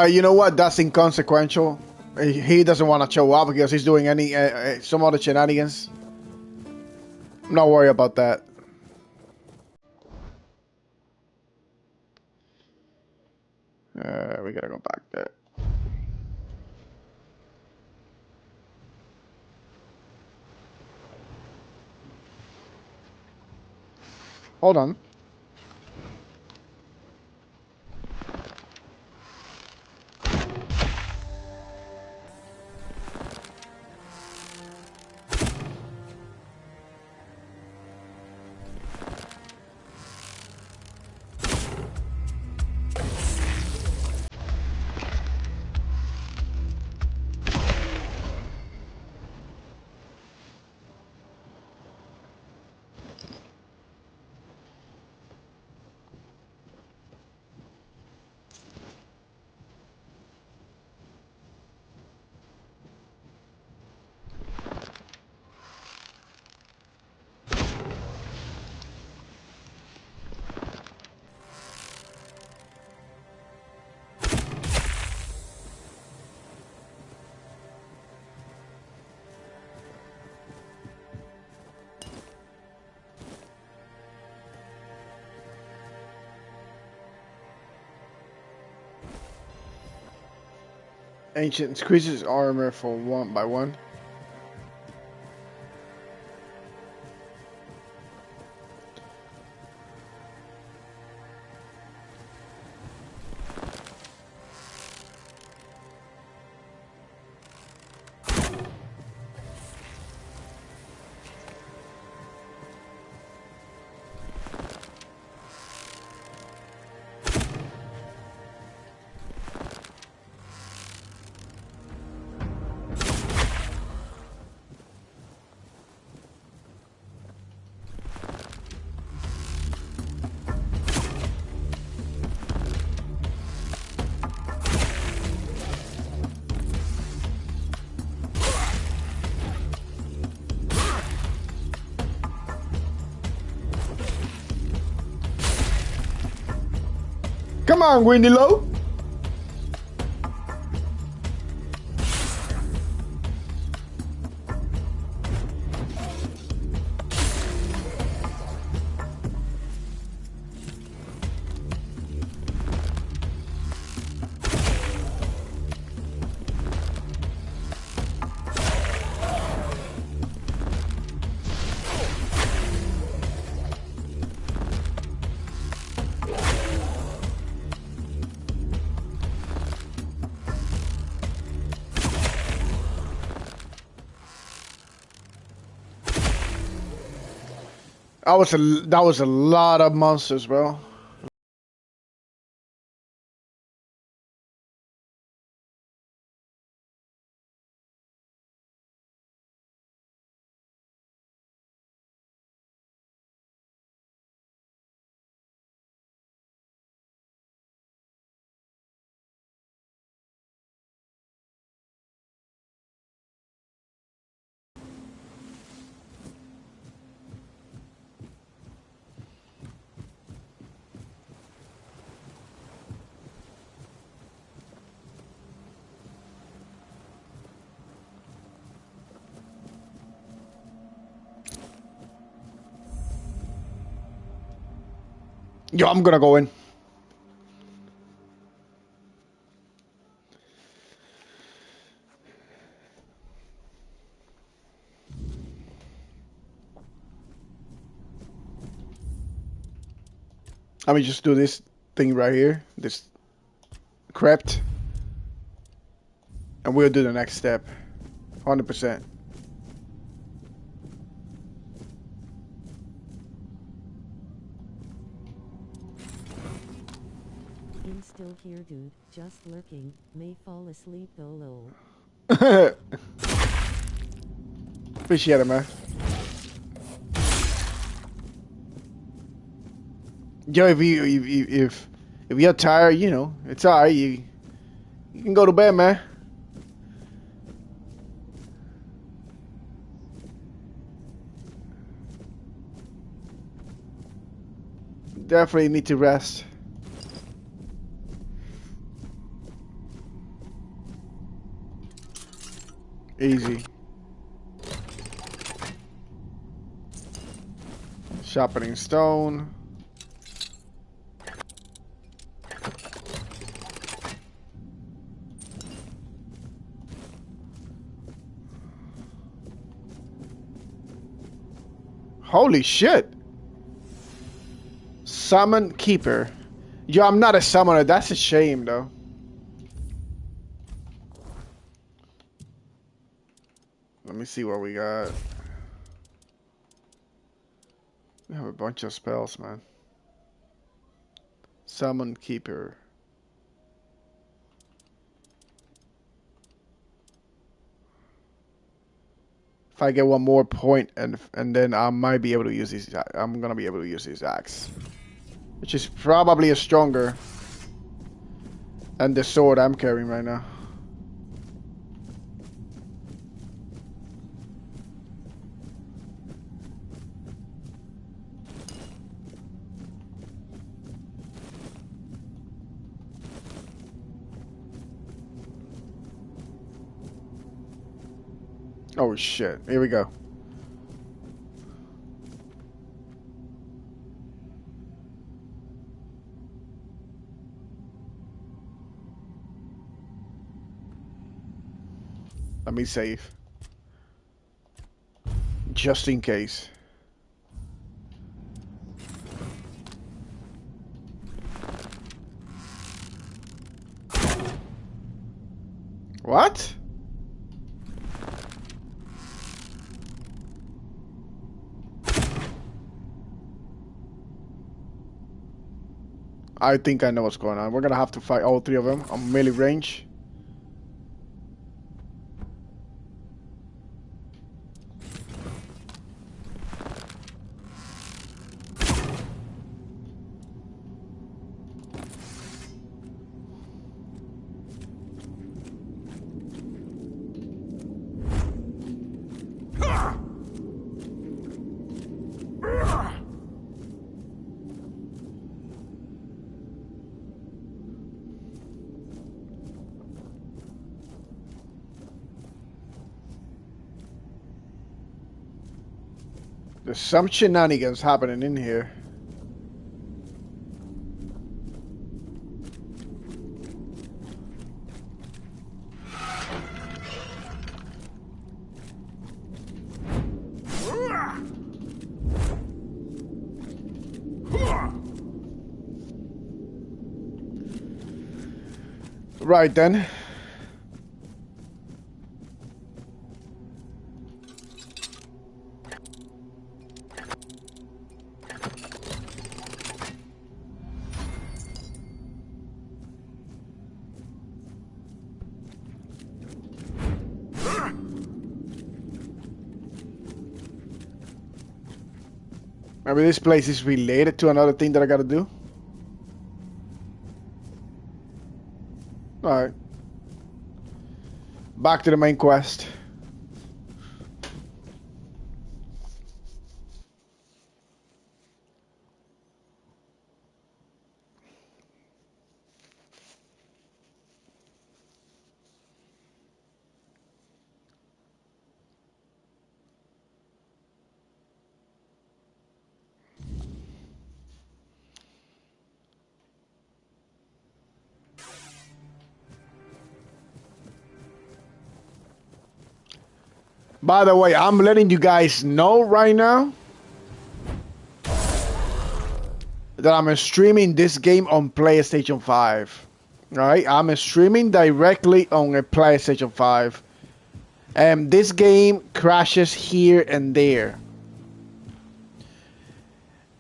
You know what? That's inconsequential. He doesn't want to show up because he's doing any some other shenanigans. I'm not worried about that. We gotta go back there. Hold on. Ancient increases armor for 1 by 1. Come on, Windy Low. That was a lot of monsters, bro. Yo, I'm gonna go in. Let me just do this thing right here. This crypt. And we'll do the next step. 100%. I'm still here, dude. Just lurking. May fall asleep though, lol. Appreciate it, man. Yo, if you're tired, you know, it's alright. You can go to bed, man. Definitely need to rest. Easy. Sharpening stone. Holy shit. Summon Keeper. Yo, I'm not a summoner. That's a shame, though. Let me see what we got. We have a bunch of spells, man. Summon Keeper. If I get one more point and then I might be able to use these. I'm gonna be able to use this axe, which is probably a stronger than the sword I'm carrying right now. Oh shit, here we go. Let me save. Just in case. What? I think I know what's going on. We're gonna have to fight all three of them on melee range. There's some shenanigans happening in here. Right then. Maybe this place is related to another thing that I gotta do. Alright. Back to the main quest. By the way, I'm letting you guys know right now that I'm streaming this game on PlayStation 5. Alright, I'm streaming directly on a PlayStation 5. And this game crashes here and there.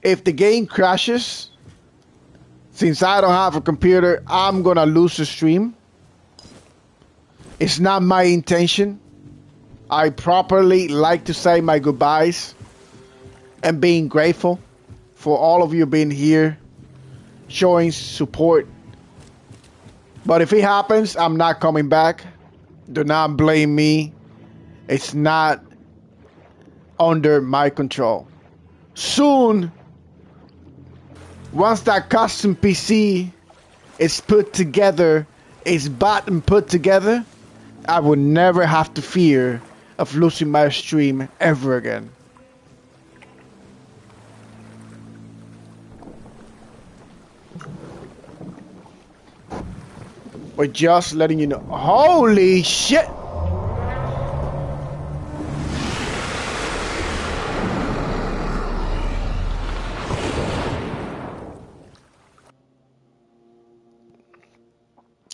If the game crashes, since I don't have a computer, I'm gonna lose the stream. It's not my intention. I properly like to say my goodbyes and being grateful for all of you being here, showing support. But if it happens, I'm not coming back. Do not blame me. It's not under my control. Soon, once that custom PC is put together, is bought and put together, I will never have to fear of losing my stream ever again. But just letting you know. Holy shit!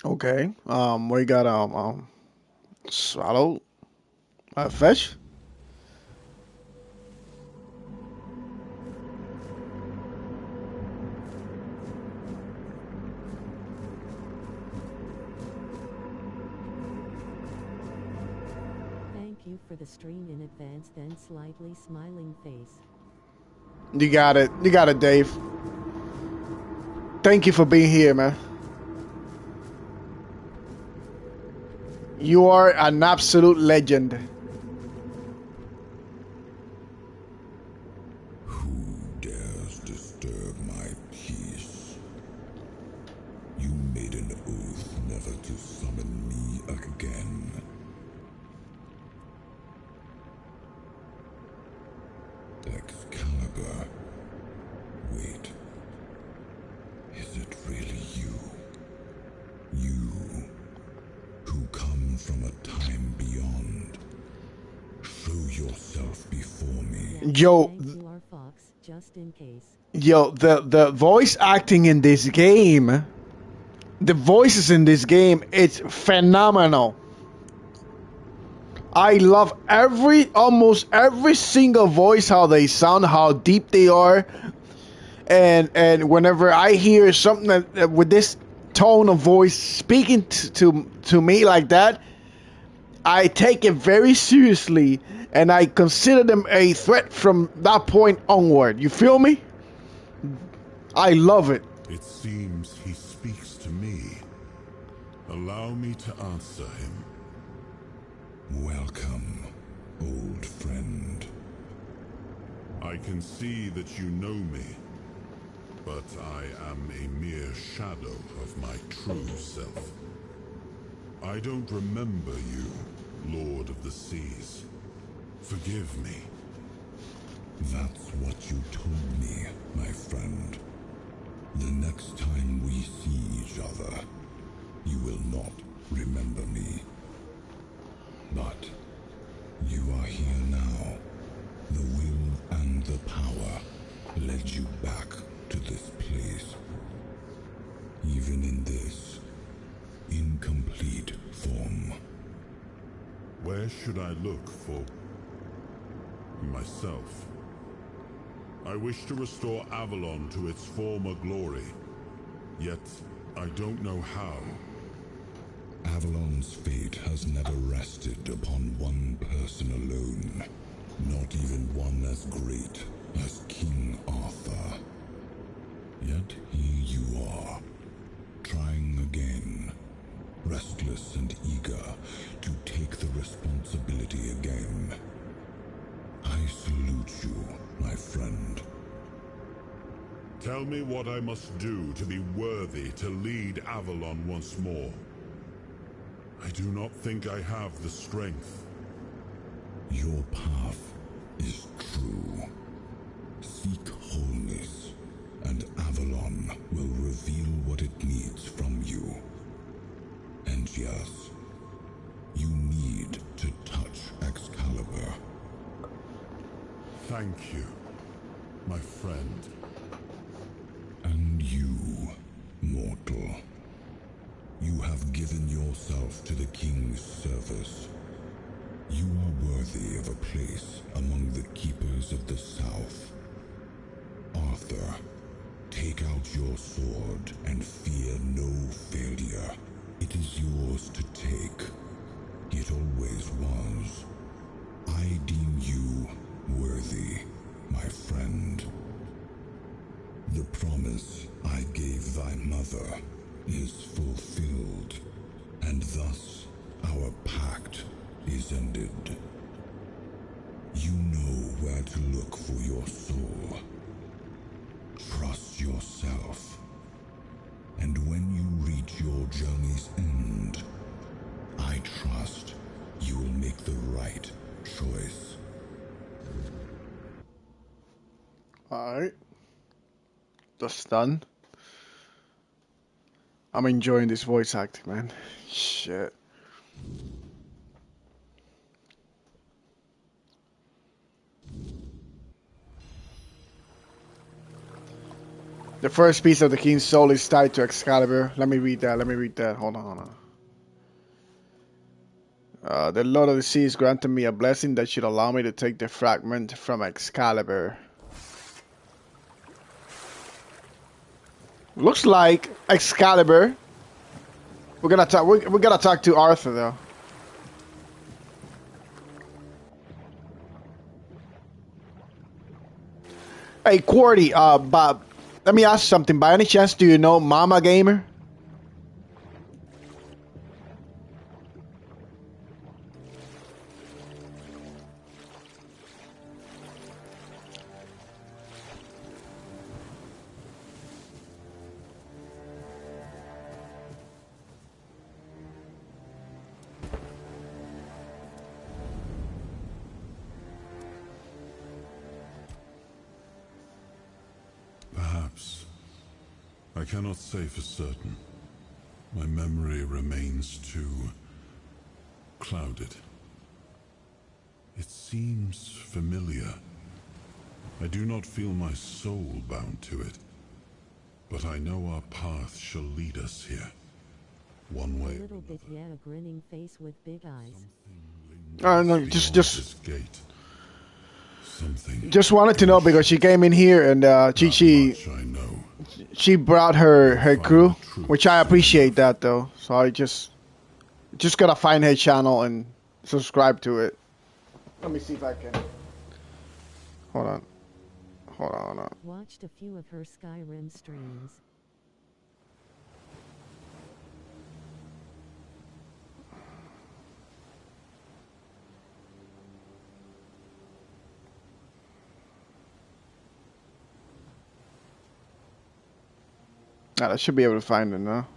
Okay. We got swallow. Fish. Thank you for the stream in advance, then slightly smiling face. You got it. You got it, Dave. Thank you for being here, man. You are an absolute legend. Who dares disturb my peace? You made an oath never to summon me again. Excalibur. Wait. Is it really you? You, who come from a time beyond. yourself before me. Yo, just in case. Yo, the voice acting in this game, the voices in this game, it's phenomenal. I love almost every single voice, how they sound, how deep they are, and whenever I hear something that, with this tone of voice speaking to me like that, I take it very seriously, and I consider them a threat from that point onward. You feel me? I love it. It seems he speaks to me. Allow me to answer him. Welcome, old friend. I can see that you know me, but I am a mere shadow of my true self. I don't remember you, Lord of the Seas. Forgive me. That's what you told me, my friend. The next time we see each other, you will not remember me. But you are here now. The will and the power led you back to this place. Even in this incomplete form. Where should I look for myself? I wish to restore Avalon to its former glory, yet I don't know how. Avalon's fate has never rested upon one person alone, not even one as great as King Arthur. Yet here you are, trying again, restless and eager to take the responsibility again. I salute you, my friend. Tell me what I must do to be worthy to lead Avalon once more. I do not think I have the strength. Your path is true. Seek wholeness, and Avalon will reveal what it needs from you. And yes, you need to touch Excalibur. Thank you, my friend. And you, mortal. You have given yourself to the King's service. You are worthy of a place among the keepers of the South. Arthur, take out your sword and fear no failure. It is yours to take. It always was. I deem you worthy, my friend. The promise I gave thy mother is fulfilled, and thus our pact is ended. You know where to look for your soul. Trust yourself, and when you reach your journey's end, I trust you will make the right choice. Alright. That's done. I'm enjoying this voice acting, man. Shit. The first piece of the King's soul is tied to Excalibur. Let me read that. Hold on. The Lord of the Seas granted me a blessing that should allow me to take the fragment from Excalibur. Looks like Excalibur. We gotta talk to Arthur though. Hey Quarty, Bob, let me ask you something. By any chance, do you know Mama Gamer? Perhaps. I cannot say for certain. My memory remains too clouded. It seems familiar. I do not feel my soul bound to it, but I know our path shall lead us here. One way. A little bit, yeah, a grinning face with big eyes. No, just gate. Something. Just wanted to know because she came in here and she brought her crew, which I appreciate that though. So I just gotta find her channel and subscribe to it. Let me see if I can. Hold on. Watched a few of her Skyrim streams. I should be able to find it now.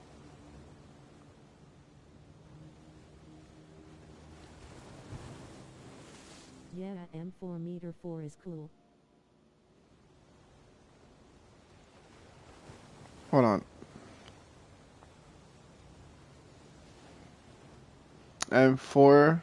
Yeah, M4 meter 4 is cool. Hold on. M4.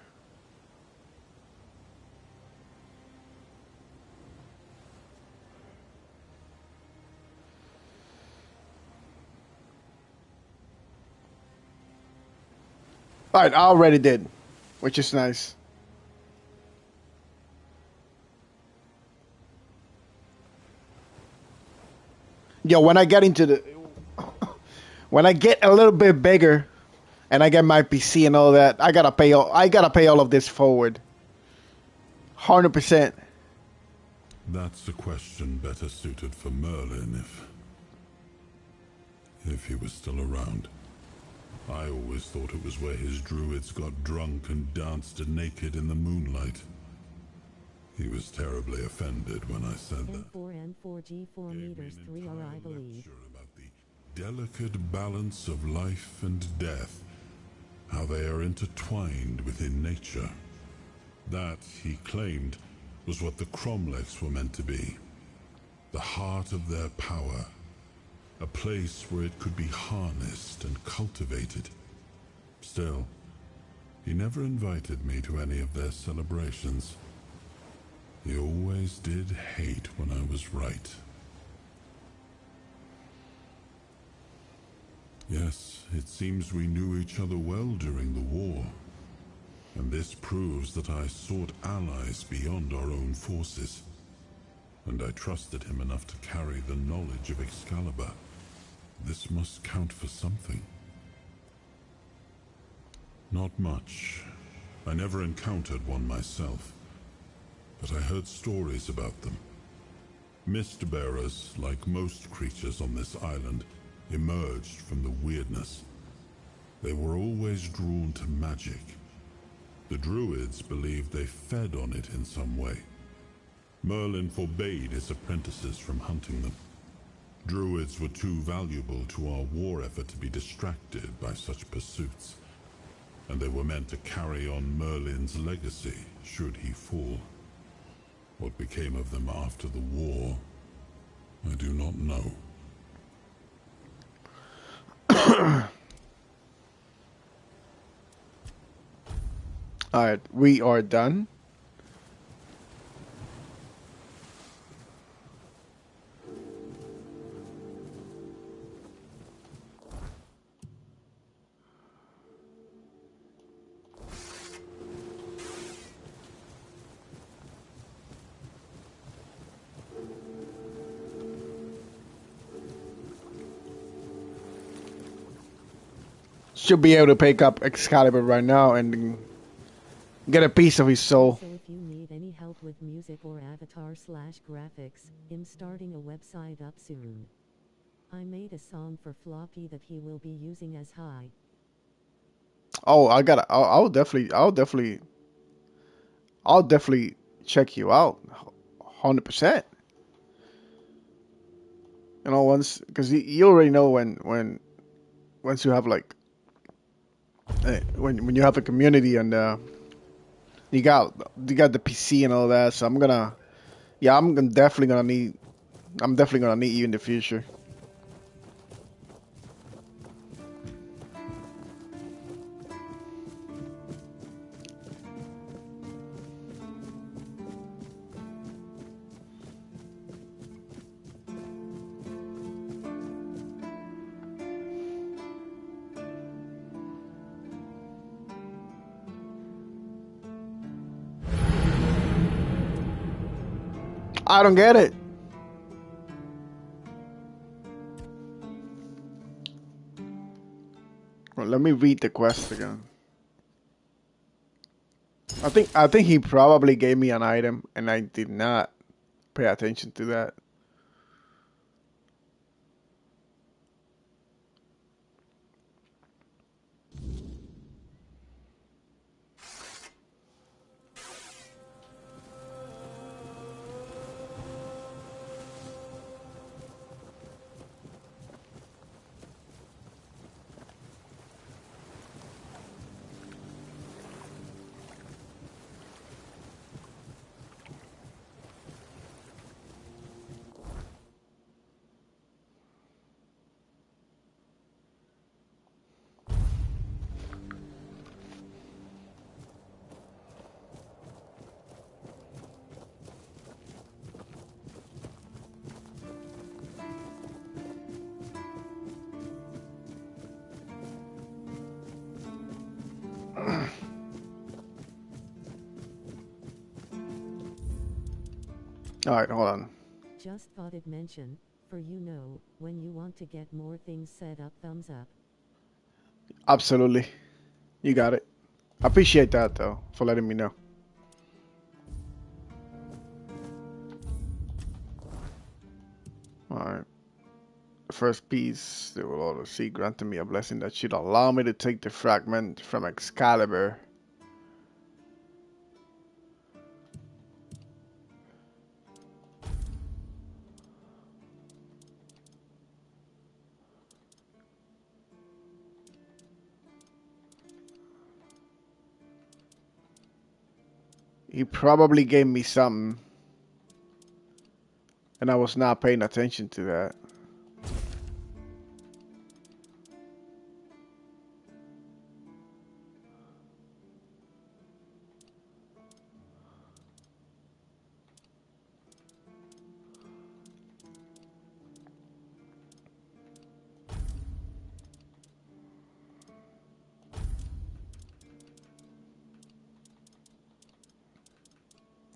Alright, I already did, which is nice. Yo, when I get when I get a little bit bigger, and I get my PC and all that, I gotta pay all of this forward. 100%. That's a question better suited for Merlin if he was still around. I always thought it was where his druids got drunk and danced naked in the moonlight. He was terribly offended when I said that. M4 N4G4 meters 3 are, I believe. About the delicate balance of life and death, how they are intertwined within nature. That, he claimed, was what the Cromlechs were meant to be. The heart of their power. A place where it could be harnessed and cultivated. Still, he never invited me to any of their celebrations. He always did hate when I was right. Yes, it seems we knew each other well during the war. And this proves that I sought allies beyond our own forces. And I trusted him enough to carry the knowledge of Excalibur. This must count for something. Not much. I never encountered one myself. But I heard stories about them. Mist-bearers, like most creatures on this island, emerged from the weirdness. They were always drawn to magic. The druids believed they fed on it in some way. Merlin forbade his apprentices from hunting them. Druids were too valuable to our war effort to be distracted by such pursuits, and they were meant to carry on Merlin's legacy should he fall. What became of them after the war, I do not know. Alright, we are done. Should be able to pick up Excalibur right now and get a piece of his soul. So if you need any help with music or avatar/graphics, I'm starting a website up soon. I made a song for Floppy that he will be using as high. Oh, I'll definitely check you out. 100%. You know, because you already know once you have like when you have a community and you got the PC and all that. So I'm definitely gonna need you in the future. I don't get it. Well, let me read the quest again. I think he probably gave me an item and I did not pay attention to that. Alright, hold on. Just thought it mention, for you know, when you want to get more things set up, thumbs up. Absolutely. You got it. I appreciate that though, for letting me know. Alright. The first piece, they will all see granted me a blessing that should allow me to take the fragment from Excalibur. He probably gave me something, and I was not paying attention to that.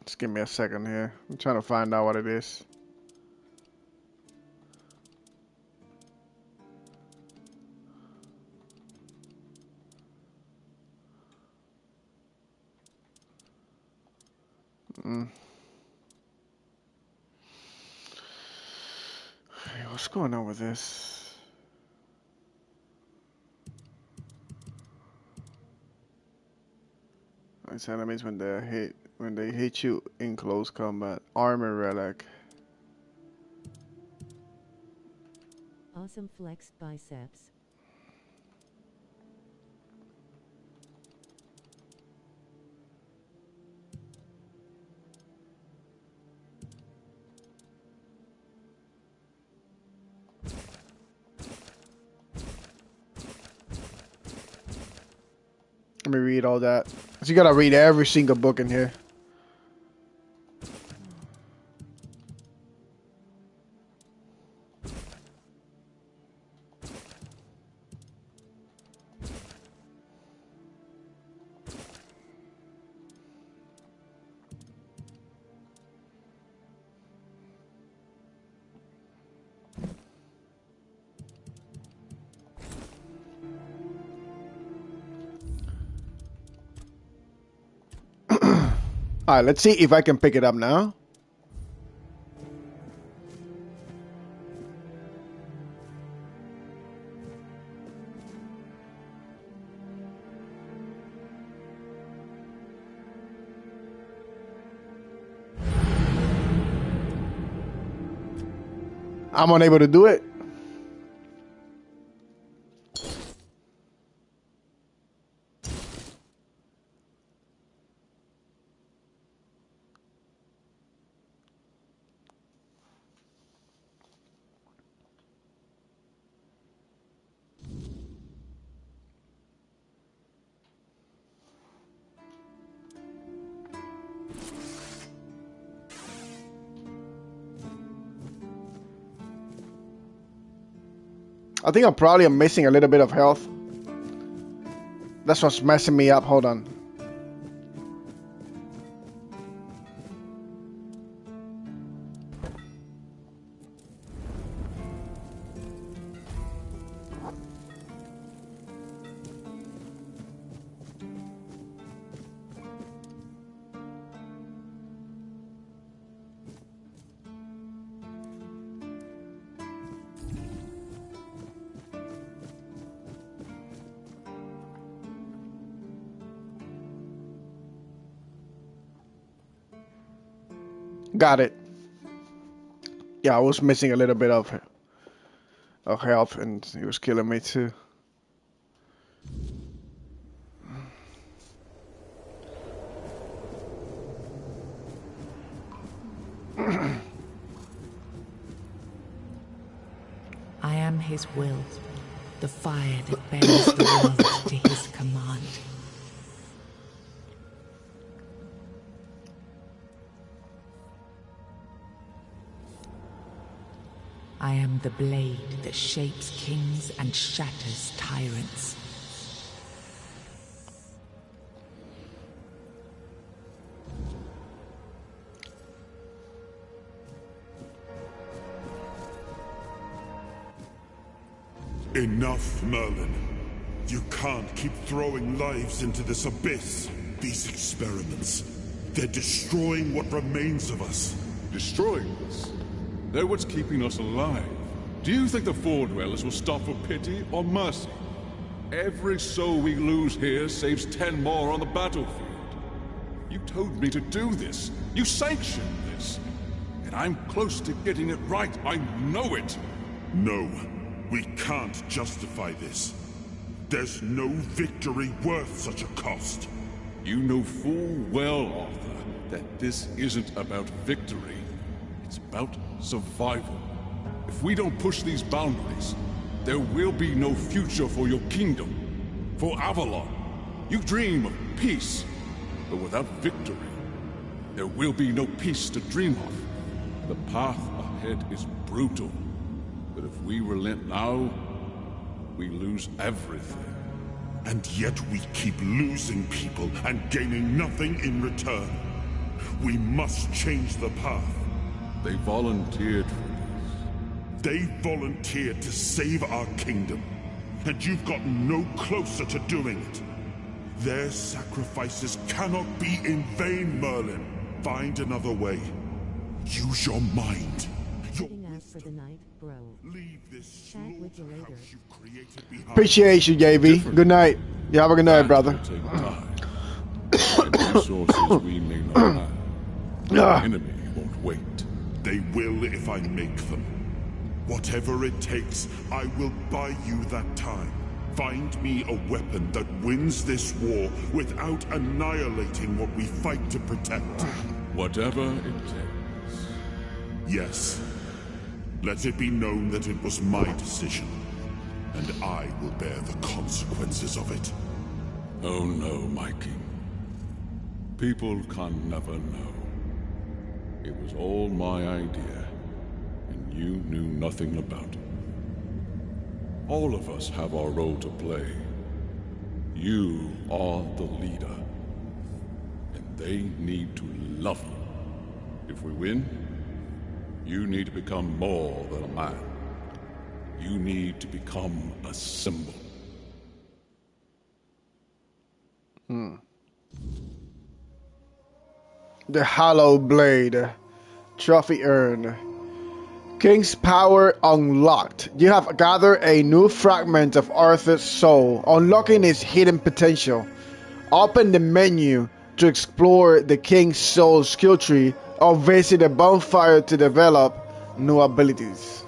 Just give me a second here. I'm trying to find out what it is. Hey, what's going on with this? These enemies when they hit you in close combat. Armor relic. Awesome flexed biceps. Let me read all that. So you gotta read every single book in here. Alright, let's see if I can pick it up now. I'm unable to do it. I think I'm missing a little bit of health. That's what's messing me up. Hold on. Got it. Yeah, I was missing a little bit of health, and it was killing me too. I am his will, the fire that bends the world to his command. I am the blade that shapes kings and shatters tyrants. Enough, Merlin. You can't keep throwing lives into this abyss. These experiments, they're destroying what remains of us. Destroying us? They're what's keeping us alive. Do you think the Four Dwellers will stop for pity or mercy? Every soul we lose here saves 10 more on the battlefield. You told me to do this. You sanctioned this. And I'm close to getting it right. I know it. No, we can't justify this. There's no victory worth such a cost. You know full well, Arthur, that this isn't about victory. It's about survival. If we don't push these boundaries, there will be no future for your kingdom, for Avalon. You dream of peace, but without victory, there will be no peace to dream of. The path ahead is brutal, but if we relent now, we lose everything. And yet we keep losing people and gaining nothing in return. We must change the path. They volunteered for this. They volunteered to save our kingdom, and you've gotten no closer to doing it. Their sacrifices cannot be in vain, Merlin. Find another way. Use your mind. For the night, bro. Leave this Chat with you later. you've created behind. Appreciate you, JV. Good night. You have a good night, brother. Take time. And resources we may not have. The enemy won't wait. They will if I make them. Whatever it takes, I will buy you that time. Find me a weapon that wins this war without annihilating what we fight to protect. Whatever it takes. Yes. Let it be known that it was my decision, and I will bear the consequences of it. Oh no, my king. People can never know. It was all my idea, and you knew nothing about it. All of us have our role to play. You are the leader, and they need to love you. If we win, you need to become more than a man. You need to become a symbol. The Hollow Blade. Trophy Urn. King's Power Unlocked. You have gathered a new fragment of Arthur's soul, unlocking his hidden potential. Open the menu to explore the King's Soul skill tree or visit a bonfire to develop new abilities.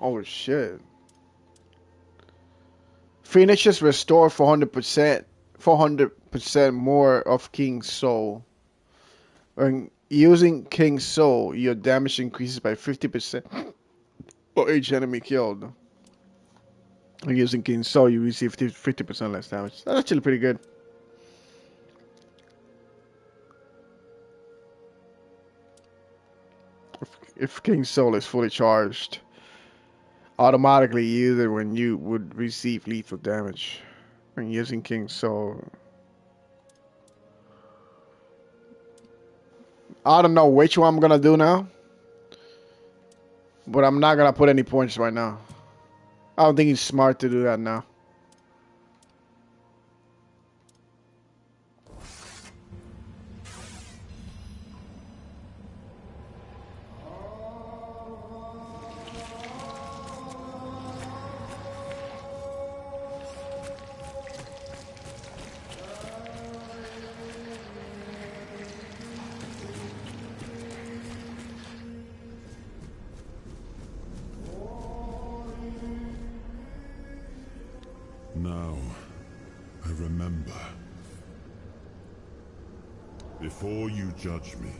Oh shit. Finishes restore 400% more of King's Soul. When using King's Soul, your damage increases by 50% for each enemy killed. When using King's Soul, you receive 50% less damage. That's actually pretty good. If King's Soul is fully charged, automatically use it when you would receive lethal damage. When using King's Soul. I don't know which one I'm gonna do now, but I'm not gonna put any points right now. I don't think it's smart to do that now. Now, I remember. Before you judge me,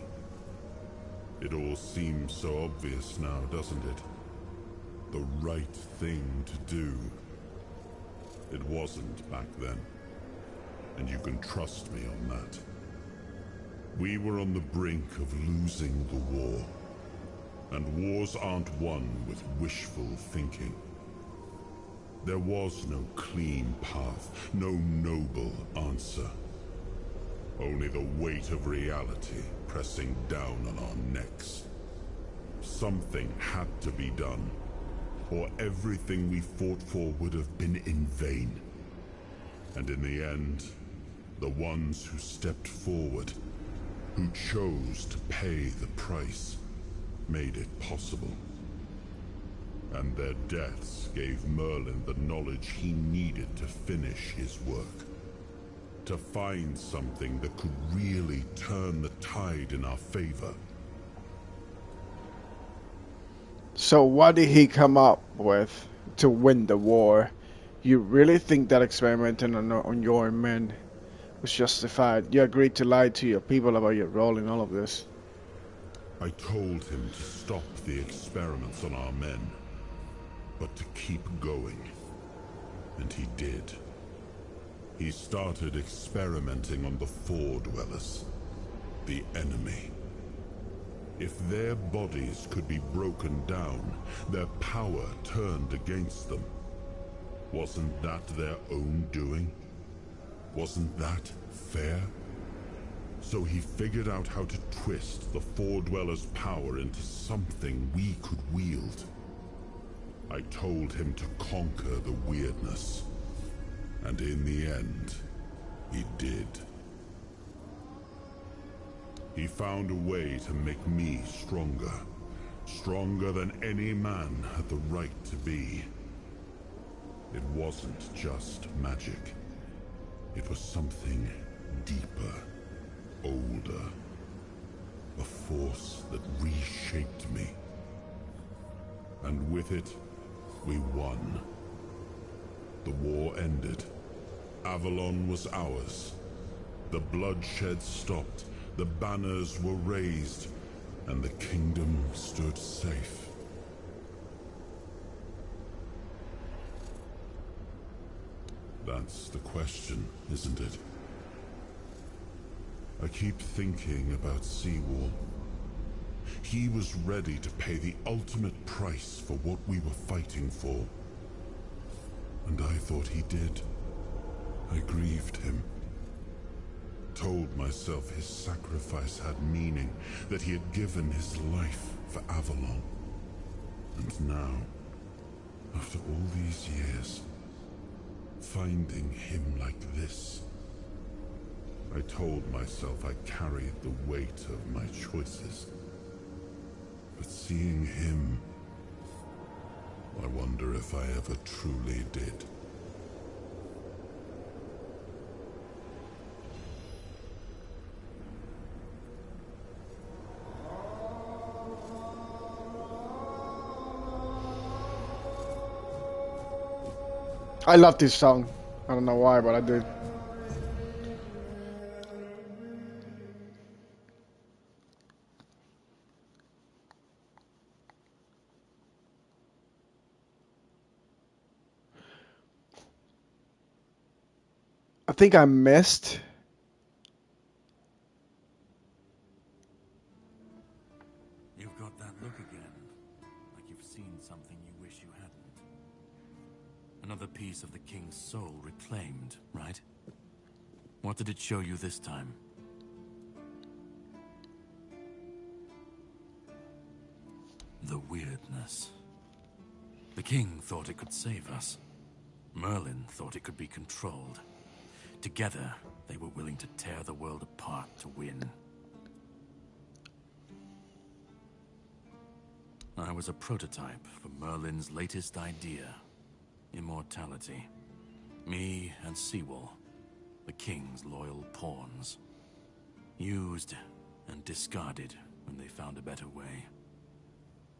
it all seems so obvious now, doesn't it? The right thing to do. It wasn't back then, and you can trust me on that. We were on the brink of losing the war, and wars aren't won with wishful thinking. There was no clean path, no noble answer. Only the weight of reality pressing down on our necks. Something had to be done, or everything we fought for would have been in vain. And in the end, the ones who stepped forward, who chose to pay the price, made it possible. And their deaths gave Merlin the knowledge he needed to finish his work. To find something that could really turn the tide in our favor. So what did he come up with to win the war? You really think that experimenting on your men was justified? You agreed to lie to your people about your role in all of this. I told him to stop the experiments on our men, but to keep going. And he did. He started experimenting on the Four Dwellers, the enemy. If their bodies could be broken down, their power turned against them. Wasn't that their own doing? Wasn't that fair? So he figured out how to twist the Four Dwellers' power into something we could wield. I told him to conquer the weirdness. And in the end, he did. He found a way to make me stronger. Stronger than any man had the right to be. It wasn't just magic. It was something deeper, older. A force that reshaped me. And with it, we won. The war ended. Avalon was ours. The bloodshed stopped. The banners were raised. And the kingdom stood safe. That's the question, isn't it? I keep thinking about Seawall. He was ready to pay the ultimate price for what we were fighting for. And I thought he did. I grieved him. Told myself his sacrifice had meaning, that he had given his life for Avalon. And now, after all these years, finding him like this, I told myself I carried the weight of my choices. But seeing him, I wonder if I ever truly did. I love this song. I don't know why, but I did. I think I missed. You've got that look again, like you've seen something you wish you hadn't. Another piece of the king's soul reclaimed, right? What did it show you this time? The weirdness. The king thought it could save us. Merlin thought it could be controlled. Together, they were willing to tear the world apart to win. I was a prototype for Merlin's latest idea. Immortality. Me and Seawall, the king's loyal pawns. Used and discarded when they found a better way.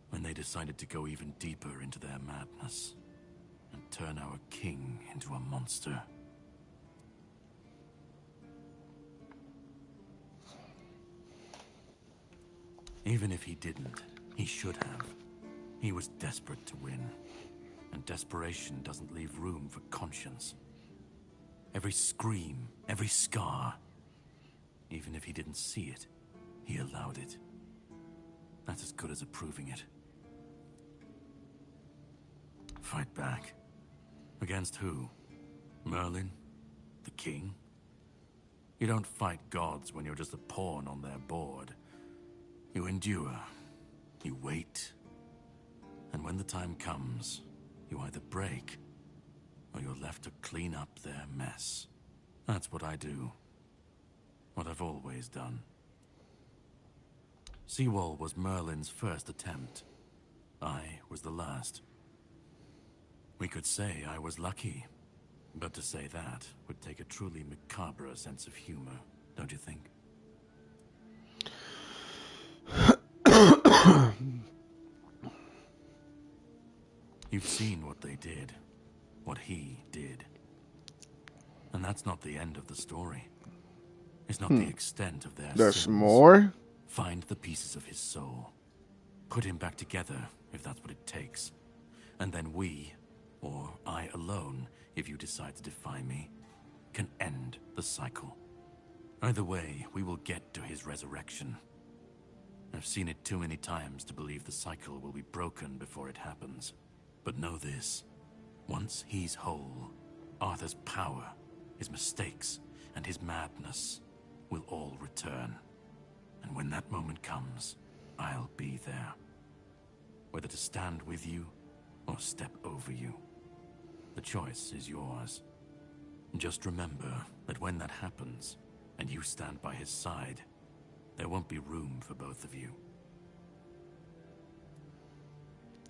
When they decided to go even deeper into their madness. and turn our king into a monster. Even if he didn't, he should have. He was desperate to win. And desperation doesn't leave room for conscience. Every scream, every scar, even if he didn't see it, he allowed it. That's as good as approving it. Fight back. Against who? Merlin? The king? You don't fight gods when you're just a pawn on their board. You endure. You wait. And when the time comes, you either break, or you're left to clean up their mess. That's what I do. What I've always done. Seawall was Merlin's first attempt. I was the last. We could say I was lucky, but to say that would take a truly macabre sense of humor, don't you think? You've seen what they did, what he did. And that's not the end of the story. It's not the extent of their There's sins. more? Find the pieces of his soul. Put him back together, if that's what it takes. And then we, or I alone, if you decide to defy me, can end the cycle. Either way, we will get to his resurrection. I've seen it too many times to believe the cycle will be broken before it happens. But know this, once he's whole, Arthur's power, his mistakes, and his madness will all return. And when that moment comes, I'll be there. Whether to stand with you, or step over you. The choice is yours. Just remember that when that happens, and you stand by his side, there won't be room for both of you.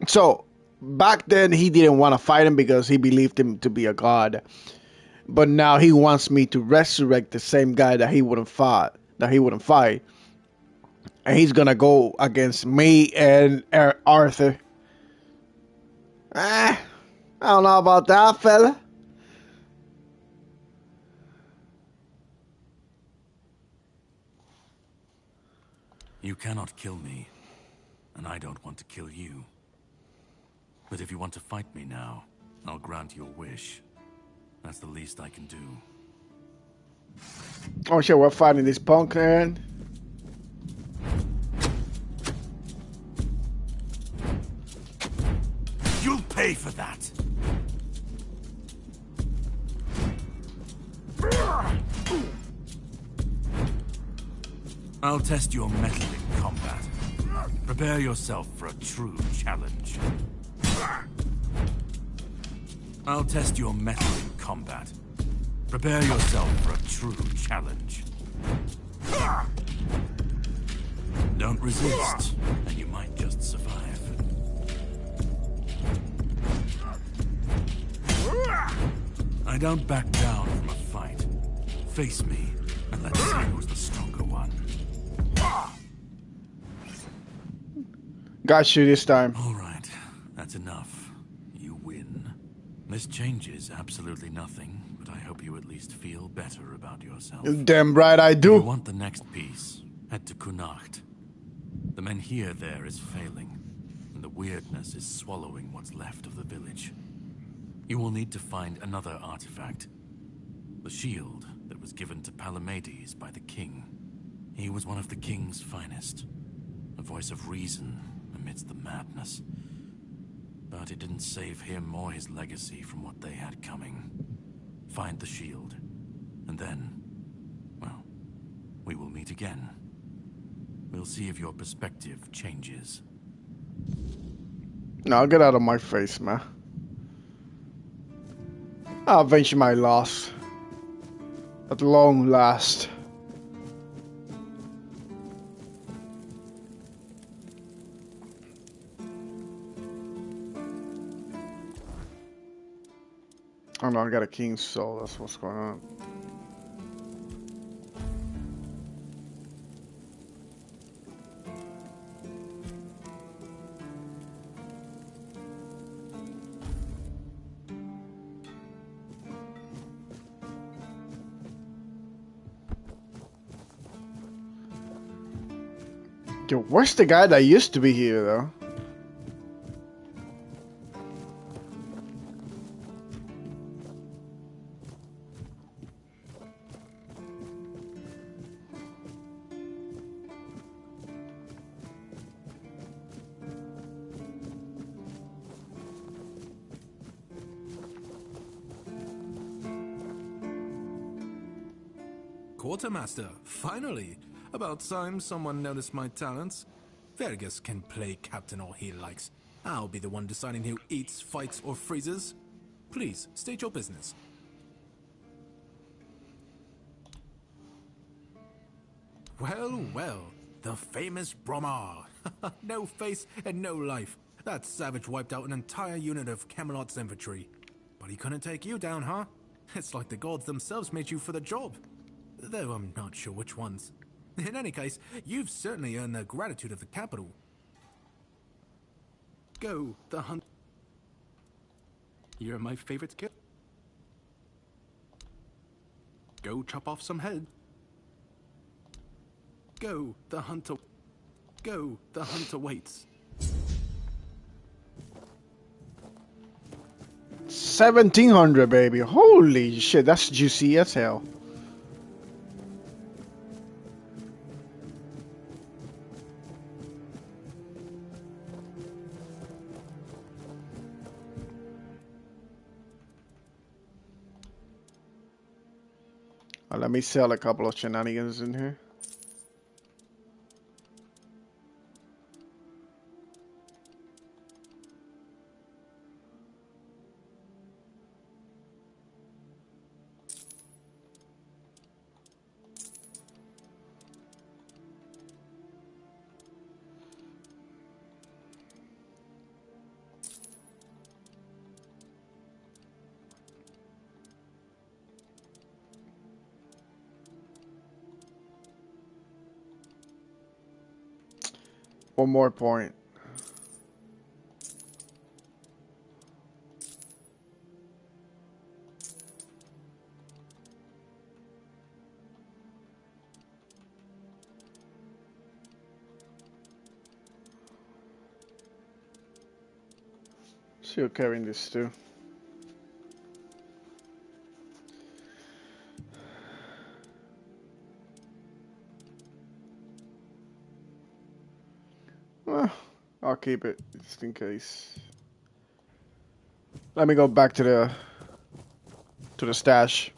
So, back then he didn't want to fight him because he believed him to be a god. But now he wants me to resurrect the same guy that he wouldn't fight. And he's gonna go against me and Arthur. I don't know about that, fella. You cannot kill me, and I don't want to kill you. But if you want to fight me now, I'll grant your wish. That's the least I can do. Oh shit, we're fighting this punk, man. You'll pay for that! I'll test your mettle in combat. Prepare yourself for a true challenge. I'll test your mettle in combat. Prepare yourself for a true challenge. Don't resist, and you might just survive. I don't back down from a fight. Face me, and let's see who's the stronger one. Got you this time. All right, that's enough. You win. This changes absolutely nothing, but I hope you at least feel better about yourself. Damn right I do. If you want the next piece, head to Kunacht. The Menhir there is failing, and the weirdness is swallowing what's left of the village. You will need to find another artifact. The shield that was given to Palamedes by the king. He was one of the king's finest. A voice of reason amidst the madness. But it didn't save him or his legacy from what they had coming. Find the shield. And then, well, we will meet again. We'll see if your perspective changes. No, get out of my face, man. I'll avenge my loss. At long last. Oh no, I got a king's soul, that's what's going on. Yo, where's the guy that used to be here, though? Quartermaster, finally! About time someone noticed my talents. Vergus can play captain all he likes. I'll be the one deciding who eats, fights, or freezes. Please, state your business. Well, well, the famous Bromar. No face and no life. That savage wiped out an entire unit of Camelot's infantry. But he couldn't take you down, huh? It's like the gods themselves made you for the job. Though I'm not sure which ones. In any case, you've certainly earned the gratitude of the capital. Go, the hunt. You're my favorite kid. Go chop off some head. Go, the hunter. Go, the hunter waits. 1700, baby. Holy shit, that's juicy as hell. Let me sell a couple of shenanigans in here. One more point. Still carrying this too. Well, I'll keep it just in case. Let me go back to the stash.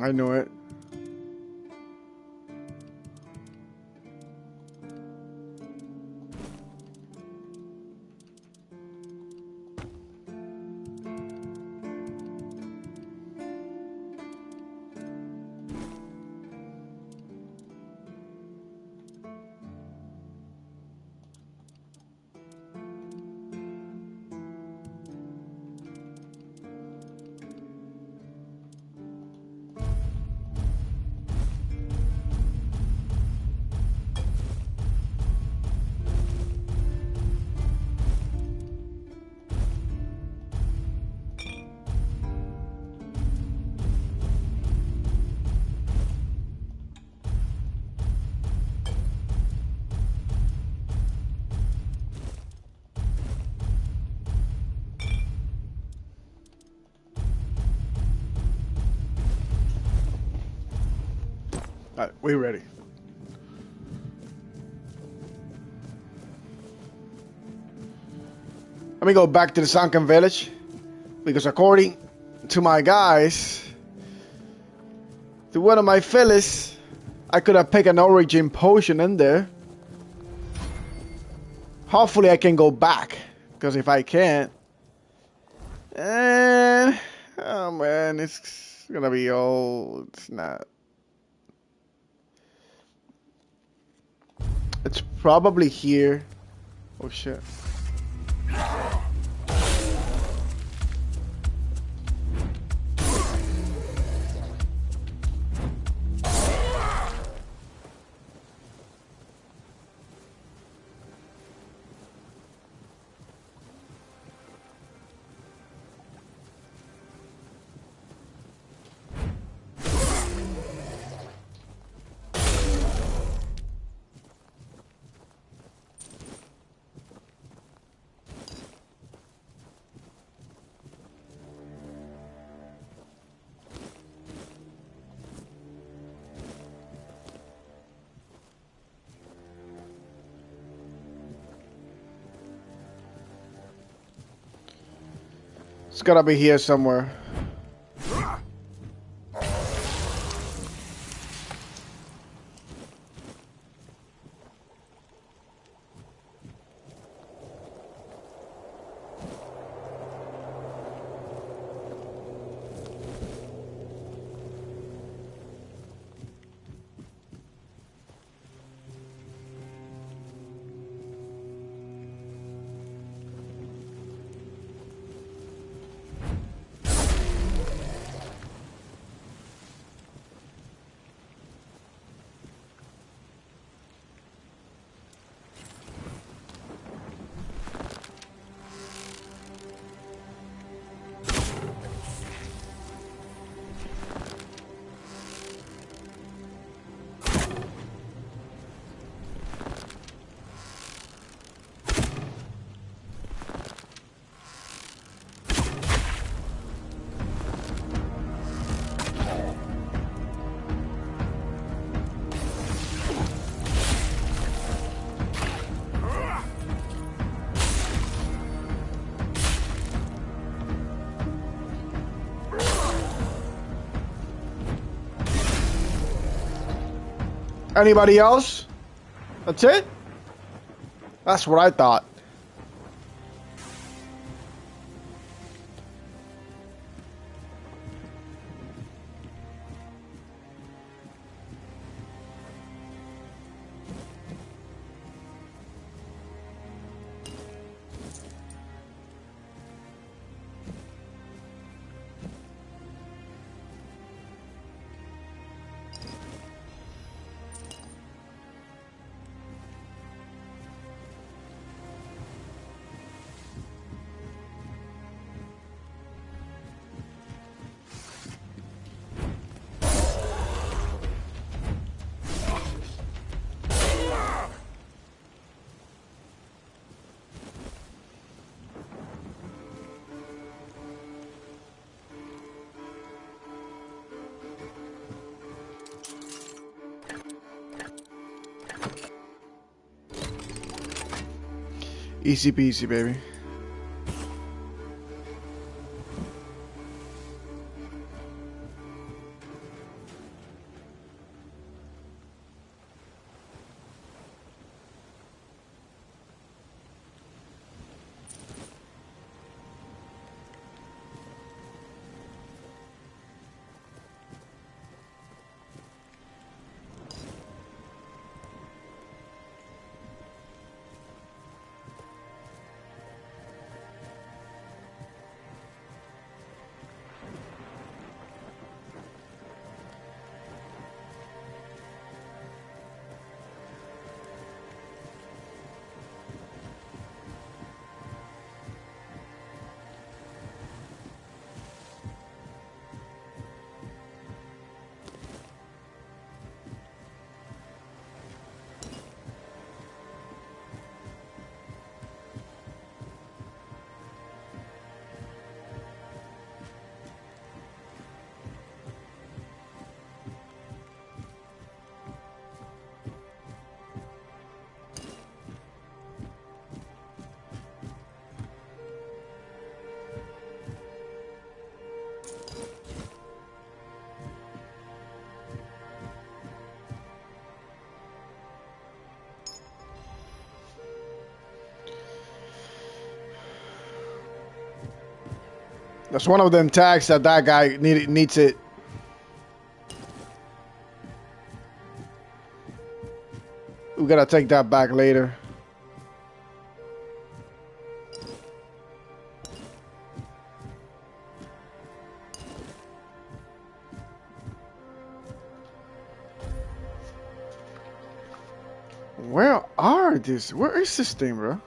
I knew it. Alright, we're ready. Let me go back to the sunken village. Because according to my guys, to one of my fellas, I could have picked an origin potion in there. Hopefully I can go back. Because if I can't... oh man, it's gonna be old. It's not. It's probably here. Oh shit. It's gotta be here somewhere. Anybody else? That's it? That's what I thought. Easy peasy, baby. That's one of them tags that guy needs it. We gotta take that back later. Where are these? Where is this thing, bro?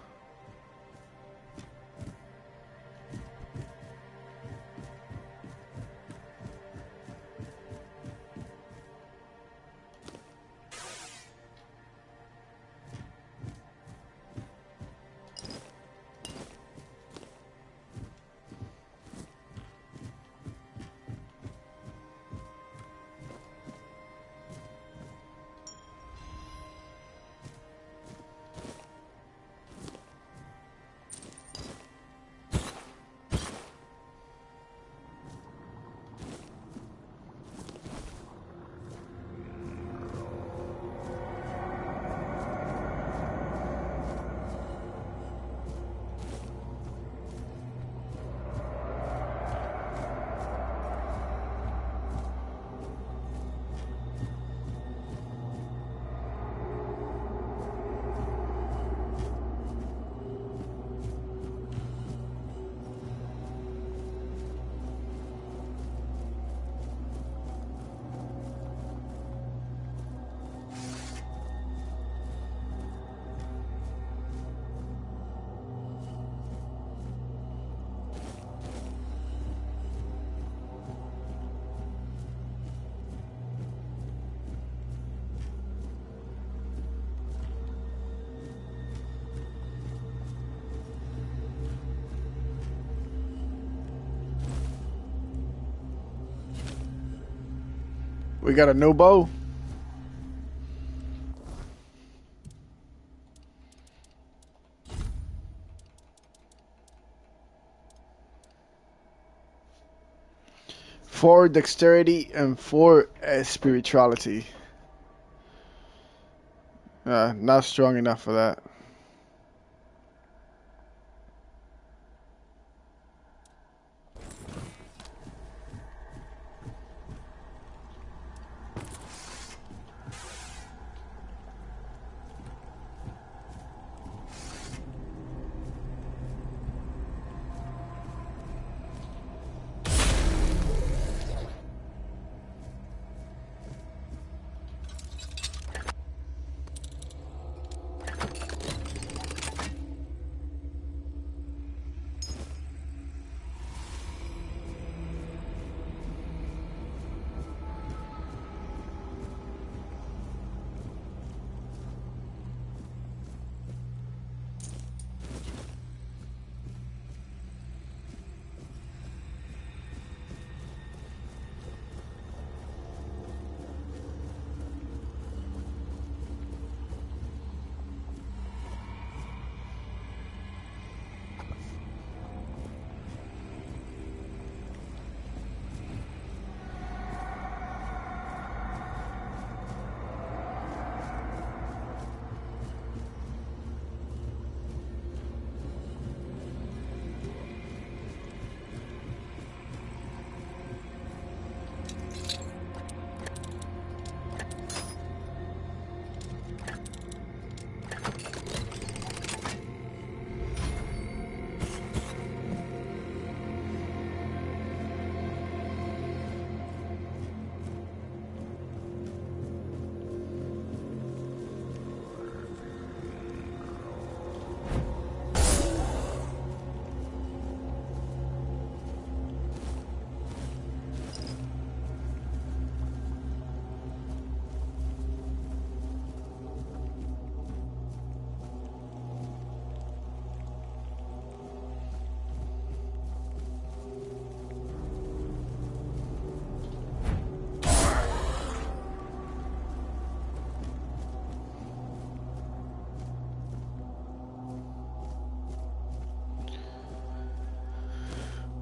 We got a new bow. Four dexterity and 4 spirituality. Not strong enough for that.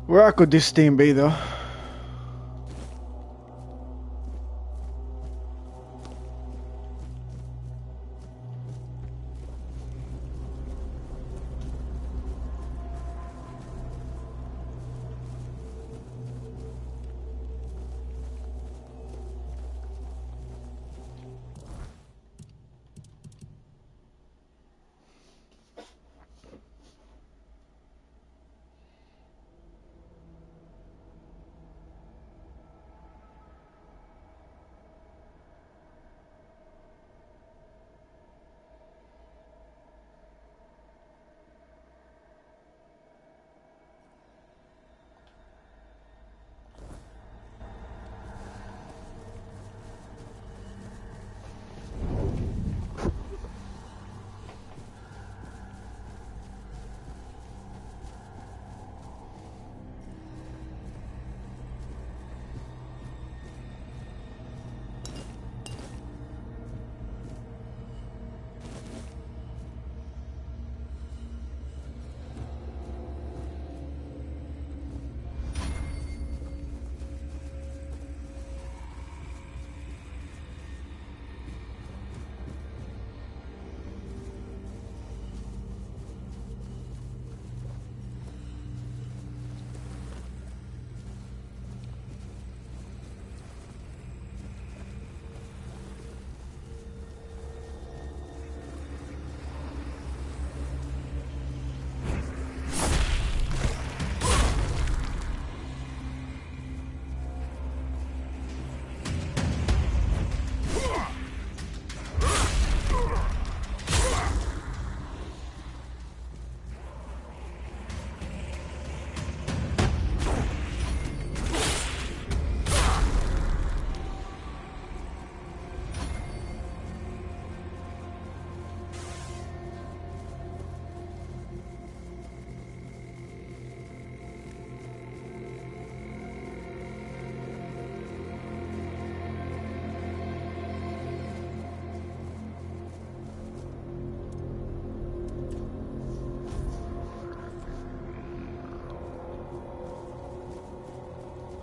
Where could this thing be, though?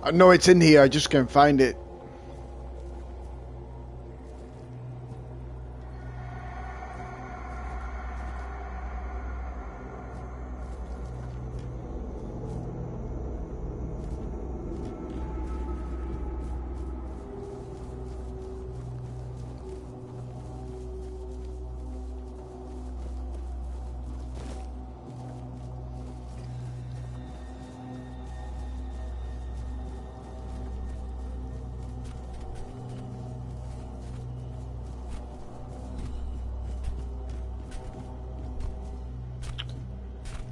I know it's in here, I just can't find it.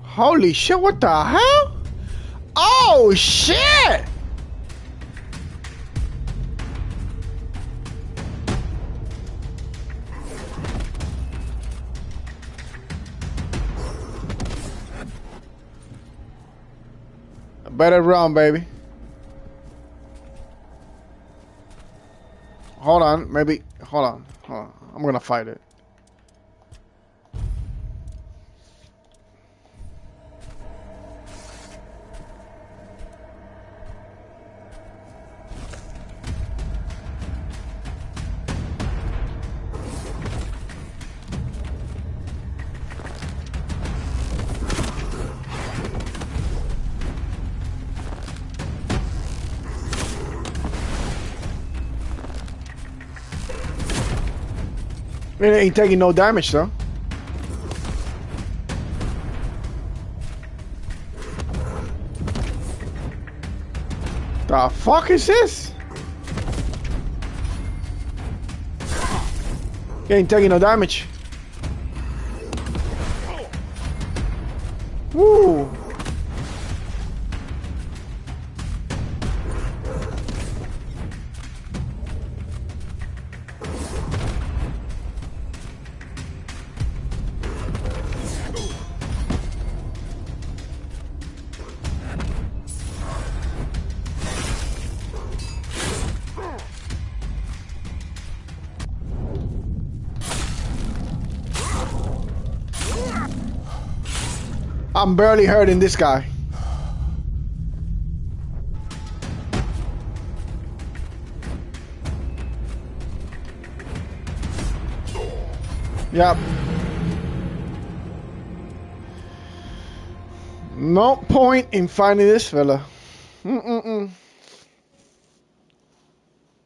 Holy shit, what the hell? Oh shit! Better run, baby. Hold on, maybe. Hold on. I'm gonna fight it. It ain't taking no damage though. The fuck is this? It ain't taking no damage. Woo! I'm barely hurting this guy. Yep. No point in finding this fella. Mm-mm-mm.